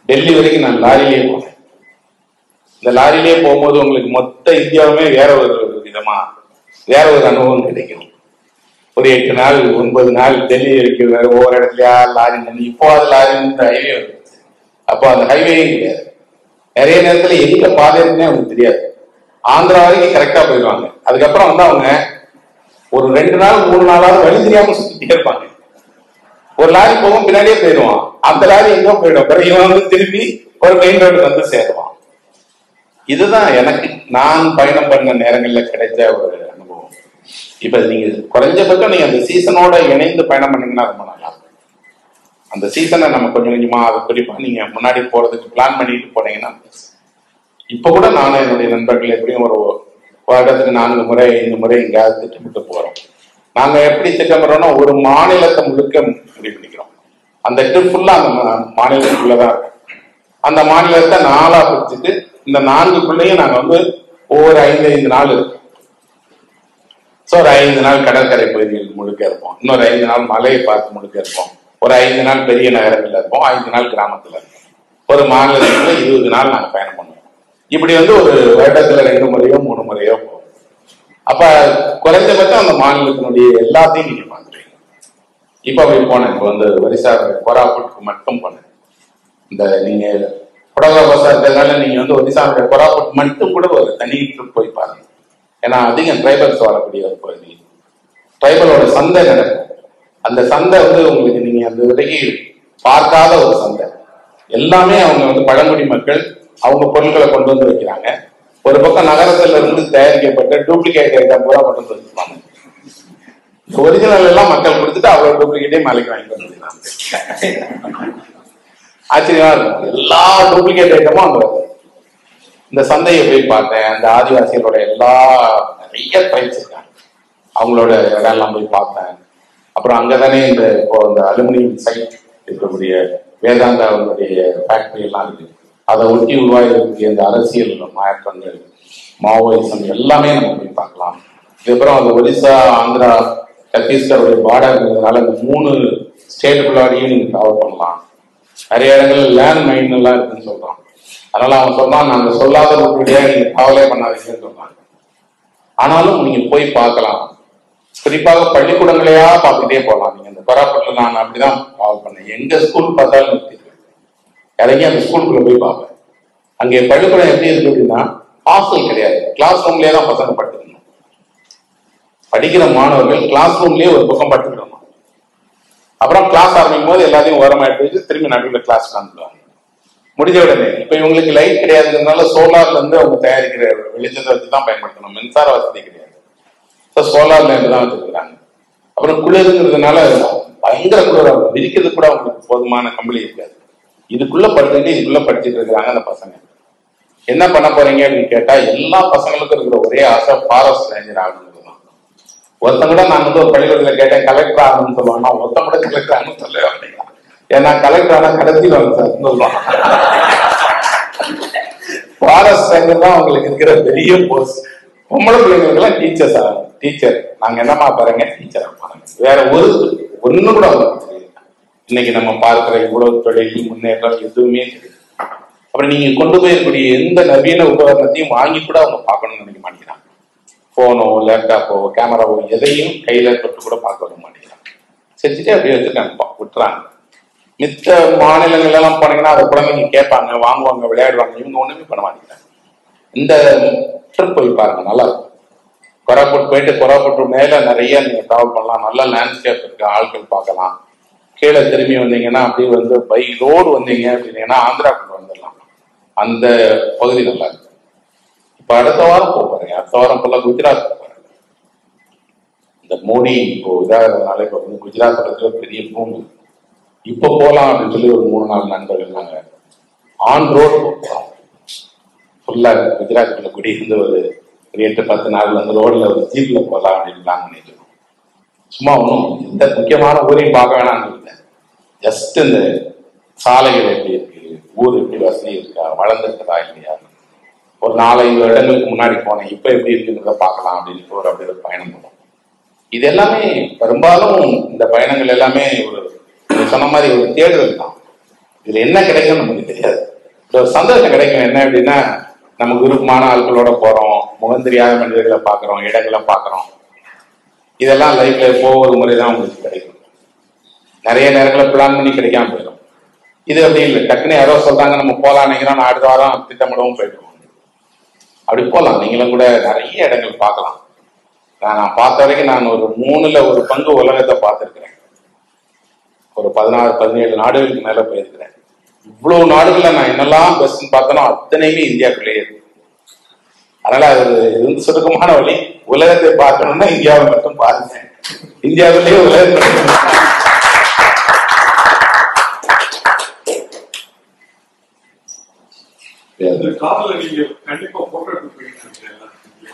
டெல்லி வரைக்கும் நான் லாரியிலே போனேன். இந்த லாரியிலே போகும்போது உங்களுக்கு மொத்த இந்தியாவுமே வேற ஒரு விதமா வேற ஒரு அனுபவம் கிடைக்கும். ஒரு 8 நாள் 9 நாள் டெல்லி வரைக்கும் வேற ஒவ்வொரு இடத்துலயா லாரி தண்ணி. இப்போ அது லாரி இந்த ஹைவே வருது. அப்போ அந்த ஹைவே கிடையாது. நிறைய நேரத்துல எங்க பாதை இருக்குன்னே அவங்களுக்கு தெரியாது. ஆந்திரா வரைக்கும் கரெக்டா போயிடுவாங்க. அதுக்கப்புறம் வந்து அவங்க ஒரு 2 நாள் 3 நாளாவது வழி தெரியாம சுத்திட்டே இருப்பாங்க. ஒரு லாரி போகும், பின்னாடியே போயிடுவான். அந்த லாரி எங்கோ போயிடும். பிறகு இவன் வந்து திருப்பி ஒரு மெயின் ரோடுக்கு வந்து சேருவான். இதுதான் எனக்கு நான் பயணம் பண்ண நேரங்கள்ல கிடைச்ச ஒரு அனுபவம். இப்ப நீங்க குறைஞ்சபட்சம் நீங்க அந்த சீசனோட இணைந்து பயணம் பண்ணீங்கன்னா ரொம்ப நல்லா இருக்கும். அந்த சீசனை நம்ம கொஞ்சம் கொஞ்சமா அதை குறிப்பா நீங்க முன்னாடி போறதுக்கு பிளான் பண்ணிட்டு போனீங்கன்னா, இப்ப கூட நானும் என்னுடைய நண்பர்கள் எப்படியும் ஒரு வருடத்துக்கு 4 முறை 5 முறை எங்கேயாவது திட்டமிட்டு போறோம். நாங்க எப்படி திட்டமிடுறோம்னா ஒரு மாநிலத்தை முழுக்க முடிவு பண்ணிக்கிறோம். அந்த ட்ரிப் ஃபுல்லா அந்த மாநிலத்துக்குள்ளதான் இருக்கும். அந்த மாநிலத்தை 4ஆ பிரிச்சுட்டு இந்த 4க்குள்ளேயும் நாங்க வந்து ஒவ்வொரு 5 நாள் இருக்கும். ஒரு 5 நாள் கடற்கரை பகுதிகள் முழுக்க இருப்போம், இன்னொரு 5 நாள் மலையை பார்த்து முழுக்க இருப்போம், ஒரு 5 நாள் பெரிய நகரங்கள்ல இருப்போம், 5 நாள் கிராமத்துல இருப்போம். ஒரு மாநிலத்துல 20 நாள் நாங்க பயணம் பண்ணுவோம். இப்படி வந்து ஒரு வருடத்துல 2 முறையோ 3 முறையோ போவோம். அப்ப குறைஞ்சபட்சம் அந்த மாநிலத்தினுடைய எல்லாத்தையும் நீங்க பாத்துருவீங்க. இப்ப அப்படி போனேன். இப்ப வந்து ஒரிசா கோராபுட்டுக்கு மட்டும் போனேன். இந்த நீங்க புடவை பசா இருக்கிறதுனால நீங்க வந்து ஒரிசாவுடைய கோராபுட் மட்டும் கூட ஒரு தனி ட்ரிப் போய் பாருங்க. ஏன்னா அதிகம் ட்ரைபல்ஸ் வாழக்கூடிய ஒரு பகுதி. ட்ரைபலோட சந்தை நடக்கும். அந்த சந்தை வந்து உங்களுக்கு நீங்க அந்த வரைக்கும் பார்க்காத ஒரு சந்தை. எல்லாமே அவங்க வந்து பழங்குடி மக்கள் அவங்க பொருட்களை கொண்டு வந்து வைக்கிறாங்க. ஒரு பக்கம் நகரத்துல இருந்து தயாரிக்கப்பட்ட டூப்ளிகேட் ஐட்டம் பூரா கொண்டு வந்து வச்சிருப்பாங்க. ஒரிஜினல் எல்லாம் மக்கள் கொடுத்துட்டு அவ்வளவு டூப்ளிகேட்டே மலைக்கு வாங்கி வந்துருக்காங்க. ஆச்சரியமா இருக்கும். எல்லா டூப்ளிகேட் ஐட்டமும் அங்க வருது. இந்த சந்தையை போய் பார்த்தேன். அந்த ஆதிவாசிகளோட நிறைய ட்ரைப்ஸ் இருக்காங்க. அவங்களோட இடம்லாம் போய் பார்த்தேன். அப்புறம் அங்கதானே இந்த அலுமினியம் சைட் இருக்கக்கூடிய வேதாந்தா அவங்களுடைய ஃபேக்டரி எல்லாம் இருக்கு. அதை ஒட்டி உருவாகிருக்கக்கூடிய இந்த அரசியல் மாற்றங்கள், மாவோயிசம் எல்லாமே நம்ம போய் பார்க்கலாம். இதுக்கப்புறம் அந்த ஒரிசா, ஆந்திரா, சத்தீஸ்கருடைய பார்டர் இருக்கிறதுனால இந்த 3 ஸ்டேட்டுக்குள்ளாரையும் நீங்க டிராவல் பண்ணலாம். நிறைய இடங்கள்ல லேண்ட் மைன் எல்லாம் இருக்குன்னு சொல்றோம். அதனால அவன் சொல்றான், நாங்க சொல்லாத ரூட்லயே நீங்க டிராவலே பண்ணாதீங்கன்னு சொல்றாங்க. ஆனாலும் நீங்க போய் பார்க்கலாம். குறிப்பாக பள்ளிக்கூடங்களையா பார்த்துட்டே போகலாம். நீங்க இந்த கோராபுட்ல நான் அப்படிதான் டிராவல் பண்ணேன். எங்க ஸ்கூல் பார்த்தாலும் நிறுத்திடுவேன். இறங்கி அந்த ஸ்கூலுக்குள்ள போய் பார்ப்பேன். அங்கே பள்ளிக்கூடம் எப்படி இருக்கு அப்படின்னா ஹாஸ்டல் கிடையாது. கிளாஸ் ரூம்லயே தான் பசங்க படுத்துக்கணும். படிக்கிற மாணவர்கள் கிளாஸ் ரூம்லயே ஒரு பக்கம் படுத்துக்கணும். அப்புறம் கிளாஸ் ஆரம்பிக்கும் போது எல்லாத்தையும் ஓரமா எடுத்து வச்சு திரும்பி நடுவில் கிளாஸ் காந்துடுவாங்க. முடிஞ்ச உடனே இப்ப இவங்களுக்கு லைட் கிடையாதுங்கிறதுனால சோலார்ல இருந்து அவங்க தயாரிக்கிற வெளிச்சத்தை வச்சுதான் பயன்படுத்தணும். மின்சார வசதி கிடையாது. சோலார் லேண்ட் தான் வச்சிருக்கிறாங்க. அப்புறம் குளிர்ங்கிறதுனால பயங்கர குளிர். விரிக்கிறது கூட அவங்களுக்கு போதுமான கம்பளி இருக்காது. இதுக்குள்ள படுத்துட்டு இதுக்குள்ள படிச்சுட்டு இருக்கிறாங்க அந்த பசங்க. என்ன பண்ண போறீங்க அப்படின்னு கேட்டா எல்லா பசங்களுக்கும் இருக்கிற ஒரே ஆசை ஃபாரஸ்ட் ரேஞ்சர் ஆகணுங்கிறது தான். ஒருத்தன் கூட நான் வந்து ஒரு பள்ளிக்கூடத்துல கேட்டேன் கலெக்டர் ஆகணும்னு சொல்லுவாங்க. ஒருத்தன் கூட கலெக்டர் ஆகணும்னு சொல்லவே மாட்டேங்க. ஏன்னா கலெக்டர் ஆனா கடத்திடுவாங்க சார் சொல்லுவாங்க. ஃபாரஸ்ட் ரேஞ்சர் தான் அவங்களுக்கு இருக்கிற பெரிய போஸ்ட். பொம்பளை பிள்ளைங்களுக்கு எல்லாம் டீச்சர்ஸ் ஆகணும். டீச்சர் நாங்க என்னமா பாருங்க டீச்சரா பாருங்க. வேற ஒண்ணு கூட இன்னைக்கு நம்ம பார்க்கிற இவ்வளவு தொழில் முன்னேற்றம் எதுவுமே தெரியும். அப்புறம் நீங்க கொண்டு போயிருக்கூடிய எந்த நவீன உபகரணத்தையும் வாங்கி கூட அவங்க பார்க்கணும்னு நினைக்க மாட்டேங்கிறாங்க. போனோ, லேப்டாப்போ, கேமராவோ எதையும் கையில தொட்டு கூட பார்க்க வர மாட்டேங்கிறாங்க. செஞ்சுட்டே அப்படியே வச்சுட்டாங்க, விட்டுறாங்க. மித்த மாநிலங்கள் எல்லாம் போனீங்கன்னா அதை குழந்தைங்க கேட்பாங்க, வாங்குவாங்க, விளையாடுவாங்க. இவங்க ஒண்ணுமே பண்ண மாட்டேங்கிறாங்க. இந்த ட்ரிப் போய் பாருங்க, நல்லா இருக்கும். கோராபுட் போயிட்டு கோராபுட் மேல நிறைய நீங்க டிராவல் பண்ணலாம். நல்ல லேண்ட்ஸ்கேப் இருக்கு, ஆட்கள் பார்க்கலாம். கீழே திரும்பி வந்தீங்கன்னா அப்படியே வந்து பை ரோடு வந்தீங்க அப்படின்னா ஆந்திராக்குள்ள வந்துடலாம். அந்த பகுதி நல்லா இருக்கு. இப்ப அடுத்த வாரம் போறேன், அடுத்த வாரம் ஃபுல்லா குஜராத் போறேன். இந்த மோடி இப்போ இதாகிறதுனால இப்ப வந்து குஜராத் பக்கத்துல பெரிய பூமி, இப்ப போலாம் அப்படின்னு சொல்லி ஒரு 3-4 நண்பர்கள் நாங்க ஆன் ரோட் போறோம். ஃபுல்லா குஜராத்துக்குள்ள குடியிருந்து ஒரு 8-10 நாள் அந்த ரோட்ல ஒரு ஜீப்ல போகலாம் அப்படின்னு பிளான் பண்ணிட்டு இருக்கோம். சும்மா ஒன்றும் எந்த முக்கியமான ஊரையும் பார்க்க வேணாம்னு இல்லை, ஜஸ்ட் இந்த சாலைகள் எப்படி இருக்கு, ஊர் எப்படி வசதி இருக்கா, வளர்ந்துருக்குதா இல்லையா, ஒரு 4-5 வருடங்களுக்கு முன்னாடி போனேன், இப்ப எப்படி இருக்குங்கிறத பார்க்கலாம் அப்படின்னு ஒரு அப்படி ஒரு பயணம் போனோம். இது எல்லாமே பெரும்பாலும் இந்த பயணங்கள் எல்லாமே ஒரு சொன்ன மாதிரி ஒரு தேடுதல் தான். இதுல என்ன கிடைக்கும் நமக்கு தெரியாது, ஒரு சந்தோஷம் கிடைக்கும். என்ன அப்படின்னா, நமக்கு விருப்பமான ஆட்களோட போறோம், முகம் தெரியாத மனிதர்களை பார்க்கிறோம், இடங்களை பார்க்கிறோம். இதெல்லாம் லைஃப்ல ஒவ்வொரு முறைதான் உங்களுக்கு கிடைக்கும். நிறைய நேரங்களில் பிளான் பண்ணி கிடைக்காம போயிடும். இது அப்படி இல்லை, டக்குன்னு யாரோ சொல்றாங்க நம்ம போலாம் நினைக்கிறோம், நான் அடுத்த வாரம் திட்டமிடவும் போயிடுவோம். அப்படி போகலாம், நீங்களும் கூட நிறைய இடங்கள் பார்க்கலாம். நான் பார்த்த வரைக்கும் நான் ஒரு 3/1 உலகத்தை பார்த்துருக்கிறேன். ஒரு 16-17 நாடுகளுக்கு மேல போயிருக்கிறேன். இவ்வளவு நாடுகள்ல நான் என்னெல்லாம் பெஸ்ட்னு பார்த்தனோ அத்தனையுமே இந்தியாவுக்குள்ளேயே இருக்கு. அதனால அது வந்து சுருக்கமான வழி, உலகத்தை பார்க்கணும்னா இந்தியாவை மட்டும் பாருங்க, இந்தியாவிலேயே உலகத்தை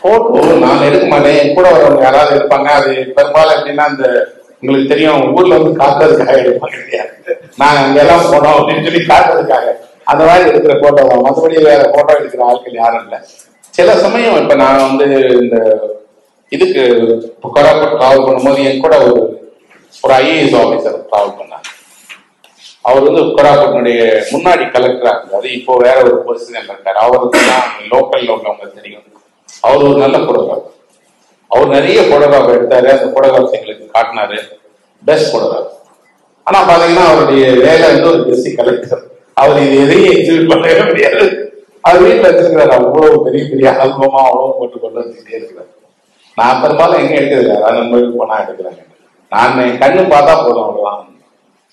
போட்டோ நான் எடுக்க மாட்டேன், கூட வரவங்க யாராவது எடுப்பாங்க. அது பெரும்பாலும் எப்படின்னா, இந்த உங்களுக்கு தெரியும் ஊர்ல வந்து காட்டுறதுக்காக எடுப்பாங்க இல்லையா, நாங்க அங்க எல்லாம் போனோம் அப்படின்னு சொல்லி காட்டுறதுக்காக அந்த மாதிரி எடுக்கிற போட்டோ தான். மற்றபடி வேற போட்டோ எடுக்கிற ஆட்கள் யாரும் இல்லை. சில சமயம் இப்ப நான் வந்து இந்த இதுக்கு கொராப்புட் டிராவல் பண்ணும்போது என் கூட ஒரு ஐஏஎஸ் ஆபீசர் டிராவல் பண்ணாங்க. அவர் வந்து கொராப்புட்னுடைய முன்னாடி கலெக்டரா இருந்தாரு, இப்போ வேற ஒரு பொசிஷன்ல இருக்காரு. அவருக்கு தான் லோக்கல்ல உள்ளவங்க தெரியும். அவர் ஒரு நல்ல போட்டோகிராஃபர், அவர் நிறைய போட்டோகிராஃப் எடுத்தாரு, அந்த போட்டோகிராஃப்ஸ் எங்களுக்கு காட்டினாரு, பெஸ்ட் போட்டோகிராஃப். ஆனா பாத்தீங்கன்னா அவருடைய வேலை வந்து ஒரு பெஸ்ட் கலெக்டர், அவர் இது எதையும் எக்ஸிபிட் பண்ணவே முடியாது. அவர் வீட்டுல வச்சிருக்கிறாரு, அவ்வளவு பெரிய பெரிய ஆல்பமா அவ்வளவு போட்டு கொண்டு வந்துட்டே இருக்கிறார். நான் பெரும்பாலும் எங்க எடுக்கிறது, அதாவது நண்பர்களுக்கு போனா எடுக்கிறாங்க. நான் என் கண்ணு பார்த்தா போதும், அவ்வளவுதான்.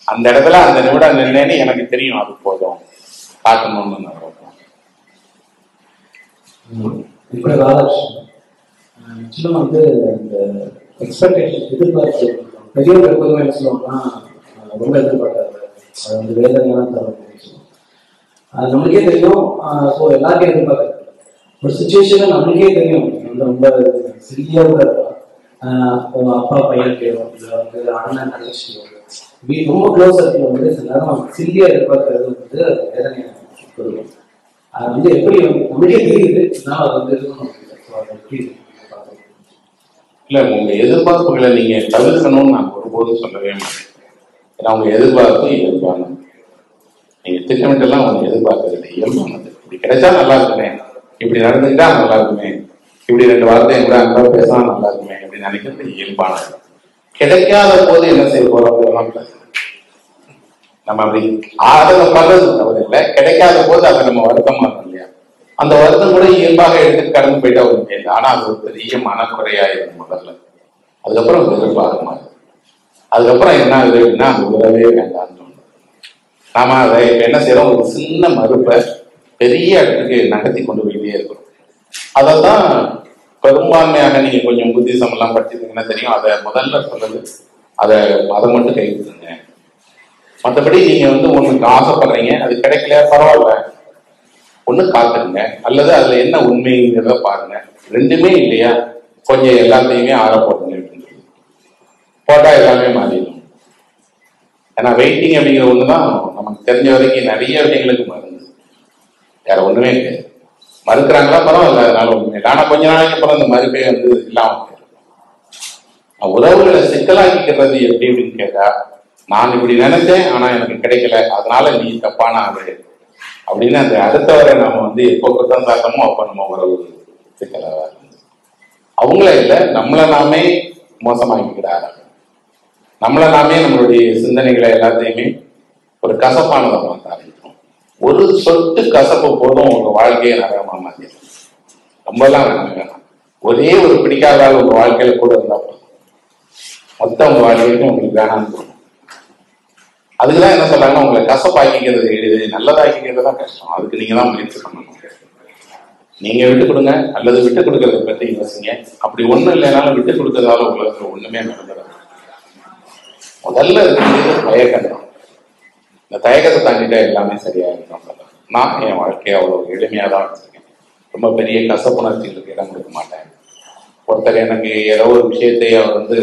அந்த இடத்துல அந்த நிமிடம் நின்னேன்னு எனக்கு தெரியும், அது போதும் காட்டணும்னு நான்
ஆக்சுவலாக வந்து இந்த எக்ஸ்பெக்டேஷன் எதிர்பார்ப்பு பெரியவங்க எப்போதுமே என்ன சொல்லுவாங்கன்னா ரொம்ப எதிர்பார்க்காது, அது வந்து வேதனையான தருணம். அது நம்மளுக்கே தெரியும். ஸோ எல்லாருக்கும் எதிர்பார்க்காது ஒரு சுச்சுவேஷன்ல நம்மளுக்கே தெரியும், வந்து ரொம்ப சிறிய அப்பா பையனுக்கையோ இல்லை வந்து அண்ணன் தங்கச்சியோ ரொம்ப க்ளோஸ் சர்க்கிள் வந்து சில நேரம் சிறிய எதிர்பார்க்கறது வந்து வேதனையை கொடுக்கும். அது வந்து எப்படி நம்மளுக்கே தெரியுது, அதனால அது வந்து
இல்ல உங்க எதிர்பார்ப்புகளை நீங்க தவிர்க்கணும்னு நான் ஒருபோதும் சொல்லவே மாட்டேன். ஏன்னா உங்க எதிர்பார்ப்பு இயல்பானது, நீங்க திட்டமிட்டெல்லாம் உங்க எதிர்பார்க்கறது இல்லை, இயல்பானது. இப்படி கிடைச்சா நல்லா இருக்குமே, இப்படி நடந்துக்கிட்டா நல்லா இருக்குமே, இப்படி 2 வார்த்தை கூட அன்பா பேசினா நல்லா இருக்குமே அப்படின்னு நினைக்கிறது இயல்பானது. கிடைக்காத போது என்ன செய்ய போறோம், நம்ம அப்படி ஆதரவு பண்றது தவறு இல்லை. கிடைக்காத போது அதை நம்ம வருத்தமா இருக்கும் இல்லையா, அந்த வருத்தம் கூட இயல்பாக எடுத்துட்டு கடந்து போயிட்டா ஒண்ணுமே இல்லை. ஆனா அது ஒரு பெரிய மனக்குறையா இருக்கும் முதல்ல, அதுக்கப்புறம் எதிர்பார்க்குமா, அதுக்கப்புறம் என்ன ஆகுது அப்படின்னா அந்த உறவே வேண்டாம்னு தோணும். நாம அதை இப்ப என்ன செய்யறோம், ஒரு சின்ன மறுப்பை பெரிய இடத்துக்கு நகர்த்தி கொண்டு போயிட்டே இருக்கிறோம். அதைத்தான் பெரும்பான்மையாக நீங்க கொஞ்சம் புத்திசம் எல்லாம் படிச்சிருந்தீங்கன்னா தெரியும். அதை முதல்ல சொல்றது அதை மட்டும் கைவிட்டுருங்க. மற்றபடி நீங்க வந்து ஒண்ணுக்கு ஆசைப்படுறீங்க, அது கிடைக்கல பரவாயில்ல, ஒண்ணு காத்துருங்க, அல்லது அதுல என்ன உண்மைங்கிறத பாருங்க. 2மே இல்லையா, கொஞ்சம் எல்லாத்தையுமே ஆற போடுங்க அப்படின்னு சொல்லி போட்டா எல்லாமே மாறிடும். ஏன்னா வெயிட்டிங் அப்படிங்கிற ஒண்ணுதான் நமக்கு தெரிஞ்ச வரைக்கும் நிறைய விஷயங்களுக்கு மருந்து, வேற ஒண்ணுமே கிடையாது. மறுக்கிறாங்களா பரவாயில்ல, அதனால ஒண்ணுமே இல்லை. ஆனா கொஞ்ச நாளைக்கு அப்புறம் அந்த மறுப்பே வந்து இல்லாம போயிடும். உறவுகளை சிக்கலாக்கிக்கிறது எப்படி அப்படின்னு கேட்டா, நான் இப்படி நினைச்சேன் ஆனா எனக்கு கிடைக்கல, அதனால நீ தப்பான ஆளு அப்படின்னு அந்த அடுத்தவரை நாம வந்து எப்போ குற்றம் சாட்டமோ அப்ப நம்ம உறவு சிக்கலாக அவங்கள இல்லை, நம்மளை நாமே மோசமாக்கிக்கிறாங்க. நம்மளை நாமே நம்மளுடைய சிந்தனைகளை எல்லாத்தையுமே ஒரு கசப்பானதை மாற்ற ஆரம்பிக்கிறோம். ஒரு சொட்டு கசப்பு போதும் உங்க வாழ்க்கையை நரகமா மாத்திடும். ரொம்பலாம் வேணாம், ஒரே ஒரு பிடிக்காத ஆள் உங்க வாழ்க்கையில கூட இருந்தா போதும், மொத்தம் உங்க வாழ்க்கைக்கு உங்களுக்கு வேணாம்னு தோணும். அதுக்குதான் என்ன சொல்றாங்கன்னா, உங்களை கசப்பாக்கிக்கிறது எளிது, நல்லதாக்கிக்கிறது தான் கஷ்டம். அதுக்கு நீங்க தான் முயற்சி பண்ணணும். நீங்க விட்டு கொடுங்க, அல்லது விட்டு கொடுக்கறத பத்தி யோசிங்க. அப்படி ஒண்ணும் இல்லைனாலும் விட்டு கொடுக்கறதால உலகத்துல ஒண்ணுமே நடந்துடாது. முதல்ல இருக்கிறது தயக்கம் தான். இந்த தயக்கத்தை தாண்டிட்டா எல்லாமே சரியா இருக்கும். நான் என் வாழ்க்கையை அவ்வளவு எளிமையா தான் வச்சிருக்கேன். ரொம்ப பெரிய கசப்புணர்ச்சிகளுக்கு இடம் கொடுக்க மாட்டேன். ஒருத்தர் எனக்கு ஏதோ ஒரு விஷயத்தை அவர் வந்து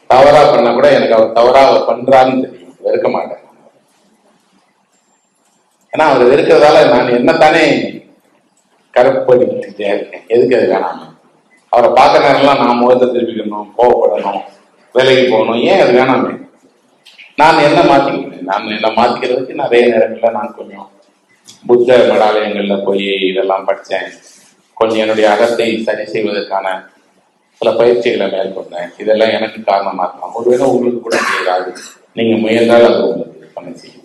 தவறா பண்ணா கூட எனக்கு அவர் தவறா அவர் பண்றாருன்னு தெரியும், வெறுக்க மாட்டேன். ஏன்னா அவர் வெறுக்கிறதால நான் என்னத்தானே கருப்படிக்கிட்டே இருக்கேன். எதுக்கு அது வேணாம? அவரை பார்க்க நேரம்லாம் நான் முகத்தை திருப்பிக்கணும், கோவப்படணும், வேலைக்கு போகணும். ஏன் அது வேணாமே? நான் என்ன மாத்திக்கிறேன்? நான் என்ன மாத்திக்கிறதுக்கு நிறைய நேரங்கள்ல நான் கொஞ்சம் புத்த மடாலயங்கள்ல போய் இதெல்லாம் படித்தேன். கொஞ்சம் என்னுடைய அகத்தை சரி செய்வதற்கான சில பயிற்சிகளை மேற்கொண்டேன். இதெல்லாம் எனக்கு காரணமா இருக்கலாம். ஒருவேளை உங்களுக்கு கூட செய்யாது. நீங்க முயன்றால் அது உங்களுக்கு பண்ண செய்யும்.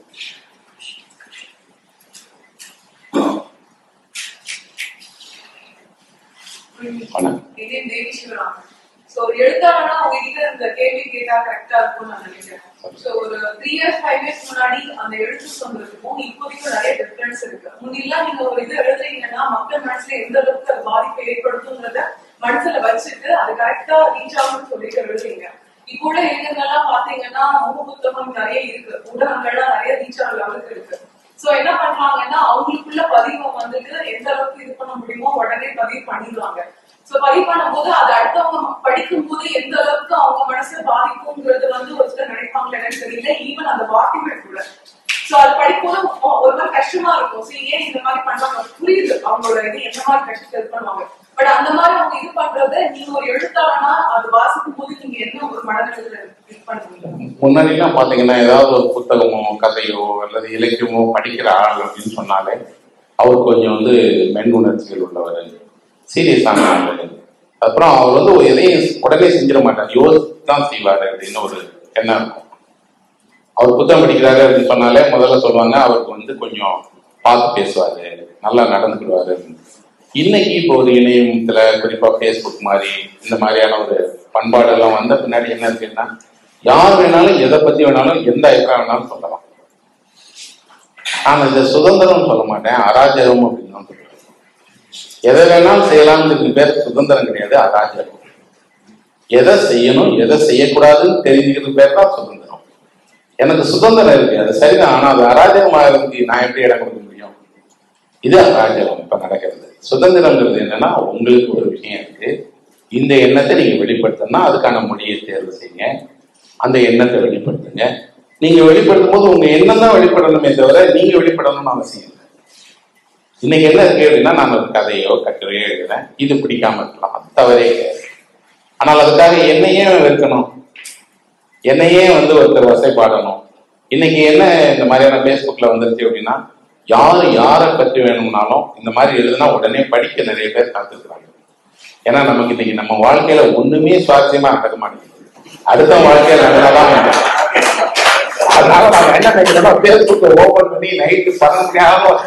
எழுத்தாளனா உங்ககிட்ட இந்த கேள்வி கேட்டா கரெக்டா இருக்கும்னு நான் நினைக்கிறேன். ஒரு 3 years 5 years முன்னாடி அந்த எழுத்து சொன்னதுக்கும் இப்போதைக்கும் நிறைய டிஃபரன்ஸ் இருக்கு. முன்னெல்லாம் நீங்க ஒரு இது எழுதுறீங்கன்னா மக்கள் மனசுல எந்த அளவுக்கு அது பாதிப்பை ஏற்படுத்துங்கிறத மனசுல வச்சுட்டு அது கரெக்டா ரீச் ஆகும்னு சொல்லிட்டு எழுதுறீங்க. இப்போ உள்ள எழுதுங்கெல்லாம் பாத்தீங்கன்னா முக புத்தகம் நிறைய இருக்கு, ஊடகங்கள்லாம் நிறைய ரீச் ஆகிற லெவலுக்கு இருக்கு. சோ என்ன பண்றாங்கன்னா அவங்களுக்குள்ள பதிவை வந்துட்டு எந்த அளவுக்கு இது பண்ண முடியுமோ உடனே பதிவு பண்ணிடுவாங்க. சோ பதிவு பண்ணும்போது அது அடுத்தவங்க படிக்கும் போது எந்த அளவுக்கு அவங்க மனசுல பாதிக்குங்கிறது வந்து ஒரு சிலர் நினைப்பாங்களே எனக்கு தெரியல. ஈவன் அந்த வார்த்தைகள் கூட சோ அது படிக்கும்போது ஒரு மாதிரி கஷ்டமா இருக்கும். சரி ஏன் இந்த மாதிரி பண்றாங்க புரியுது அவங்களோட இது என்ன மாதிரி கஷ்டத்தை இது பண்ணுவாங்க. பட் அந்த மாதிரி அவங்க இது பண்றத நீங்க ஒரு எழுத்தாளனா அது வாசிக்கும் போது நீங்க என்ன ஒரு மனநிலையில இது பண்ணுவீங்க?
முன்னாடி எல்லாம் பாத்தீங்கன்னா ஏதாவது ஒரு புத்தகமோ கதையோ அல்லது இலக்கியமோ படிக்கிற ஆள் அப்படின்னு சொன்னாலே அவர் கொஞ்சம் வந்து மென் உணர்ச்சிகள் உள்ளவர், சீரியஸான ஆள். அப்புறம் அவர் வந்து எதையும் உடனே செஞ்சிட மாட்டார், யோசிச்சுதான் செய்வாரு அப்படின்னு ஒரு எண்ணம் இருக்கும். அவர் புத்தகம் படிக்கிறாரு அப்படின்னு சொன்னாலே முதல்ல சொல்லுவாங்க அவருக்கு வந்து கொஞ்சம் பார்த்து பேசுவாரு, நல்லா நடந்துக்கிடுவாரு. இன்னைக்கு இப்போ ஒரு இணையத்துல குறிப்பா பேஸ்புக் மாதிரி இந்த மாதிரியான ஒரு பண்பாடு எல்லாம் வந்த பின்னாடி என்ன இருக்குன்னா யார் வேணாலும் எதை பத்தி வேணாலும் எந்த அபிப்பிராயம் வேணாலும் சொல்லலாம். நான் இந்த சுதந்திரம் சொல்ல மாட்டேன், அராஜகம் அப்படின்னு தான் சொல்லுவேன். எதை வேணாலும் செய்யலாம்னு பேர் சுதந்திரம் கிடையாது, அராஜகம். எதை செய்யணும் எதை செய்யக்கூடாதுன்னு தெரிஞ்சுக்கிறது பேர் தான் சுதந்திரம். எனக்கு சுதந்திரம் இருக்கு, அது சரிதான். ஆனா அது அராஜகமாக இருக்கு, நான் எப்படி இடம் கொடுக்க முடியும்? இது அராஜகம் இப்ப நடக்கிறது. சுதந்திரம்ங்கிறது என்னன்னா உங்களுக்கு ஒரு விஷயம் இருக்கு, இந்த எண்ணத்தை நீங்க வெளிப்படுத்தணும்னா அதுக்கான மொழியை தேர்வு செய்யுங்க, அந்த எண்ணத்தை வெளிப்படுத்துங்க. நீங்க வெளிப்படுத்தும் போது உங்க எண்ணம் தான் வெளிப்படணுமே தவிர நீங்க வெளிப்படணும்னு அவசியம் இல்லை. இன்னைக்கு என்ன இருக்கு அப்படின்னா நான் ஒரு கதையோ கட்டுரையோ எழுதுறேன், இது பிடிக்காம இருக்கலாம், அது தவறே கிடையாது. ஆனால் அதுக்காக என்னையே வெறுக்கணும், என்னையே வந்து ஒருத்தர் வசைப்பாடணும். இன்னைக்கு என்ன இந்த மாதிரியான பேஸ்புக்ல வந்துருச்சு அப்படின்னா யாரை பற்றி வேணும்னாலும் இந்த மாதிரி எழுதுனா உடனே படிக்க நிறைய பேர் காத்துக்கிறாங்க. ஏன்னா நமக்கு இன்னைக்கு நம்ம வாழ்க்கையில ஒண்ணுமே சுவாரஸ்யமா நடக்க மாட்டேங்குது, அடுத்த வாழ்க்கையில நடந்தாதான். அதனால நம்ம என்ன நினைக்கிறோம்னா பேஸ்புக்கை ஓபன் பண்ணி நைட்டு 12 நேரம்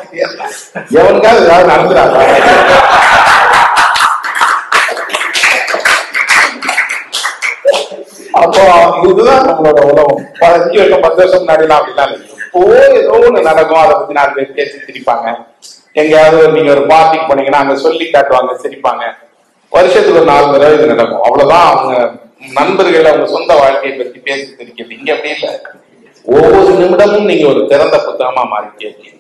எவனுக்காவது ஏதாவது நடந்துறாங்க. அப்போ இதுதான் நம்மளோட உலகம். 5 வருஷம் 10 வருஷம் முன்னாடிலாம் அப்படிலாம் இல்லை. இப்போ ஏதோ ஒண்ணு நடக்கும், அதை பத்தி 4 பேர் பேசி சிரிப்பாங்க. எங்கேயாவது நீங்க ஒரு பார்ட்டிக்கு போனீங்கன்னா அங்க சொல்லி காட்டுவாங்க, சிரிப்பாங்க. வருஷத்துக்கு ஒரு 4 தடவை இது நடக்கும், அவ்வளவுதான். அவங்க நண்பர்கள் அவங்க சொந்த வாழ்க்கையை பத்தி பேசி சிரிக்கிறது. இங்க அப்படி இல்லை, ஒவ்வொரு நிமிடமும் நீங்க ஒரு திறந்த புத்தகமா மாறிட்டே இருக்கீங்க.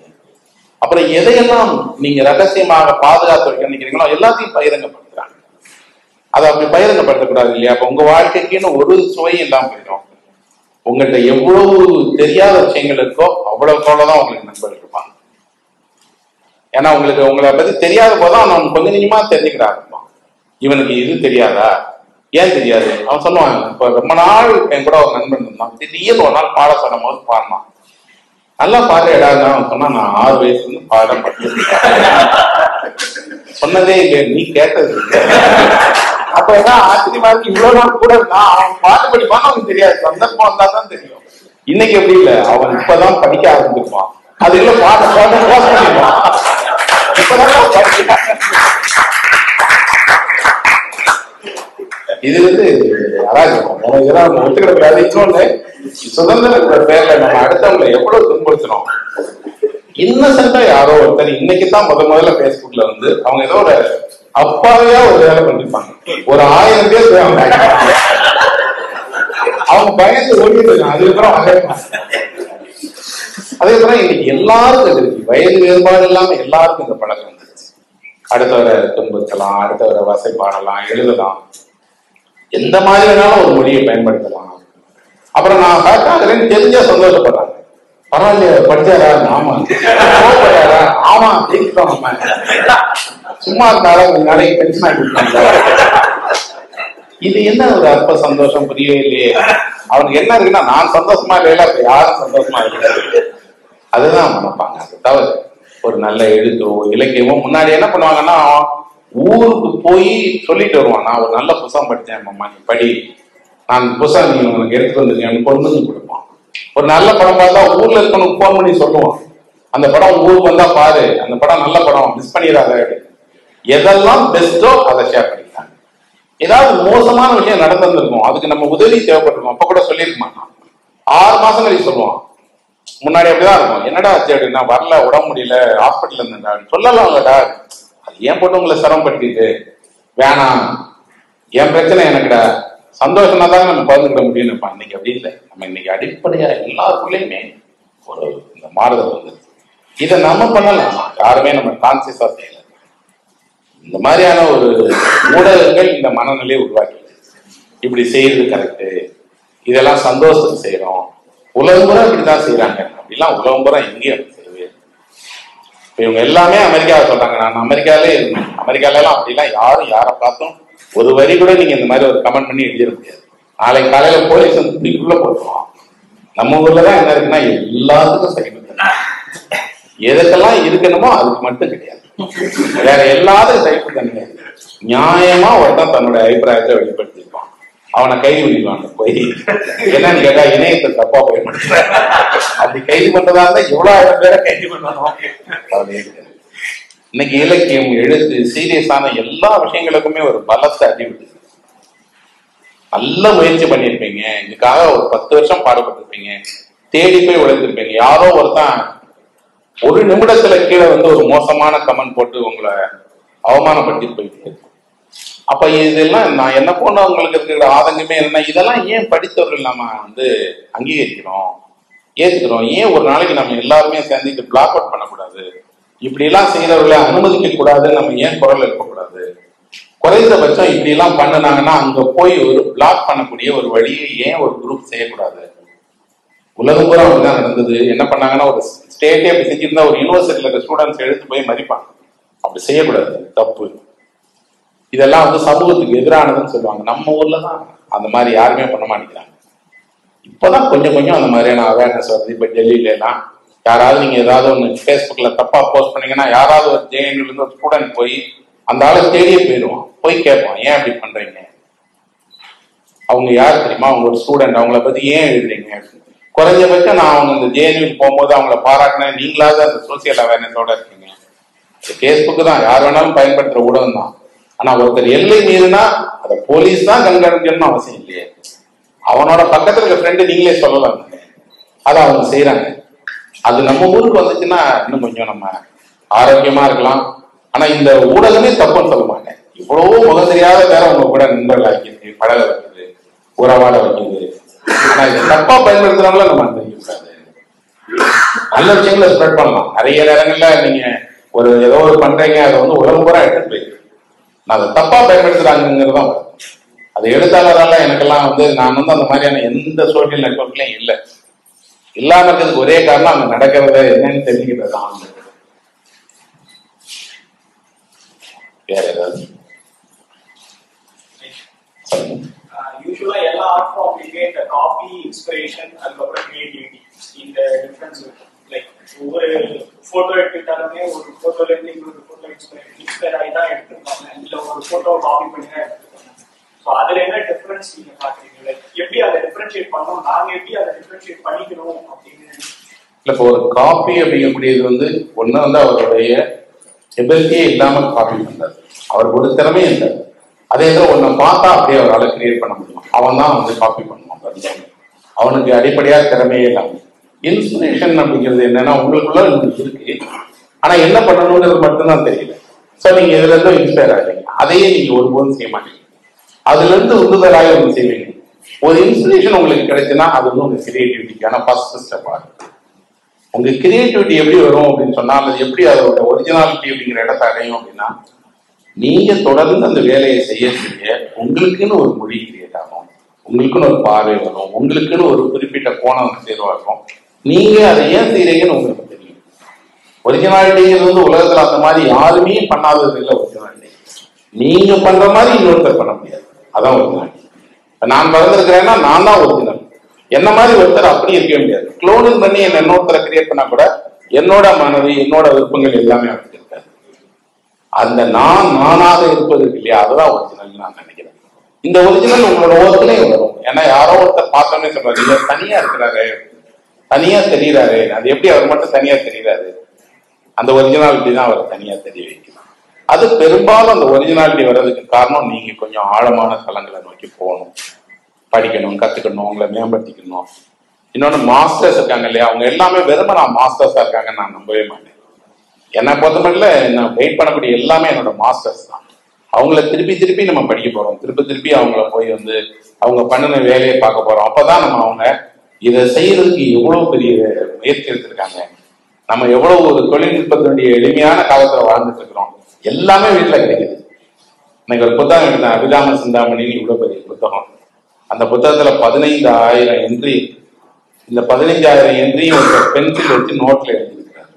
அப்புறம் எதையெல்லாம் நீங்க ரகசியமாக பாதுகாத்து வைக்க நினைக்கிறீங்களோ எல்லாத்தையும் பகிரங்கப்படுத்துறாங்க. அதை அப்படி பகிரங்கப்படுத்தக்கூடாது இல்லையா? அப்ப உங்க வாழ்க்கைக்குன்னு ஒரு சுவையும் இல்லாம போயிடும். உங்கள்கிட்ட எவ்வளவு தெரியாத விஷயங்கள் இருக்கோ அவ்வளவுக்கு அவ்வளவுதான் உங்களுக்கு நண்பர்கள் இருப்பாங்க. ஏன்னா உங்களுக்கு உங்களை பத்தி தெரியாத போதுதான் அவன் கொஞ்சம் கொஞ்சமா தெரிஞ்சுக்கிறான். இவனுக்கு இது தெரியாதா, ஏன் தெரியாது? அவன் சொல்லுவாங்க, இப்ப ரொம்ப நாள் என் கூட ஒரு நண்பன் இருந்தான், திடீர்னு ஒரு நாள் பாட சொன்ன போது பாடினான். நல்லா பாடுற இடம் அவன் சொன்னா நான் 6 வயசுல இருந்து பாட பட்டு சொன்னதே இல்லை, நீ கேட்டது இல்லை. அப்ப என்ன ஆச்சரியமா இருக்கு, இவ்வளவு நாள் கூட இருந்தான், அவன் பாட்டு படிப்பான்னு அவனுக்கு தெரியாது, சந்தர்ப்பம் வந்தா தான் தெரியும். இன்னைக்கு எப்படி இல்லை, அவன் இப்பதான் படிக்க ஆரம்பிச்சிருப்பான், அது இல்ல பாட பண்ணிடுவான். இப்பதான் இது வந்து அராஜகம். நம்ம இதெல்லாம் ஒத்துக்கிட கூடாது. இன்னொன்னு, சுதந்திரங்கிற பேர்ல நம்ம அடுத்தவங்களை எவ்வளவு துன்புறுத்துறோம். இன்னசென்டா யாரோ ஒருத்தர் இன்னைக்கு தான் முதல்ல பேஸ்புக்ல வந்து அவங்க ஏதோ ஒரு அப்பாவையா ஒரு வேலை பண்ணிருப்பாங்க, ஒரு 1000 பேர் போய் அவங்க பயந்து ஓடிட்டு இருக்காங்க. அதுக்கப்புறம் இன்னைக்கு எல்லாருக்கும் இருக்கு, வயது வேறுபாடு இல்லாம எல்லாருக்கும் இந்த பழக்கம் வந்துருச்சு. அடுத்தவரை துன்புறுத்தலாம், அடுத்தவரை வசைப்பாடலாம், எழுதலாம், எந்த மாதிரி வேணாலும் ஒரு மொழியை பயன்படுத்தலாம். அப்புறம் நான் ஹேக்காகிறேன்னு தெரிஞ்சா சந்தோஷப்படுறாங்க. பரவாயில்லையா, படிச்சாரா? ஆமா. கோபப்பட்டாரா? ஆமா. ஜெயிச்சிட்டோம். நம்ம சும்மா இருந்தாலும் கொஞ்ச நாளைக்கு டென்ஷன் ஆகிட்டு. இது என்ன ஒரு அற்ப சந்தோஷம், புரியவே இல்லையே. அவனுக்கு என்ன இருக்குன்னா, நான் சந்தோஷமா இல்லையா, அப்ப யாரும் சந்தோஷமா இருக்காது. அதுதான் நினைப்பாங்க. அது தவறு. ஒரு நல்ல எழுத்தோ இலக்கியமோ முன்னாடி என்ன பண்ணுவாங்கன்னா, ஊருக்கு போய் சொல்லிட்டு வருவான், நான் ஒரு நல்ல புத்தகம் படித்தேன் மாமா, நீ படி, நான் புத்தகம் நீ உனக்கு எடுத்துட்டு வந்துருக்கேன், கொண்டு வந்து கொடுப்பான். ஒரு நல்ல படம் பார்த்தா ஊர்ல இருக்கணும் போன் பண்ணி சொல்லுவான், அந்த படம் ஊருக்கு வந்தா பாரு, அந்த படம் நல்ல படம், மிஸ் பண்ணிடாத. எதெல்லாம் பெஸ்டோ அதை ஷேர் பண்ணிக்கலாம். ஏதாவது மோசமான விஷயம் நடந்திருக்கும், அதுக்கு நம்ம உதவி தேவைப்பட்டிருக்கோம், அப்ப கூட சொல்லியிருக்க மாட்டான். 6 மாசம் கழிச்சு சொல்லுவான். முன்னாடி அப்படிதான் இருக்கும், என்னடா ஆச்சு அப்படின்னா, வரல, உடம்பு முடியல, ஹாஸ்பிட்டல் இருந்தேன்டா சொல்லலாம்லடா, அது ஏன் போட்டு உங்களை சிரமப்படுத்திட்டு, வேணாம், என் பிரச்சனை எனக்குடா, சந்தோஷமா தாங்க நம்ம பகிர்ந்துக்கிட முடியும்னு இருப்பான். இன்னைக்கு அப்படி இல்லை. நம்ம இன்னைக்கு அடிப்படையா எல்லாருக்குள்ளயுமே ஒரு இந்த மாறுதல் வந்து இதை நம்ம பண்ணலாம், யாருமே நம்ம கான்சியஸா செய்யல. இந்த மாதிரியான ஒரு ஊடகங்கள் இந்த மனநிலையை உருவாக்கி இப்படி செய்யறது கரெக்டு, இதெல்லாம் சந்தோஷத்துக்கு செய்யறோம், உலகம்புறம் இப்படிதான் செய்யறாங்க அப்படிலாம் உலகம்புறம் எங்கேயும் செய்யவே. இப்ப இவங்க எல்லாமே அமெரிக்காவை சொல்றாங்க, நான் அமெரிக்காலே இருந்தேன், அமெரிக்கால எல்லாம் அப்படிலாம் யாரும் யாரை பார்த்தும் ஒரு வரி கூட நீங்க இந்த மாதிரி ஒரு கமெண்ட் பண்ணி எழுதிட முடியாது. நாளைக்கு காலையில போலீஸ் வந்து தூக்கிக்குள்ள போட்டுருவோம். நம்ம ஊர்லதான் என்ன இருக்குன்னா, எல்லாத்துக்கும் சரி எதுக்கெல்லாம் இருக்கணுமோ அதுக்கு மட்டும் கிடையாது, வேற எல்லாத்துக்கும் சைப்பு தண்ணி. நியாயமா ஒருத்தன் தன்னோட அபிப்பிராயத்தை வெளிப்படுத்திருப்பான், அவனை கைது பண்ணிடுவாங்க. போய் என்னன்னு கேட்டா, இணையத்தை தப்பா பயன்படுத்த, அப்படி கைது பண்றதா இருந்தா எவ்வளவு 1000 பேரை கைது பண்ணணும். இன்னைக்கு இலக்கியம், எழுத்து, சீரியஸான எல்லா விஷயங்களுக்குமே ஒரு பலத்தை அடிவிடுது. நல்ல முயற்சி பண்ணிருப்பீங்க, இதுக்காக ஒரு 10 வருஷம் பாடுபட்டிருப்பீங்க, தேடி போய் உழைத்திருப்பீங்க. யாரோ ஒருத்தன் ஒரு நிமிடத்துல கீழே வந்து ஒரு மோசமான கமெண்ட் போட்டு உங்களை அவமானப்படுத்தி போயிட்டு, அப்ப இதெல்லாம் நான் என்ன போனவங்களுக்கு இருக்கிற ஆதங்கமே என்ன, இதெல்லாம் ஏன் படித்தவர்கள் நம்ம வந்து அங்கீகரிக்கிறோம், ஏத்துக்கிறோம்? ஏன் ஒரு நாளைக்கு நம்ம எல்லாருமே சேர்ந்து பிளாக் அவுட் பண்ணக்கூடாது? இப்படி எல்லாம் செய்யறவர்களை அனுமதிக்க கூடாதுன்னு நம்ம ஏன் குரல் இருக்கக்கூடாது? குறைந்தபட்சம் இப்படி எல்லாம் பண்ணினாங்கன்னா அங்க போய் ஒரு பிளாக் பண்ணக்கூடிய ஒரு வழியை ஏன் ஒரு குரூப் செய்யக்கூடாது? உலகம் பூரா அப்படிதான் நடந்தது. என்ன பண்ணாங்கன்னா, ஒரு ஸ்டேட்டே அப்படி செஞ்சிருந்தா ஒரு யூனிவர்சிட்டியில இருக்க ஸ்டூடெண்ட்ஸ் எடுத்து போய் மதிப்பாங்க. அப்படி செய்யக்கூடாது, தப்பு. இதெல்லாம் வந்து சமூகத்துக்கு எதிரானதுன்னு சொல்லுவாங்க. நம்ம ஊர்ல தான் அந்த மாதிரி யாருமே பண்ண மாட்டேங்கிறாங்க. இப்பதான் கொஞ்சம் கொஞ்சம் அந்த மாதிரியான அவேர்னஸ் வருது. இப்ப டெல்லியில எல்லாம் யாராவது நீங்க ஏதாவது ஒன்று ஃபேஸ்புக்ல தப்பா போஸ்ட் பண்ணீங்கன்னா, யாராவது ஒரு ஜேஎன்யூல இருந்து ஒரு ஸ்டூடெண்ட் போய் அந்த ஆளை தேடியே போயிடுவான், போய் கேட்பான், ஏன் அப்படி பண்றீங்க, அவங்க யார் தெரியுமா, அவங்க ஒரு ஸ்டூடெண்ட், அவங்கள பத்தி ஏன் எழுதுறீங்க? குறைஞ்சபட்சம் நான் அவங்க இந்த ஜேஎன்யூக்கு போகும்போது அவங்கள பாராட்டினேன், நீங்களாவது அந்த சோசியல் அவேர்னஸோட இருக்கீங்க. ஃபேஸ்புக் தான் யார் வேணாலும் பயன்படுத்துற ஊடகம் தான். ஆனா ஒருத்தர் எல்லை மீறினா அதை போலீஸ் தான் கண்காணிக்கணும்னு அவசியம் இல்லையே. அவனோட பக்கத்துல இருக்க ஃப்ரெண்டு நீங்களே சொல்லலாம், அதை அவங்க செய்யறாங்க. அது நம்ம ஊருக்கு வந்துச்சுன்னா இன்னும் கொஞ்சம் நம்ம ஆரோக்கியமா இருக்கலாம். ஆனா இந்த ஊடகமே தப்புன்னு சொல்ல மாட்டேன். இவ்வளவோ முகம் தெரியாத வேற உங்க கூட நண்பர்கள் ஆக்கிது, பழக வைக்குது, உறவாட வைக்குது. ஆனா இதை தப்பா பயன்படுத்துறவங்கள நம்ம தெரிவிக்காது. நல்ல விஷயங்களை ஸ்ப்ரெட் பண்ணலாம். நிறைய நேரங்கள்ல நீங்க ஒரு ஏதோ ஒரு பண்றீங்க, அதை வந்து உலகம் பூரா எடுத்துட்டு போயிருக்கு. நான் அதை தப்பா பயன்படுத்துறாங்கிறதான். அது எழுத்தாளரால எனக்கெல்லாம் வந்து நான் வந்து அந்த மாதிரியான எந்த சோசியல் நெட்வொர்க்லயும் இல்லை. இல்லாம இருக்கிறதுக்கு ஒரே காரணம் அங்க நடக்கிறத என்னன்னு தெரிஞ்சுக்கிறது தான். வேற ஏதாவது
யூசுவலா எல்லா ஆர்ட் ஃபார்ம்லயுமே இந்த காப்பி, இன்ஸ்பிரேஷன், அதுக்கப்புறம் கிரியேட்டிவிட்டி, இந்த டிஃபரன்ஸ் இருக்கும். லைக் ஒவ்வொரு போட்டோ எடுத்துக்கிட்டாலுமே ஒரு போட்டோல இருந்து இன்னொரு போட்டோ இன்ஸ்பயர் ஆகி தான் எடுத்துருப்பாங்க, இல்ல ஒரு போட்டோ காப்பி பண்ணி தான் எடுத்துருப்பாங்க. ஸோ அதுல என்ன டிஃபரன்ஸ் நீங்க பாக்குறீங்க? லைக் எப்படி அதை டிஃபரன்ஷியேட் பண்ணணும், நாங்க எப்படி அதை டிஃபரன்ஷியேட் பண்ணிக்கணும் அப்படின்னு?
இல்ல, இப்போ ஒரு காப்பி அப்படிங்கக்கூடியது வந்து ஒண்ணு வந்து அவருடைய எபிலிட்டியே இல்லாம காப்பி பண்றாரு, அவருக்கு ஒரு திறமையும் இல்லை. அதே நேரம் ஒன்ன பார்த்தா அப்படியே அவரால் கிரியேட் பண்ண முடியும். அவன் தான் வந்து காப்பி பண்ணுவான். அவனுக்கு அடிப்படையா திறமையே இல்லாம இன்ஸ்பிரேஷன் அப்படிங்கிறது என்னன்னா உங்களுக்குள்ள இருக்கு, ஆனா என்ன பண்ணணுங்கிறது மட்டும்தான் தெரியல. ஸோ நீங்க இதுல இருந்து இன்ஸ்பயர் ஆகிறீங்க, அதையே நீங்க ஒருபோதும் செய்ய மாட்டீங்க. அதுல இருந்து உந்துதலாக ஒன்று செய்வீங்க. ஒரு இன்ஸ்பிரேஷன் உங்களுக்கு கிடைச்சுன்னா அது வந்து உங்க கிரியேட்டிவிட்டிக்கான ஃபர்ஸ்ட் ஸ்டெப் ஆகும். உங்க கிரியேட்டிவிட்டி எப்படி வரும் அப்படின்னு சொன்னா, அது எப்படி அதோட ஒரிஜினாலிட்டி அப்படிங்கிற இடத்த அடையும் அப்படின்னா, நீங்க தொடர்ந்து அந்த வேலையை செய்ய செய்ய உங்களுக்குன்னு ஒரு மொழி கிரியேட் ஆகும், உங்களுக்குன்னு ஒரு பார்வை வரும், உங்களுக்குன்னு ஒரு குறிப்பிட்ட கோணம் தேர்வாகும். நீங்க அதை ஏன் செய்யறீங்கன்னு உங்களுக்கு தெரியும். ஒரிஜினாலிட்டிங்கிறது வந்து உலகத்துல அந்த மாதிரி யாருமே பண்ணாதது இல்லை. ஒரிஜினாலிட்டி நீங்க பண்ற மாதிரி இன்னொருத்தர் பண்ண முடியாது, அதான் ஒரிஜினாலிட்டி. நான் பிறந்திருக்கிறேன்னா நான் தான் ஒரிஜினல். என்ன மாதிரி ஒருத்தர் அப்படி இருக்கவே முடியாது. குளோனிங் பண்ணி என்ன இன்னொருத்தரை கிரியேட் பண்ணா கூட என்னோட மனது என்னோட விருப்பங்கள் எல்லாமே அவருக்கு இருக்காது. அந்த நானாக இருப்பது இருக்கு இல்லையா, அதுதான் ஒரிஜினல் நான் நினைக்கிறேன். இந்த ஒரிஜினல் உங்களோட ஒர்க்லயும் வரும். ஏன்னா யாரோ ஒருத்தர் பார்த்தோன்னே சொல்றாரு, இல்ல தனியா இருக்கிறாரு, தனியா தெரிகிறாரு. அது எப்படி அவர் மட்டும் தனியா தெரிகிறாரு? அந்த ஒரிஜினாலிட்டி தான் அவர் தனியா தெரிய வைக்கணும். அது பெரும்பாலும் அந்த ஒரிஜினாலிட்டி வர்றதுக்கு காரணம் நீங்க கொஞ்சம் ஆழமான தளங்களை நோக்கி போகணும், படிக்கணும், கத்துக்கணும், உங்களை மேம்படுத்திக்கணும். இன்னொன்னு மாஸ்டர்ஸ் இருக்காங்க இல்லையா, அவங்க எல்லாமே வெறும நான் மாஸ்டர்ஸா இருக்காங்கன்னு நான் நம்பவே மாட்டேன். என்னை பொறுத்தமட்டில் நான் வெயிட் பண்ணக்கூடிய எல்லாமே என்னோட மாஸ்டர்ஸ் தான். அவங்கள திருப்பி திருப்பி நம்ம படிக்க போறோம், திருப்பி அவங்கள போய் வந்து அவங்க பண்ணின வேலையை பார்க்க போறோம். அப்பதான் நம்ம அவங்க இதை செய்யறதுக்கு எவ்வளவு பெரிய முயற்சி எடுத்திருக்காங்க, நம்ம எவ்வளவு ஒரு தொழில்நுட்பத்தினுடைய எளிமையான காலத்துல வாழ்ந்துட்டு இருக்கிறோம், எல்லாமே வீட்டுல கிடைக்குது. இன்னைக்கு ஒரு புத்தகம் எடுத்தேன், அபிராம சிந்தாமணின்னு, இவ்வளவு பெரிய புத்தகம். அந்த புத்தகத்துல 15,000 என்ட்ரி. இந்த 15,000 என்ட்ரியும் ஒரு பென்சில் வச்சு நோட்ல எழுதிருக்கிறாரு.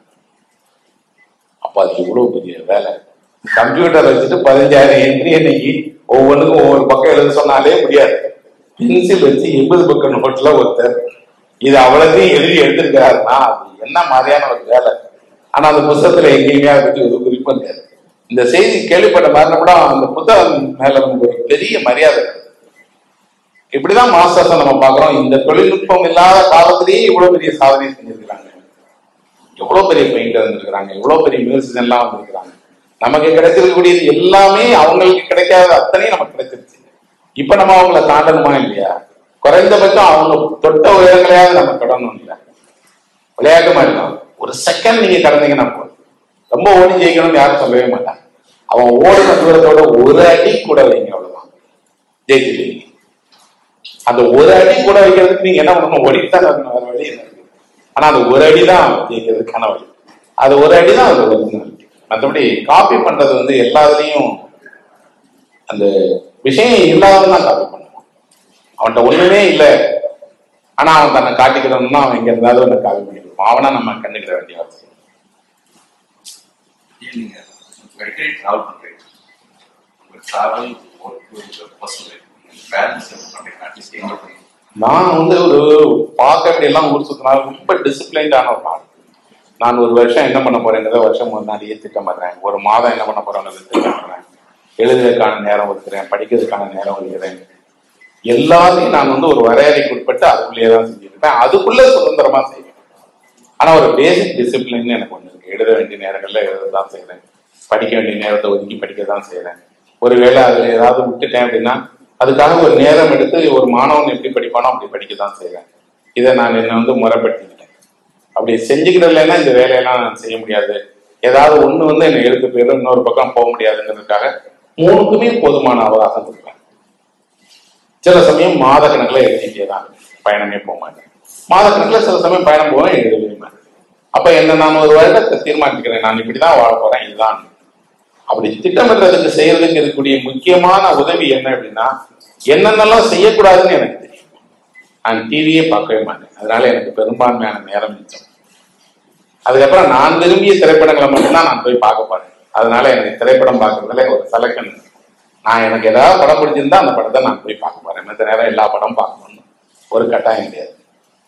அப்ப அது எவ்வளவு பெரிய வேலை. கம்ப்யூட்டர் வச்சுட்டு 15,000 என்ட்ரி இன்னைக்கு ஒவ்வொன்றுக்கும் ஒவ்வொரு பக்கம் எழுத சொன்னாலே முடியாது. பென்சில் வச்சு 80 பக்கம் நோட்ல ஒருத்தர் இது அவ்வளத்தையும் எழுதி எடுத்திருக்கிறாருன்னா அது என்ன மாதிரியான ஒரு வேலை. ஆனா அந்த புத்தகத்துல எங்கேயுமே அதை பற்றி ஒரு குறிப்பு இருக்காது. இந்த செய்தி கேள்விப்பட்ட மாதிரி கூட அந்த புத்தகம் மேல நமக்கு ஒரு பெரிய மரியாதை. இப்படிதான் மாஸ்டர்ஸை நம்ம பாக்குறோம். இந்த தொழில்நுட்பம் இல்லாத காலத்திலேயே இவ்வளவு பெரிய சாதனை செஞ்சிருக்கிறாங்க, எவ்வளவு பெரிய பெயிண்டர் இருந்திருக்கிறாங்க, எவ்வளவு பெரிய மியூசிஷியன் எல்லாம் வந்திருக்கிறாங்க. நமக்கு கிடைச்சிருக்கக்கூடியது எல்லாமே அவங்களுக்கு கிடைக்காத அத்தனையும் நமக்கு கிடைச்சிருச்சு. இப்ப நம்ம அவங்கள தாண்டணுமா இல்லையா? குறைந்தபட்சம் அவங்க தொட்ட உயரங்களையாவது நம்ம தொடரணும் இல்லையா? விளையாட்டு மாதிரி தான். ஒரு செகண்ட் நீங்க கடந்தீங்கன்னா போதும். ரொம்ப ஓடி ஜெயிக்கணும்னு யாரும் சொல்லவே மாட்டாங்க. அவன் ஓடின தூரத்தோட ஒரு அடி கூட வைங்க, அவ்வளவுதான் ஜெயிச்சிருக்கீங்க. அந்த ஒரு அடி கூட வைக்கிறதுக்கு நீங்க என்ன பண்ணணும்? ஓடித்தான் வேற வழி என்ன இருக்கு? ஆனா அந்த ஒரு அடிதான் ஜெயிக்கிறதுக்கான வழி. அது ஒரு அடிதான் அது ஒரிஜினாலிட்டி. மற்றபடி காப்பி பண்றது வந்து எல்லாத்துலயும் அந்த விஷயம் இல்லாததான் காப்பி பண்ணுவான். அவன்கிட்ட ஒண்ணுமே இல்லை, ஆனா அவன் தன்னை காட்டிக்கிறோம்னா அவன் எங்க இருந்தாலும் அந்த காப்பி பண்ணி கொடுப்பான். அவனா நம்ம கண்டுக்கிற வேண்டிய அவசியம்.
நீங்க அடிக்கடி டிராவல் பண்றீங்க, உங்க டிராவல் ஒர்க் பர்சனல் பேலன்ஸ் பண்றீங்க, அட்லீஸ்ட் எங்க போறீங்க?
நான் வந்து ஒரு பார்க்க அப்படி எல்லாம் ஊர் சுத்தினாலும் ரொம்ப டிசிப்ளைன்டான ஒரு ஆள். நான் ஒரு வருஷம் என்ன பண்ண போறேங்கிறத வருஷம் முன்னாடியே திட்டமிடுறேன். ஒரு மாதம் என்ன பண்ண போறேங்கிறத திட்டமிடுறேன். எழுதுறதுக்கான நேரம் ஒதுக்குறேன், படிக்கிறதுக்கான நேரம் ஒதுக்குறேன். எல்லாத்தையும் நான் வந்து ஒரு வரையறைக்கு உட்பட்டு அதுக்குள்ளேயே தான் செஞ்சுருப்பேன். அதுக்குள்ள சுதந்திரமா செய்வேன். ஆனா ஒரு பேசிக் டிசிப்ளின் எனக்கு ஒண்ணு இருக்கு. எழுத வேண்டிய நேரங்கள்ல எழுததான் செய்யறேன், படிக்க வேண்டிய நேரத்தை ஒதுக்கி படிக்க தான் செய்யறேன். ஒருவேளை அதுல ஏதாவது விட்டுட்டேன் அப்படின்னா அதுக்காக ஒரு நேரம் எடுத்து ஒரு மாணவன் எப்படி படிப்பானோ அப்படி படிக்க தான் செய்வேன். இதை நான் என்னை வந்து முறைப்படுத்திக்கிட்டேன். அப்படி செஞ்சுக்கிறதுலன்னா இந்த வேலையெல்லாம் நான் செய்ய முடியாது, ஏதாவது ஒண்ணு வந்து என்னை எடுத்து போயிடும், இன்னொரு பக்கம் போக முடியாதுங்கிறதுக்காக 3க்குமே போதுமான அவகாசம் கொடுப்பேன். சில சமயம் மாத கணக்குல எழுதிட்டே தான் பயணமே போக மாட்டேன். மாத கணக்குல சில சமயம் பயணம் போவேன், எழுதவே மாட்டேன். அப்ப என்ன நான் ஒரு வருடத்தை தீர்மானிக்கிறேன், நான் இப்படிதான் வாழ போறேன், இதுதான். அப்படி திட்டமிடுறதுக்கு செய்யறதுக்கு இருக்கக்கூடிய முக்கியமான உதவி என்ன அப்படின்னா, என்னென்னலாம் செய்யக்கூடாதுன்னு எனக்கு தெரியும். நான் டிவியே பார்க்கவே மாட்டேன், அதனால எனக்கு பெரும்பான்மையான நேரம் மிச்சம். அதுக்கப்புறம் நான் விரும்பிய திரைப்படங்களை மட்டும்தான் நான் போய் பார்க்க போறேன். அதனால எனக்கு திரைப்படம் பார்க்கறதுல ஒரு செலக்ஷன். நான் எனக்கு ஏதாவது படம் பிடிச்சிருந்தா அந்த படத்தை நான் போய் பார்க்க போறேன். மற்ற நேரம் எல்லா படமும் பார்க்கணும்னு ஒரு கட்டாயம் கிடையாது.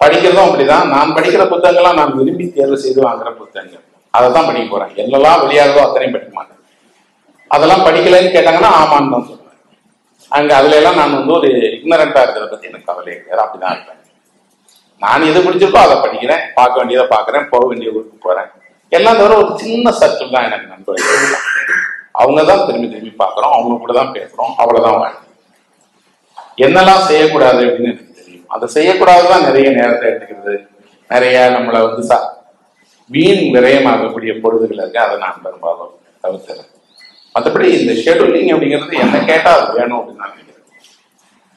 படிக்கிறதும் அப்படிதான். நான் படிக்கிற புத்தகங்கள்லாம் நான் விரும்பி தேர்வு செய்து வாங்குற புத்தகங்கள், அதை தான் படிக்க போறேன். என்னெல்லாம் வெளியாகதோ அத்தனையும் படிக்க மாட்டேன். அதெல்லாம் படிக்கலைன்னு கேட்டாங்கன்னா ஆமான்னு தான் சொல்லுவேன். அங்க அதுல எல்லாம் நான் வந்து ஒரு இக்னரண்டா இருக்கிறத பத்தி எனக்கு கவலை கிடையாது, அப்படிதான் இருப்பேன். நான் எது பிடிச்சிருக்கோ அதை படிக்கிறேன், பார்க்க வேண்டியதை பார்க்கறேன், போக வேண்டிய ஊருக்கு போறேன். எல்லாம் தவிர ஒரு சின்ன சர்க்கிள் தான் எனக்கு நண்பர்கள். அவங்க தான் திரும்பி பார்க்குறோம், அவங்க கூட தான் பேசுறோம், அவ்வளவுதான் வாழ்க்கை. என்னெல்லாம் செய்யக்கூடாது அப்படின்னு எனக்கு தெரியும். அதை செய்யக்கூடாதுதான் நிறைய நேரத்தை எடுத்துக்கிறது, நிறைய நம்மளை வந்து வீண் விரயமாகக்கூடிய பொழுதுகள் இருக்கு. அதை நான் பெரும்பாலும் தவிர்த்துறேன். மற்றபடி இந்த ஷெடியூலிங் அப்படிங்கிறது என்ன கேட்டா அது வேணும் அப்படின்னு நான் நினைக்கிறேன்.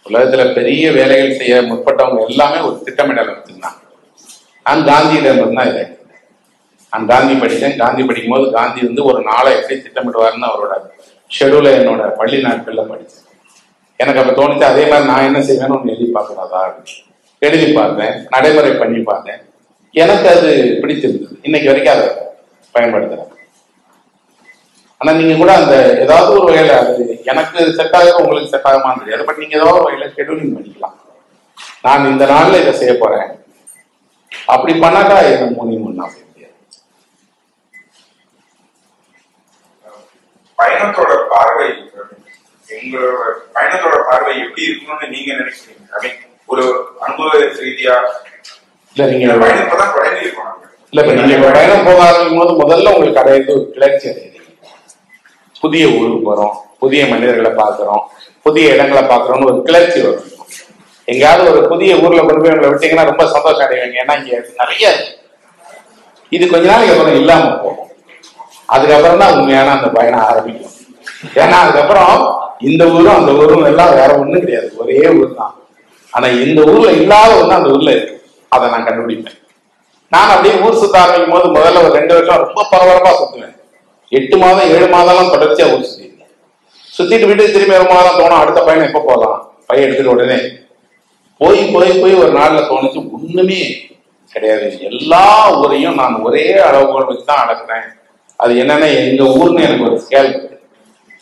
உலகத்துல பெரிய வேலைகள் செய்ய முற்பட்டவங்க எல்லாமே ஒரு திட்டமிடல் வச்சிருந்தாங்க. நான் காந்தியிடம் தான் இதை நான் காந்தி படித்தேன். காந்தி படிக்கும் போது காந்தி வந்து ஒரு நாளை எப்படி திட்டமிடுவாருன்னு அவரோட ஷெடியூலை என்னோட பள்ளி நாட்கள்ல படித்தேன். எனக்கு அப்ப தோணுச்சு அதே மாதிரி நான் என்ன செய்வேன்னு ஒன்று எழுதி பார்க்கறதா எழுதி பார்த்தேன், நடைமுறை பண்ணி பார்த்தேன். எனக்கு அது பிடிச்சிருந்தது. இன்னைக்கு வரைக்கும் அதை பயன்படுத்துறேன். ஆனா நீங்க கூட அந்த ஏதாவது ஒரு வகையில அது எனக்கு செட் ஆகும், உங்களுக்கு செட் ஆகுமான்னு தெரியாது. பட் நீங்க ஏதாவது ஒரு வகையில ஷெடியூலிங் பண்ணிக்கலாம். நான் இந்த நாள்ல இதை செய்ய போறேன் அப்படி பண்ணாக்கா என்ன 3 நாள் செய்ய முடியாது.
பயணத்தோட பார்வை, எங்களோட பயணத்தோட பார்வை எப்படி இருக்கணும்னு நீங்க நினைக்கிறீங்க? ஒரு அனுபவ ரீதியா
இல்ல நீங்க
பயணப்பதான் குழந்தை இருப்பாங்க.
இல்ல இப்ப நீங்க பயணம் போக ஆரம்பிக்கும் போது முதல்ல உங்களுக்கு அடையிறது ஒரு கிளர்ச்சி அடையுது. புதிய ஊருக்கு போறோம், புதிய மனிதர்களை பாக்குறோம், புதிய இடங்களை பாக்குறோம்னு ஒரு கிளர்ச்சி வரும். எங்கேயாவது ஒரு புதிய ஊர்ல கொண்டு போய் உங்களை விட்டீங்கன்னா ரொம்ப சந்தோஷம் அடைவீங்க. ஏன்னா இங்க நிறைய இருக்கு. இது கொஞ்ச நாளைக்கு அப்புறம் இல்லாம போகும். அதுக்கப்புறம் தான் உண்மையான அந்த பயணம் ஆரம்பிக்கும். ஏன்னா அதுக்கப்புறம் இந்த ஊரும் அந்த ஊரும் எல்லாம் வேற ஒண்ணும் கிடையாது, ஒரே ஊர் தான். ஆனா இந்த ஊர்ல இல்லாத ஒண்ணு அந்த ஊர்ல இருக்கு. அதை நான் கண்டுபிடிப்பேன். நான் அப்படியே ஊர் சுத்த ஆரம்பிக்கும் போது முதல்ல ஒரு 2 வருஷம் ரொம்ப பரபரப்பா சுத்துவேன். 8 மாதம் 7 மாதம்லாம் தொடர்ச்சியா ஊர் சுத்திருக்கேன். சுத்திட்டு வீட்டுக்கு திரும்பி ஒரு மாதம் தோணும் அடுத்த பயணம் எப்ப போகலாம். பையன் எடுத்துட்டு உடனே போய் போய் போய் ஒரு நாள்ல தோணுச்சு ஒண்ணுமே கிடையாது. எல்லா ஊரையும் நான் ஒரே அளவுகோல் வச்சுதான் அளக்குறேன். அது என்னன்னா எங்க ஊர்னு எனக்கு ஒரு ஸ்கேல் இருக்கு.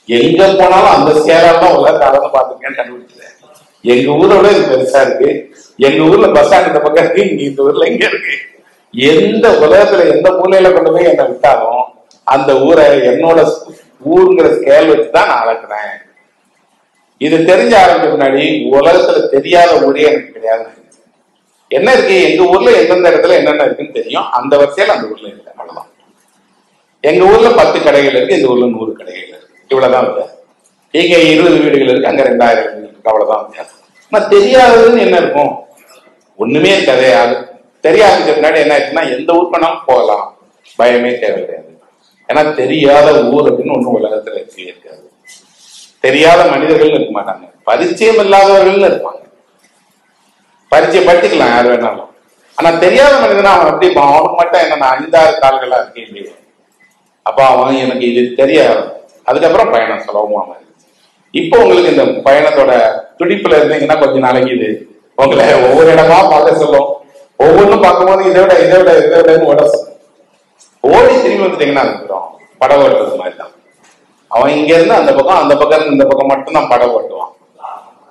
எங்க போனாலும் அந்த ஸ்கேலால தான் உலகத்தை அளந்து பார்த்துருக்கேன்னு கண்டுபிடிச்சேன். எங்க ஊரோட இது பெருசா இருக்கு. எங்க ஊர்ல பஸ் ஸ்டாண்ட் இந்த பக்கம் இருக்கு, இங்க இந்த ஊர்ல எங்க இருக்கு. எந்த உலகத்துல எந்த மூலையில கொண்டு போய் என்னை விட்டாலும் அந்த ஊரை என்னோட ஊருங்கிற ஸ்கேல் வச்சுதான் நான் அளக்குறேன். இது தெரிஞ்ச ஆரம்பிக்க முன்னாடி உலகத்துல தெரியாத ஊரே எனக்கு கிடையாது. என்ன இருக்கு எங்க ஊர்ல எந்தெந்த இடத்துல என்னென்ன இருக்குன்னு தெரியும். அந்த வரிசையில அந்த ஊர்ல இருக்கு. அவ்வளவுதான். எங்க ஊர்ல 10 கடைகள் இருக்கு, இந்த ஊர்ல 100 கடைகள் இருக்கு. இவ்வளவுதான் வித்தியாசம். இங்க 20 வீடுகள் இருக்கு, அங்க 2000 வீடுகள் இருக்கு. அவ்வளவுதான் வித்தியாசம். ஆனா தெரியாததுன்னு என்ன இருக்கும்? ஒண்ணுமே இருக்காது. அது தெரியாததுக்கு முன்னாடி என்ன ஆச்சுன்னா எந்த ஊர் பண்ணாலும் போகலாம், பயமே தேவை கிடையாது. ஏன்னா தெரியாத ஊர் அப்படின்னு ஒண்ணு உலகத்துல இருக்காது. தெரியாத மனிதர்கள் இருக்க மாட்டாங்க, பரிச்சயம் இல்லாதவர்கள் இருப்பாங்க. பரிச்சயம் படுத்திக்கலாம் யார் வேணாலும். ஆனா தெரியாத மனிதனா அவன் எப்படி அவனுக்கு மட்டும் என்ன 5-6 கால்களா இருக்கேன் இல்லையே. அப்ப அவன் எனக்கு இது தெரியாது. அதுக்கப்புறம் பயணம் சுலபமா இருந்துச்சு. இப்போ உங்களுக்கு இந்த பயணத்தோட துடிப்புல இருந்தீங்கன்னா கொஞ்ச நாளைக்கு இது உங்களை ஒவ்வொரு இடமா பார்க்க சொல்லும். ஒவ்வொன்றும் பார்க்கும்போது இதை விட ஓட சொல்லும். ஓடி திரும்பி வந்துட்டீங்கன்னா இருக்கிறோம் படம் ஓட்டுறது மாதிரி தான். அவன் இங்க இருந்து அந்த பக்கம் இருந்து இந்த பக்கம் மட்டும்தான் படம் ஓட்டுவான்.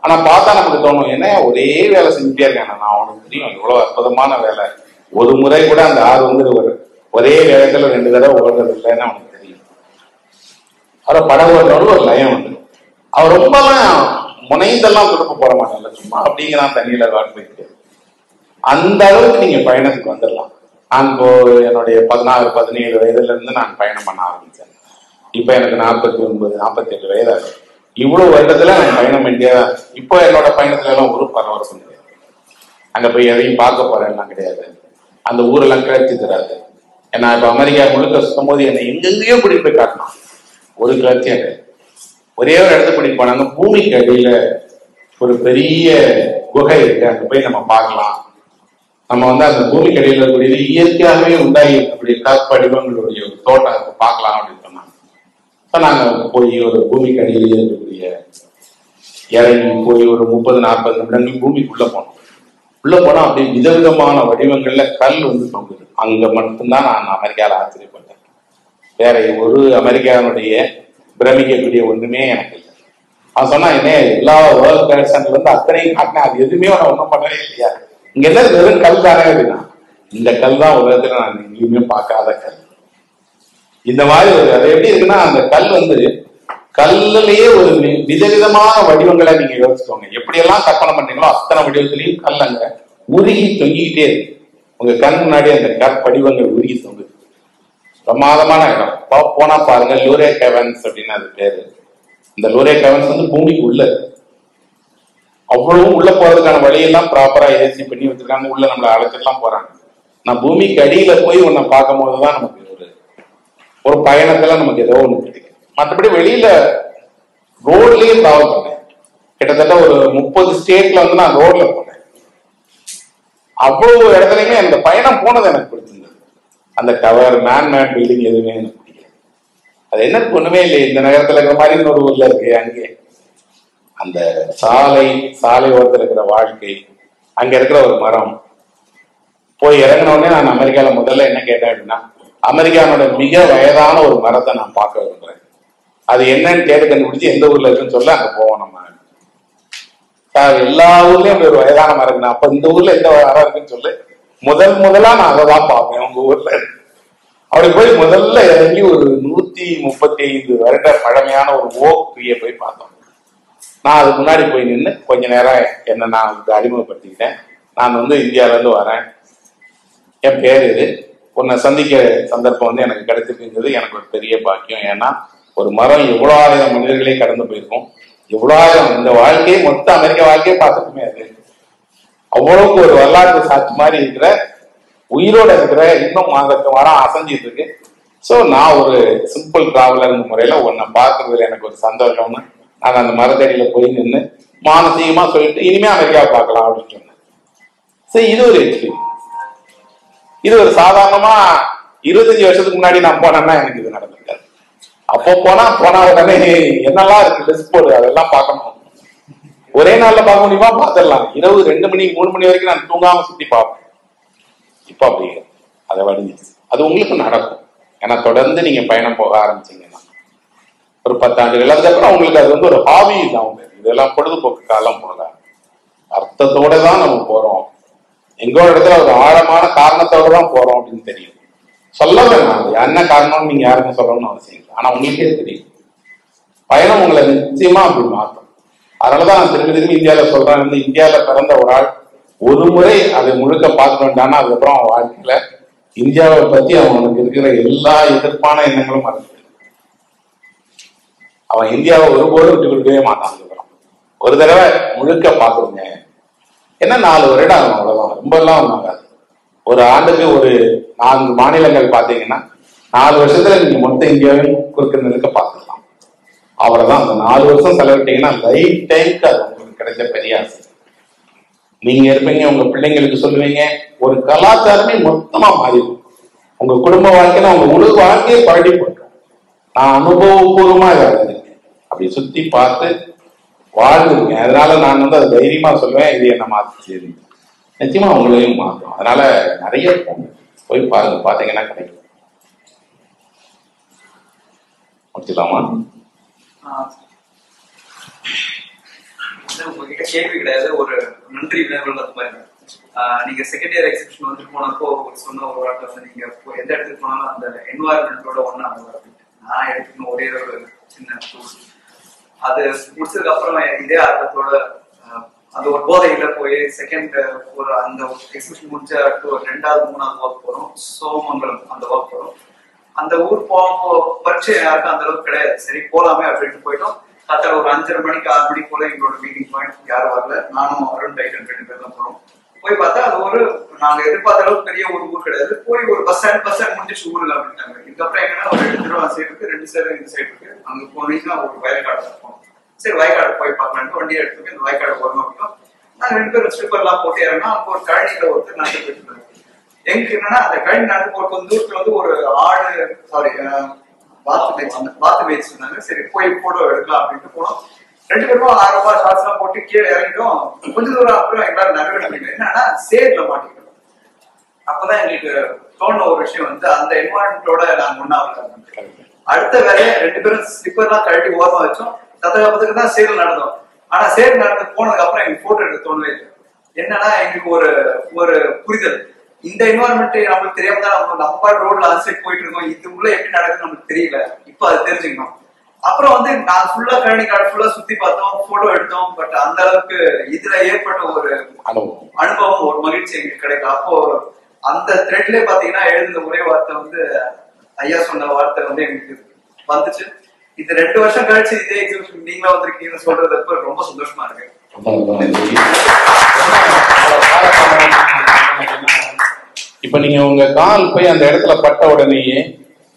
ஆனா பார்த்தா நமக்கு தோணும் என்ன ஒரே வேலை செஞ்சுட்டே இருக்கேன். நான் அவனுக்கு தெரியும் இவ்வளவு அற்புதமான வேலை. ஒரு முறை கூட அந்த ஆறு வந்து ஒரே வேகத்துல 2 தடவை ஓடுறது இல்லைன்னு அவனுக்கு தெரியும். அவரை படம் ஓட்டுறவங்க ஒரு லயம் வந்து அவர் ரொம்பலாம் முனைந்தெல்லாம் கொடுக்க போட மாட்டாங்க. சும்மா அப்படிங்கிறான் தண்ணியில காட்டு வைக்க. அந்த அளவுக்கு நீங்க பயணத்துக்கு வந்துடலாம். நான் இப்போ என்னுடைய 16-17 வயதுல இருந்து நான் பயணம் பண்ண ஆரம்பிச்சேன். இப்ப எனக்கு 49-47 வயதாகும். இவ்வளவு வருடத்துல நான் பயணம் பண்ணியதான். இப்போ என்னோட பயணத்துல எல்லாம் ஒரு பரபரப்பு கிடையாது. அங்க போய் எதையும் பார்க்க போறேன்லாம் கிடையாது. அந்த ஊரெல்லாம் கிளர்ச்சி தராது. ஏன்னா இப்ப அமெரிக்கா முழுக்க சுத்தும் போது என்னை எங்கெங்கேயோ கூட்டிட்டு போய் காட்டணும். ஒரு கிளர்ச்சியா கிடையாது. ஒரே ஒரு இடத்துக்கு கூட்டிட்டு போனாங்க. பூமிக்கு அடியில ஒரு பெரிய குகை இருக்கு, அங்க போய் நம்ம பார்க்கலாம். நம்ம வந்து அந்த பூமிக்கு அடியில் இருக்கக்கூடிய இயற்கையாகவே உண்டாகி இருக்கக்கூடிய கற்படிவங்களுடைய ஒரு தோட்டம் பார்க்கலாம் அப்படின்னு சொன்னாங்க. நாங்க போய் ஒரு பூமிக்கு அடியிலேயே இருக்கக்கூடிய இறங்கி போய் ஒரு 30-40 நிமிடங்கள் பூமிக்குள்ள போனோம். உள்ள போனா அப்படி விதவிதமான வடிவங்கள்ல கல் வந்து தொங்குது. அங்க மட்டும்தான் நான் அமெரிக்கால ஆச்சரியப்பட்டேன். வேற ஒரு அமெரிக்காவுடைய பிரமிக்கக்கூடிய ஒண்ணுமே எனக்கு இல்லை. அவன் சொன்னா என்ன எல்லா வேர்ல்ட் கலெக்ஷன்ல இருந்து அத்தனையும் காட்டினேன், அது எதுவுமே அவனை ஒன்றும் பண்ணவே இல்லையா. இங்க என்ன வெறும் கல் தானே அப்படின்னா, இந்த கல் தான் உலகத்துல நான் எங்கேயுமே பார்க்காத கல். இந்த மாதிரி அது எப்படி இருக்குன்னா, அந்த கல் வந்து கல்லுலயே ஒரு விதவிதமான வடிவங்களை நீங்க யோசிச்சுக்கோங்க. எப்படியெல்லாம் கற்பனை பண்றீங்களோ அத்தனை வடிவத்திலையும் கல் அங்க உருகி தொங்கிக்கிட்டே இருக்கு. உங்க கண் முன்னாடி அந்த கற்படிவங்கள் உருகி தொங்குது. பிரமாதமான இடம். போனா பாருங்க, லூரே கேவன்ஸ் அப்படின்னு அது பேரு. இந்த லூரே கேவன்ஸ் வந்து பூமிக்கு உள்ள அவ்வளவு உள்ள போறதுக்கான வழியெல்லாம் ப்ராப்பரா ஏசி பண்ணி வச்சிருக்காங்க. உள்ள நம்மளை அழைச்சிட்டுலாம் போறாங்க. நான் பூமிக்கு அடியில போய் உன்னை பார்க்கும் போதுதான் நமக்கு ஒரு பயணத்துல நமக்கு ஏதோ ஒண்ணு கிடைக்கும். மற்றபடி வெளியில ரோட்லயே டிராவல் பண்ணேன். கிட்டத்தட்ட ஒரு 30 ஸ்டேட்ல வந்து நான் ரோட்ல போனேன். அவ்வளவு இடத்துலயுமே அந்த பயணம் போனது எனக்கு பிடிச்சிருந்தது. அந்த டவர், மேன்மேட் பில்டிங் எதுவுமே எனக்கு பிடிக்கல. அது என்ன ஒண்ணுமே இல்லை. இந்த நகரத்துல இருக்கிற மாதிரி இன்னொரு ஊர்ல இருக்கு. அங்கே அந்த சாலை ஓரத்தில் இருக்கிற வாழ்க்கை, அங்க இருக்கிற ஒரு மரம். போய் இறங்கின உடனே நான் அமெரிக்கால முதல்ல என்ன கேட்டேன் அப்படின்னா, அமெரிக்கானோட மிக வயதான ஒரு மரத்தை நான் பார்க்க விரும்புறேன். அது என்னன்னு கேட்டு கண்டுபிடிச்சு எந்த ஊர்ல இருக்குன்னு சொல்ல அங்க போவோம். நம்ம எல்லா ஊர்லயும் அப்படி ஒரு வயதான மரம் இருக்குன்னா, அப்ப இந்த ஊர்ல எந்த மரம் இருக்குன்னு சொல்லு. முதலா நான் அதை தான் பார்ப்பேன் உங்க ஊர்ல. அப்படி போய் முதல்ல இறங்கி ஒரு 135 வருட பழமையான ஒரு ஓக் ட்ரீயை போய் பார்த்தோம். நான் அதுக்கு முன்னாடி போய் நின்று கொஞ்ச நேரம் என்ன நான் அறிமுகப்படுத்திக்கிட்டேன். நான் வந்து இந்தியால இருந்து வரேன், என் பேர் இது, உன்னை சந்திக்க சந்தர்ப்பம் வந்து எனக்கு கிடைச்சிருந்தது. எனக்கு ஒரு பெரிய பாக்கியம். ஏன்னா ஒரு மரம் எவ்வளோ ஆயிரம் மனிதர்களே கடந்து போயிருக்கும். எவ்வளோ ஆயிரம், இந்த வாழ்க்கையை மொத்த அமெரிக்க வாழ்க்கையை பார்த்துக்குமே. அது அவ்வளவுக்கு ஒரு வரலாற்று சாட்சி மாதிரி இருக்கிற, உயிரோட இருக்கிற, இன்னும் மரம் அசைஞ்சிட்டு இருக்கு. ஸோ நான் ஒரு சிம்பிள் டிராவலர் முறையில உன்னை பார்க்கறதுல எனக்கு ஒரு சந்தோஷம்னு நான் அந்த மரத்தடியில போய் நின்று மானசீகமா சொல்லிட்டு இனிமே அமெரிக்காவை பார்க்கலாம் அப்படின்னு சொன்னேன். சரி, இது ஒரு எக்ஸ்பீரியன்ஸ். இது ஒரு சாதாரணமா 25 வருஷத்துக்கு முன்னாடி நான் போனேன்னா எனக்கு இது நடந்திருக்காது. அப்போ போனா உடனே என்னெல்லாம் இருக்கு லிஸ்ட் போடு, அதெல்லாம் பார்க்கணும். ஒரே நாள்ல பார்க்க முடியுமா? பார்த்துடலாம். இரவு 2 மணி 3 மணி வரைக்கும் நான் தூங்காம சுத்தி பார்ப்பேன். இப்ப அப்படி அதை வடிஞ்சிச்சு. அது உங்களுக்கு நடக்கும். ஏன்னா தொடர்ந்து நீங்க பயணம் போக ஆரம்பிச்சீங்கன்னா ஒரு 10 ஆண்டுகள் அதுக்கப்புறம் உங்களுக்கு அது வந்து ஒரு ஹாபி தான். இதெல்லாம் பொழுதுபோக்கு காலம் போல அர்த்தத்தோட தான் நம்ம போறோம். எங்களோட இடத்துல ஒரு ஆழமான காரணத்தோட தான் போறோம் அப்படின்னு தெரியும். சொல்ல வேணாம் அது என்ன காரணம்னு நீங்க யாருக்கும் சொல்லணும்னு அவசியம் இல்லை. ஆனா உங்களுக்கே தெரியும். பயணம் உங்களை நிச்சயமா அப்படி மாற்றும். அதனாலதான் நான் திரும்பி இந்தியாவில சொல்றேன், வந்து இந்தியாவில பிறந்த ஒரு ஆள் ஒரு முறை அதை முழுக்க பார்க்க வேண்டாம்னா அதுக்கப்புறம் அவன் வாழ்க்கையில இந்தியாவை பத்தி அவனுக்கு இருக்கிற எல்லா எதிர்ப்பான எண்ணங்களும் மறந்து அவன் இந்தியாவை ஒருபோதும் விட்டு கொடுக்கவே மாட்டான். ஒரு தடவை முழுக்க பார்த்துருங்க. என்ன 4 வருடம் ஆகும், அவ்வளவுதான். ரொம்ப எல்லாம் ஒன்றும் ஆகாது. ஒரு ஆண்டுக்கு ஒரு 4 மாநிலங்கள் பார்த்தீங்கன்னா 4 வருஷத்துல நீங்க மொத்த இந்தியாவையும் குறுக்க நெருக்க பார்த்துக்கலாம். அவ்வளவுதான். அந்த 4 வருஷம் செலவிட்டீங்கன்னா லைஃப் டைமுக்கு அது உங்களுக்கு கிடைச்ச பெரிய ஆசை. நீங்க இருப்பீங்க, உங்க பிள்ளைங்களுக்கு சொல்லுவீங்க. ஒரு கலாச்சாரமே மொத்தமா மாறிடும். உங்க குடும்ப வாழ்க்கையில உங்க முழு வாழ்க்கையை பரடி போட்டோம். நான் அனுபவபூர்வமா இதை அப்படி சுத்தி பார்த்து வாழ்ந்துருக்கேன். அதனால நான் வந்து அதை தைரியமா சொல்லுவேன், இது என்ன மாத்துச்சு, நிச்சயமா உங்களையும் மாற்றும். அதனால நிறைய போங்க, போய் பாருங்க, பாத்தீங்கன்னா கிடைக்கும். முடிச்சுக்கலாமா?
உங்ககிட்ட கேள்வி கிடையாது, ஒரு நன்றி வினைகள் அந்த மாதிரி. நீங்க செகண்ட் இயர் எக்ஸிபிஷன் வந்து போனப்போ சொன்ன ஒரு வார்த்தை வந்து, நீங்க எந்த இடத்துக்கு போனாலும் அந்த என்வாயர்மெண்டோட ஒன்னா நான் எடுத்துக்கணும் ஒரே ஒரு சின்ன டூல். அது முடிச்சதுக்கு அப்புறம் இதே ஆர்வத்தோட அந்த ஒரு போதையில போய் செகண்ட் ஒரு அந்த எக்ஸிபிஷன் முடிச்ச 2வது 3வது ஒர்க் போறோம். சோமங்கலம் அந்த ஒர்க் போறோம். அந்த ஊர் போக பரிச்சயம் யாருக்கும் அந்த அளவுக்கு கிடையாது. சரி போலாமே அப்படின்ட்டு போயிட்டோம். கரெக்டாக ஒரு 5:30 மணிக்கு 6 மணிக்கு போல எங்களோட மீட்டிங் பாயிண்ட் யாரும் வரல. நானும் அருண் டைட்டன் 2 பேர் தான் போறோம். போய் பார்த்தா அது ஒரு நாங்க எதிர்பார்த்த அளவுக்கு பெரிய ஒரு ஊர் கிடையாது. போய் ஒரு பஸ் ஸ்டாண்ட் முடிஞ்சிச்சு ஊருக்கு அப்படின்ட்டாங்க. இதுக்கப்புறம் எங்கன்னா ஒரு 2 திருவா சைடு இருக்கு, 2 சைடு இந்த சைடு இருக்கு. அங்க போனீங்கன்னா ஒரு வயக்காடு இருக்கும். சரி வயக்காடு போய் பார்க்கலான்ட்டு வண்டியை எடுத்துட்டு இந்த வயக்காடு போறோம் அப்படின்னா நாங்க 2 பேரும் ஸ்லிப்பர் எல்லாம் போட்டு இறங்கினா அங்க ஒரு கழனியில ஒருத்தர் நடந்து போயிட்டு இருந்தாங்க. எங்களுக்கு என்னன்னா அந்த கழனி நடந்து போற கொஞ்சம் தூரத்துல வந்து ஒரு ஆடு பாத்து மேய்ச்சி இருந்தாங்க. சரி போய் போட்டோ எடுக்கலாம் அப்படின்ட்டு போனோம். 2 பேரும் 1000 ரூபாய் ஷார்ட்ஸ் எல்லாம் போட்டு கீழே இறங்கிட்டோம். கொஞ்ச தூரம் அப்புறம் எங்களால் நகர முடியல. என்னன்னா சேர்ல மாட்டிக்கிறோம். அப்பதான் எங்களுக்கு தோணுன ஒரு விஷயம் வந்து அந்த என்வாரன்மெண்டோட நாங்க ஒன்னாவது. அடுத்த வேலையை 2 பேரும் ஸ்லிப்பர் எல்லாம் கழட்டி ஓரமா வச்சோம். தத்தகத்துக்கு தான் சேல் நடந்தோம். ஆனா சேல் நடந்து போனதுக்கு அப்புறம் எங்களுக்கு போட்டோ எடுக்க தோணவே இல்லை. என்னன்னா எங்களுக்கு ஒரு புரிதல், இந்த என்வாரன்மெண்ட் நம்மளுக்கு தெரியாம தான் நம்ம ரோட்ல அன்சைட் போயிட்டு இருக்கோம். இது உள்ள எப்படி நடக்குதுன்னு நமக்கு தெரியல. இப்ப அது தெரிஞ்சுக்கணும். அப்புறம் வந்து நான் ஃபுல்லா கழனி காடு ஃபுல்லா சுத்தி பார்த்தோம், போட்டோ எடுத்தோம். பட் அந்த அளவுக்கு இதுல ஏற்பட்ட ஒரு அனுபவம், ஒரு மகிழ்ச்சி எங்களுக்கு கிடைக்கும். அப்போ அந்த த்ரெட்ல பாத்தீங்கன்னா எழுதுன ஒரே வார்த்தை வந்து ஐயா சொன்ன வார்த்தை வந்து எங்களுக்கு வந்துச்சு. இது 2 வருஷம் கழிச்சு இதே எக்ஸிபிஷன் நீங்களா வந்திருக்கீங்கன்னு சொல்றதுக்கு ரொம்ப சந்தோஷமா இருக்கு.
இப்ப நீங்க உங்க கால் போய் அந்த இடத்துல பட்ட உடனேயே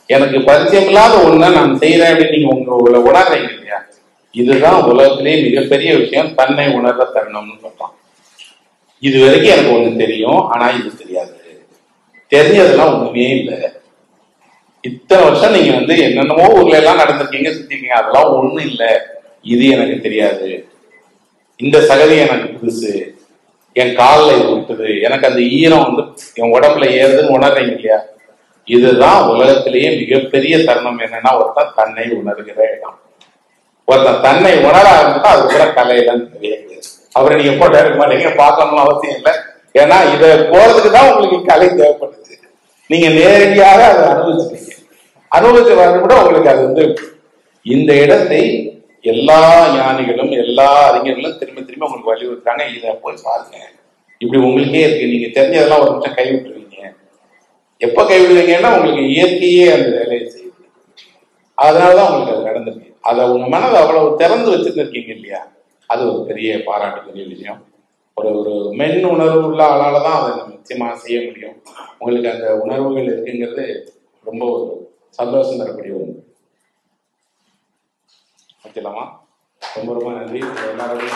எனக்கு பரிச்சயம் இல்லாத ஒண்ண நான் செய்யறேன் அப்படின்னு நீங்க உங்களை உணர்றீங்க இல்லையா? இதுதான் உலகத்திலேயே மிகப்பெரிய விஷயம், தன்னை உணர்ற தருணம்னு சொல்றான். இது வரைக்கும் எனக்கு ஒண்ணு தெரியும், ஆனா இது தெரியாது. தெரிஞ்சதெல்லாம் ஒண்ணுமே இல்லை. இத்தனை வருஷம் நீங்க என்னென்னமோ ஊர்ல எல்லாம் நடந்திருக்கீங்க, சுத்திருக்கீங்க, அதெல்லாம் ஒண்ணும் இல்லை. இது எனக்கு தெரியாது. இந்த சகதி எனக்கு புதுசு, என் காலில் இது விட்டுது, எனக்கு அந்த ஈரம் என் உடம்புல ஏறுதுன்னு உணர்றீங்க இல்லையா? இதுதான் உலகத்திலேயே மிகப்பெரிய தருணம். என்னன்னா ஒருத்தன் தன்னை உணர்கிற இடம். ஒருத்தன் தன்னை உணர ஆரம்பிச்சா அது கூட கலையிலன்னு தெரியாது. அவரை நீங்க போட்டோ எடுக்க மாட்டீங்க, பார்க்கணும்னு அவசியம் இல்லை. ஏன்னா இதை போறதுக்கு தான் உங்களுக்கு கலை தேவைப்படுது. நீங்க நேரடியாக அதை அனுபவிச்சுட்டீங்க. அனுபவிச்சு வர்றது கூட உங்களுக்கு அது இந்த இடத்தை எல்லா ஞானிகளும் எல்லா அறிஞர்களும் திரும்ப திரும்ப உங்களுக்கு வலியுறுத்துறாங்க. இதை போய் பாருங்க, இப்படி உங்களுக்கே இருக்கு. நீங்க தெரிஞ்சதெல்லாம் ஒரு நிமிஷம் கைவிட்டுருவீங்க. எப்ப கைவிடுவீங்கன்னா உங்களுக்கு இயற்கையே அந்த வேலையை செய்யுது. அதனாலதான் உங்களுக்கு அது நடந்திருக்கு. அதை உங்க மனதை அவ்வளவு திறந்து வச்சிருந்திருக்கீங்க இல்லையா? அது ஒரு பெரிய பாராட்டுக்குரிய விஷயம். ஒரு மென் உணர்வு உள்ள ஆளாலதான் அதை நிச்சயமா செய்ய முடியும். உங்களுக்கு அந்த உணர்வுகள் இருக்குங்கிறது ரொம்ப ஒரு சந்தோஷம் தரக்கூடிய ஒன்று. வச்சுக்கலாமா? ரொம்ப ரொம்ப நன்றி எல்லாரும்.